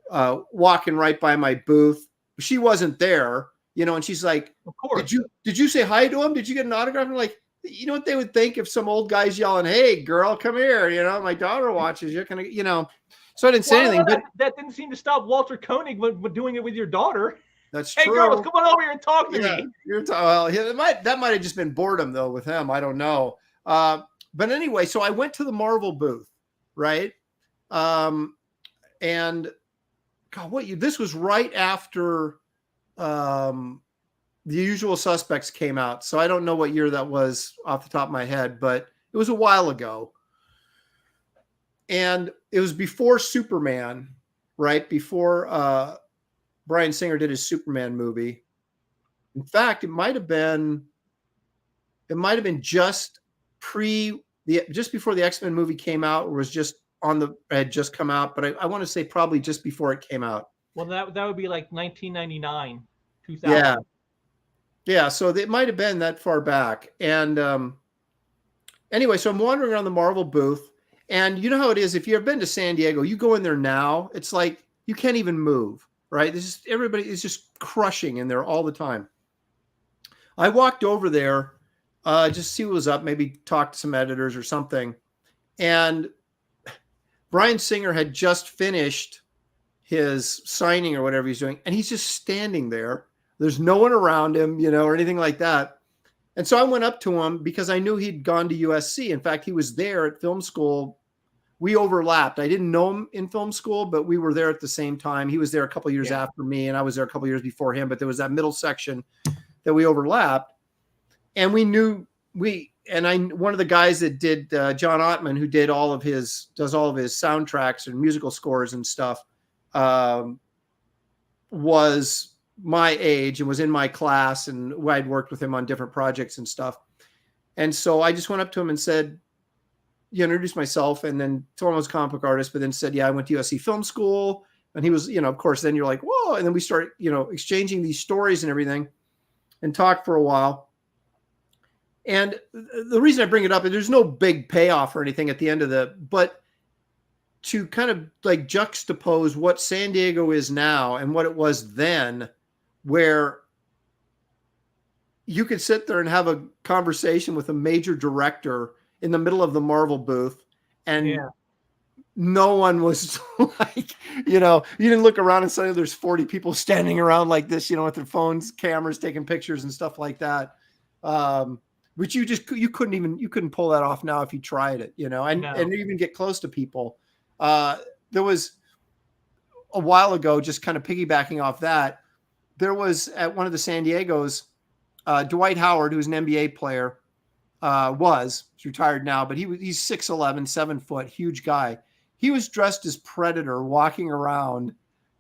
walking right by my booth. She wasn't there. And she's like, of course. Did you say hi to him? Did you get an autograph? I'm like, you know what they would think if some old guy's yelling, "Hey, girl, come here." My daughter watches. You're gonna, So I didn't say anything. But that didn't seem to stop Walter Koenig when doing it with your daughter. That's true. Hey, girls, come on over here and talk to me. That might have just been boredom though with him. I don't know. But anyway, so I went to the Marvel booth, right? And God, this was right after. The Usual Suspects came out. So I don't know what year that was off the top of my head, but it was a while ago. And it was before Superman, right? Before Bryan Singer did his Superman movie. In fact, it might have been just before the X-Men movie came out, or was just had just come out, but I want to say probably just before it came out. Well, that would be like 1999, 2000. Yeah. Yeah, so it might have been that far back. And anyway, so I'm wandering around the Marvel booth, and you know how it is. If you've been to San Diego, you go in there now, it's like you can't even move, right? Everybody is just crushing in there all the time. I walked over there just to see what was up, maybe talk to some editors or something. And Bryan Singer had just finished his signing or whatever he's doing, and he's just standing there. There's no one around him, or anything like that. And so I went up to him because I knew he'd gone to USC. In fact, he was there at film school. We overlapped. I didn't know him in film school, but we were there at the same time. He was there a couple of years after me, and I was there a couple of years before him. But there was that middle section that we overlapped. And we knew one of the guys that did John Ottman, who does all of his soundtracks and musical scores and stuff, was my age and was in my class, and I'd worked with him on different projects and stuff. And so I just went up to him and said, introduced myself, and then told him I was a comic book artist, but then said, I went to USC Film School. And he was, of course, then you're like, whoa. And then we start, exchanging these stories and everything and talked for a while. And the reason I bring it up is there's no big payoff or anything at the end of but to kind of like juxtapose what San Diego is now and what it was then, where you could sit there and have a conversation with a major director in the middle of the Marvel booth, and no one was like, you didn't look around and suddenly there's 40 people standing around like this, with their phones, cameras, taking pictures and stuff like that. Which you couldn't pull that off now if you tried it, and even get close to people. There was a while ago, just kind of piggybacking off that, there was at one of the San Diegos, Dwight Howard, who's an NBA player, he's retired now, but he's 6'11", 7 foot, huge guy. He was dressed as Predator walking around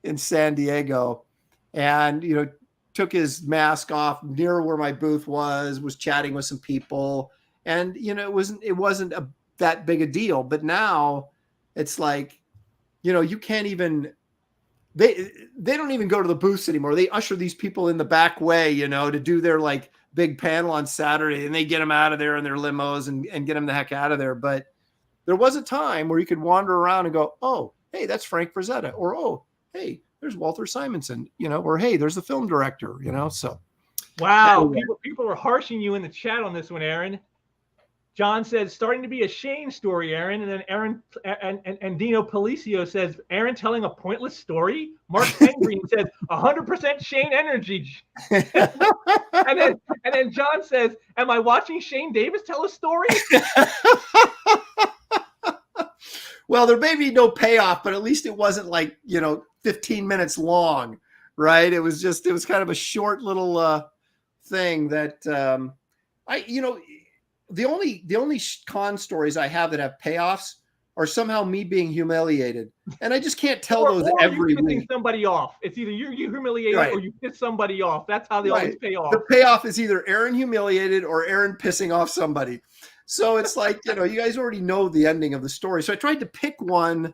in San Diego, and, took his mask off near where my booth was chatting with some people. And, it wasn't that big a deal, but now it's like, you can't even, they don't even go to the booths anymore. They usher these people in the back way, to do their like big panel on Saturday, and they get them out of there in their limos and get them the heck out of there. But there was a time where you could wander around and go, oh, hey, that's Frank Frazetta, or, oh, hey, there's Walter Simonson, or hey, there's the film director, so. Wow. Anyway. People are harshing you in the chat on this one, Aaron. John says, starting to be a Shane story, Aaron. And then Aaron and Dino Policio says, Aaron telling a pointless story. Mark Pengreen says, 100% Shane energy. and then John says, am I watching Shane Davis tell a story? Well, there may be no payoff, but at least it wasn't like, 15 minutes long, right? It was kind of a short little thing that the only con stories I have that have payoffs are somehow me being humiliated, and I just can't tell those every you pissing week. Somebody off. It's either you humiliated or you piss somebody off. That's how they always pay off. The payoff is either Aaron humiliated or Aaron pissing off somebody. So it's like, you guys already know the ending of the story. So I tried to pick one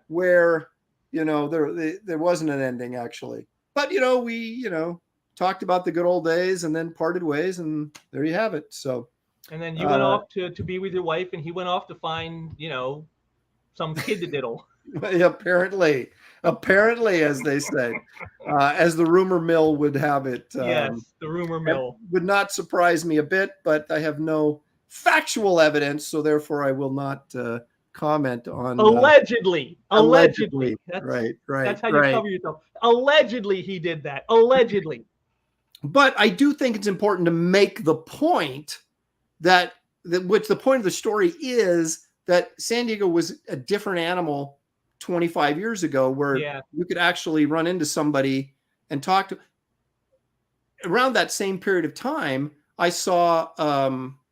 where, there wasn't an ending actually. But, we, talked about the good old days and then parted ways, and there you have it. So. And then you went off to be with your wife, and he went off to find, some kid to diddle. Apparently, as they say, as the rumor mill would have it. Yes, the rumor mill. Would not surprise me a bit, but I have no factual evidence, so therefore I will not comment on. Allegedly. That's, right. That's how you cover yourself. Allegedly, he did that. Allegedly. But I do think it's important to make the point that which the point of the story is that San Diego was a different animal 25 years ago, where you could actually run into somebody and talk to. Around that same period of time, I saw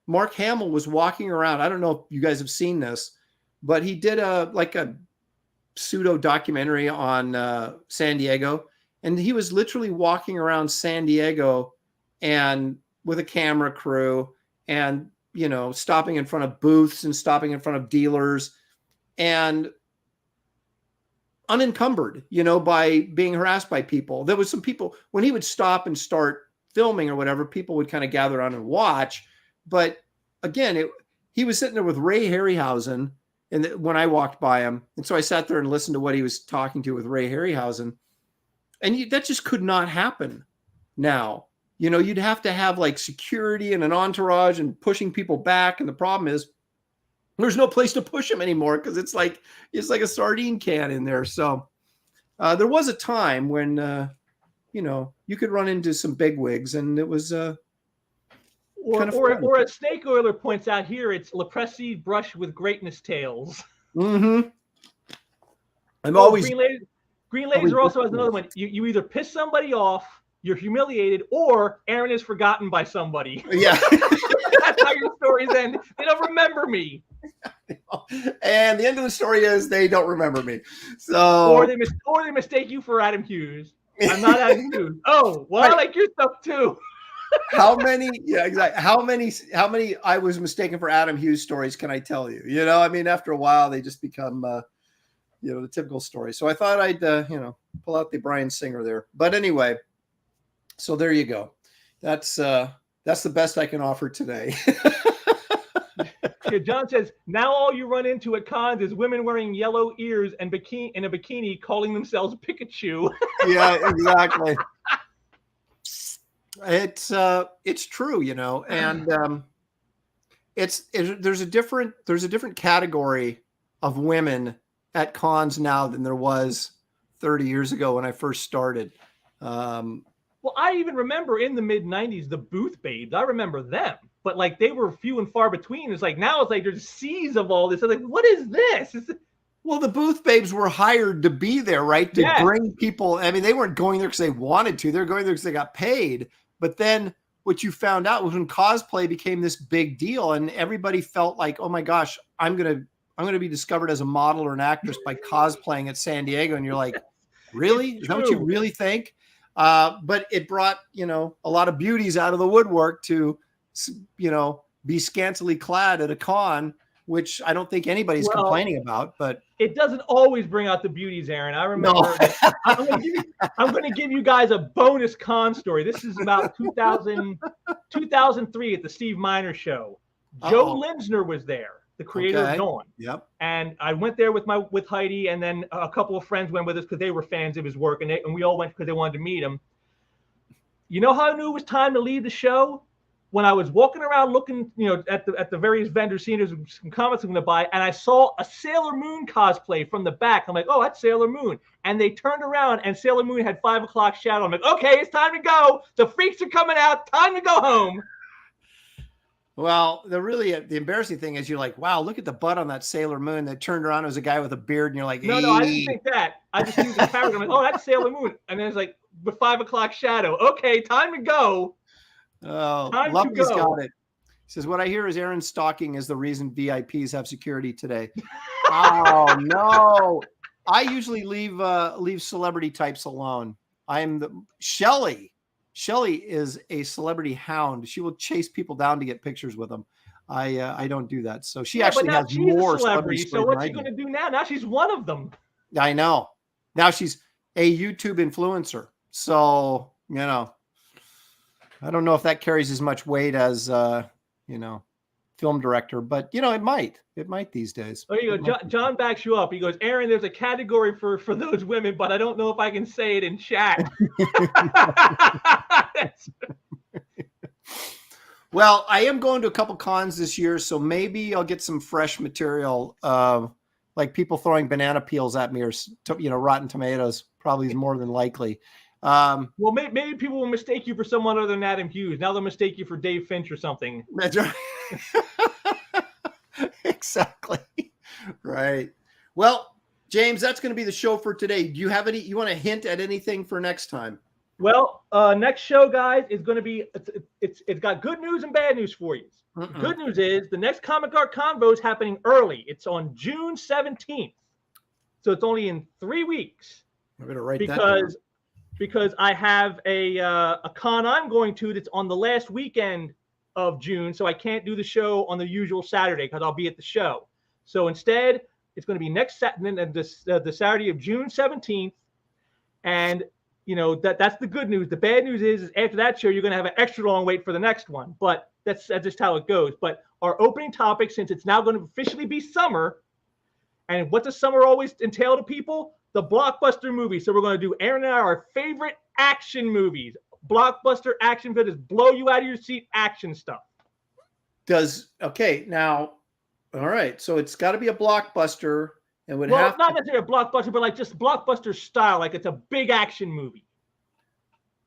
Mark Hamill was walking around. I don't know if you guys have seen this, but he did a pseudo documentary on San Diego, and he was literally walking around San Diego and with a camera crew, and stopping in front of booths and stopping in front of dealers. And unencumbered, by being harassed by people. There was some people when he would stop and start filming or whatever, people would kind of gather on and watch. But again, he was sitting there with Ray Harryhausen, and when I walked by him, and so I sat there and listened to what he was talking to with Ray Harryhausen, and that just could not happen now. You'd have to have like security and an entourage and pushing people back, and the problem is there's no place to push them anymore because it's like a sardine can in there. So there was a time when you could run into some bigwigs, and it was or as Snake Oiler points out here, it's Leprosy brush with greatness tales. Mm-hmm. I'm always Green Laser also has another one. You either piss somebody off, you're humiliated, or Aaron is forgotten by somebody. Yeah. That's how your stories end. They don't remember me. And the end of the story is they don't remember me. So or they mistake you for Adam Hughes. I'm not Adam Hughes. Oh, well, right. I like your stuff too. How many? Yeah, exactly. How many I was mistaken for Adam Hughes stories can I tell you? After a while they just become the typical story. So I thought I'd pull out the Bryan Singer there. But anyway, so there you go. That's the best I can offer today. John says, now all you run into at cons is women wearing yellow ears and in a bikini calling themselves Pikachu. Yeah, exactly. It's true, and there's a different category of women at cons now than there was 30 years ago when I first started. Well, I even remember in the mid 90s, the booth babes. I remember them, but like they were few and far between. It's like now it's like there's seas of all this. I'm like, what is this? Well, the booth babes were hired to be there, right? To bring people. I mean, they weren't going there because they wanted to. They're going there because they got paid. But then what you found out was when cosplay became this big deal, and everybody felt like, oh my gosh, I'm gonna be discovered as a model or an actress by cosplaying at San Diego. And you're like, really? Is that what you really think? But it brought, a lot of beauties out of the woodwork to, be scantily clad at a con, which I don't think anybody's complaining about. But it doesn't always bring out the beauties, Aaron. I remember. No. I'm going to give you guys a bonus con story. This is about 2003 at the Steve Miner show. Joe Linsner was there, the creator of Dawn. Yep. And I went there with Heidi, and then a couple of friends went with us because they were fans of his work, and we all went because they wanted to meet him. You know how I knew it was time to leave the show? When I was walking around looking, at the various vendors, seeing there's some comics I'm going to buy, and I saw a Sailor Moon cosplay from the back. I'm like, oh, that's Sailor Moon. And they turned around, and Sailor Moon had 5 o'clock shadow. I'm like, okay, it's time to go. The freaks are coming out. Time to go home. Well, the embarrassing thing is you're like, wow, look at the butt on that Sailor Moon. That turned around, it was a guy with a beard, and you're like, no, I didn't think that. I just knew the character. I'm like, oh, that's Sailor Moon. And then it's like, with 5 o'clock shadow. Okay, time to go. Oh, Lumpy's got it. He says, what I hear is Aaron stalking is the reason VIPs have security today. Oh, no. I usually leave celebrity types alone. Shelley is a celebrity hound. She will chase people down to get pictures with them. I don't do that. So she actually has more celebrities. So what's she going to do now? Now she's one of them. I know. Now she's a YouTube influencer. So, I don't know if that carries as much weight as, film director, but it might these days. Oh, you go. John backs you up. He goes, Aaron, there's a category for those women, but I don't know if I can say it in chat. Well, I am going to a couple cons this year, so maybe I'll get some fresh material, like people throwing banana peels at me or, Rotten Tomatoes probably is more than likely. Well, maybe people will mistake you for someone other than Adam Hughes. Now they'll mistake you for Dave Finch or something. That's right. Exactly. Right. Well, James, that's going to be the show for today. Do you have you want to hint at anything for next time? Well, next show, guys, is going to be, it's got good news and bad news for you. Good news is the next Comic Art Convo is happening early. It's on June 17th. So it's only in 3 weeks. I'm going to write that down. Because I have a con I'm going to that's on the last weekend of June, so I can't do the show on the usual Saturday because I'll be at the show. So instead, It's going to be next Saturday, the Saturday of June 17th. And, that's the good news. The bad news is after that show, you're going to have an extra long wait for the next one. But that's just how it goes. But our opening topic, since it's now going to officially be summer, and what does summer always entail to people? The blockbuster movies. So we're going to do, Aaron and I, our favorite action movies. Blockbuster action videos, blow you out of your seat action stuff. Okay, now, all right. So it's got to be a blockbuster. And would Well, have not necessarily a blockbuster, but like just blockbuster style, like it's a big action movie.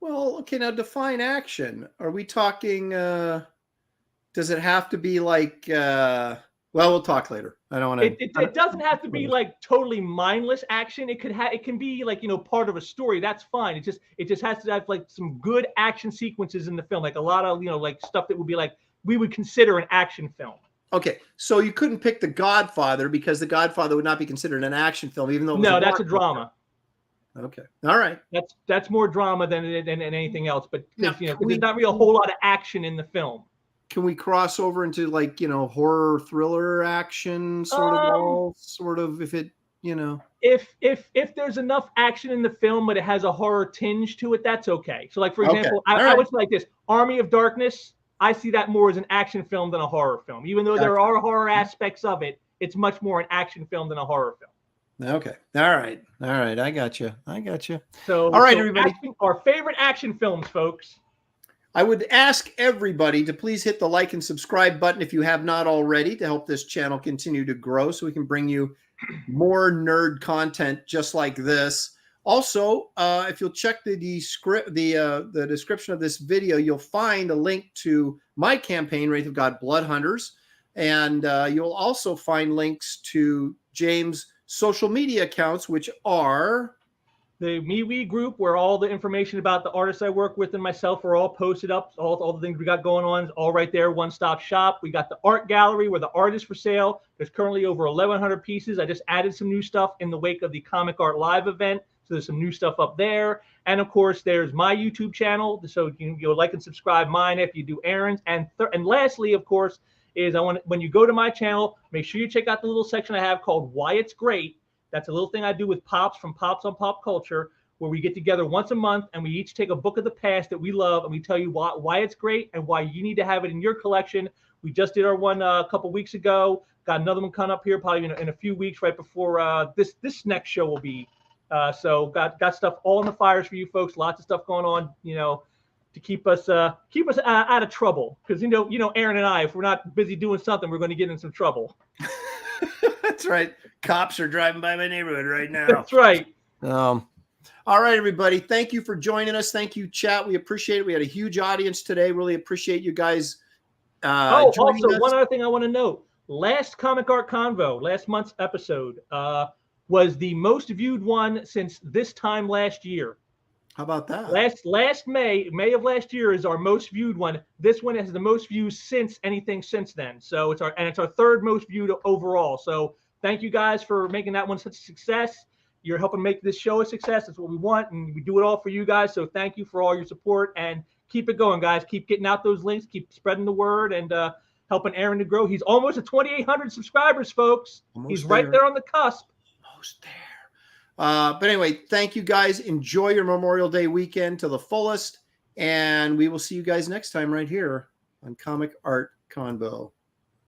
Well, okay, now define action. Are we talking, does it have to be like, well, we'll talk later. I don't want to. It doesn't have to be like totally mindless action. It can be like, part of a story. That's fine. It just has to have like some good action sequences in the film. Like a lot of, like stuff that would be like, we would consider an action film. Okay, so you couldn't pick The Godfather because The Godfather would not be considered an action film, even though it was that's a drama. Okay, all right. That's more drama than anything else. But Now, there's not really a whole lot of action in the film. Can we cross over into like horror thriller action sort of if it If there's enough action in the film but it has a horror tinge to it, that's okay. So like for example, I would say like this, Army of Darkness. I see that more as an action film than a horror film. Even though there are horror aspects of it, it's much more an action film than a horror film. Okay. All right. I got you. So, all right, everybody. Our favorite action films, folks. I would ask everybody to please hit the like and subscribe button if you have not already to help this channel continue to grow so we can bring you more nerd content just like this. Also, if you'll check the description of this video, you'll find a link to my campaign, Wraith of God Blood Hunters, and you'll also find links to James' social media accounts, which are the MeWe group, where all the information about the artists I work with and myself are all posted up. All the things we got going on is all right there, one-stop shop. We got the art gallery where the art is for sale. There's currently over 1,100 pieces. I just added some new stuff in the wake of the Comic Art Live event. So there's some new stuff up there. And of course, there's my YouTube channel. So you'll like and subscribe mine if you do Aaron's. And lastly, of course, is when you go to my channel, make sure you check out the little section I have called Why It's Great. That's a little thing I do with Pops from Pops on Pop Culture, where we get together once a month and we each take a book of the past that we love and we tell you why it's great and why you need to have it in your collection. We just did our one a couple weeks ago. Got another one coming up here probably in a few weeks right before this next show will be. So got stuff all in the fires for you folks. Lots of stuff going on, to keep us out of trouble. Because Aaron and I, if we're not busy doing something, we're going to get in some trouble. That's right. Cops are driving by my neighborhood right now. That's right. All right, everybody. Thank you for joining us. Thank you, chat. We appreciate it. We had a huge audience today. Really appreciate you guys. Also, one other thing I want to note. Last Comic Art Convo, last month's episode, was the most viewed one since this time last year. How about that? Last May of last year is our most viewed one. This one has the most views since anything since then. So it's our third most viewed overall. So thank you guys for making that one such a success. You're helping make this show a success. That's what we want, and we do it all for you guys. So thank you for all your support, and keep it going, guys. Keep getting out those links, keep spreading the word, and helping Aaron to grow. He's almost at 2,800 subscribers, folks. He's right there on the cusp. Almost there. But anyway, thank you guys. Enjoy your Memorial Day weekend to the fullest, and we will see you guys next time right here on Comic Art Convo.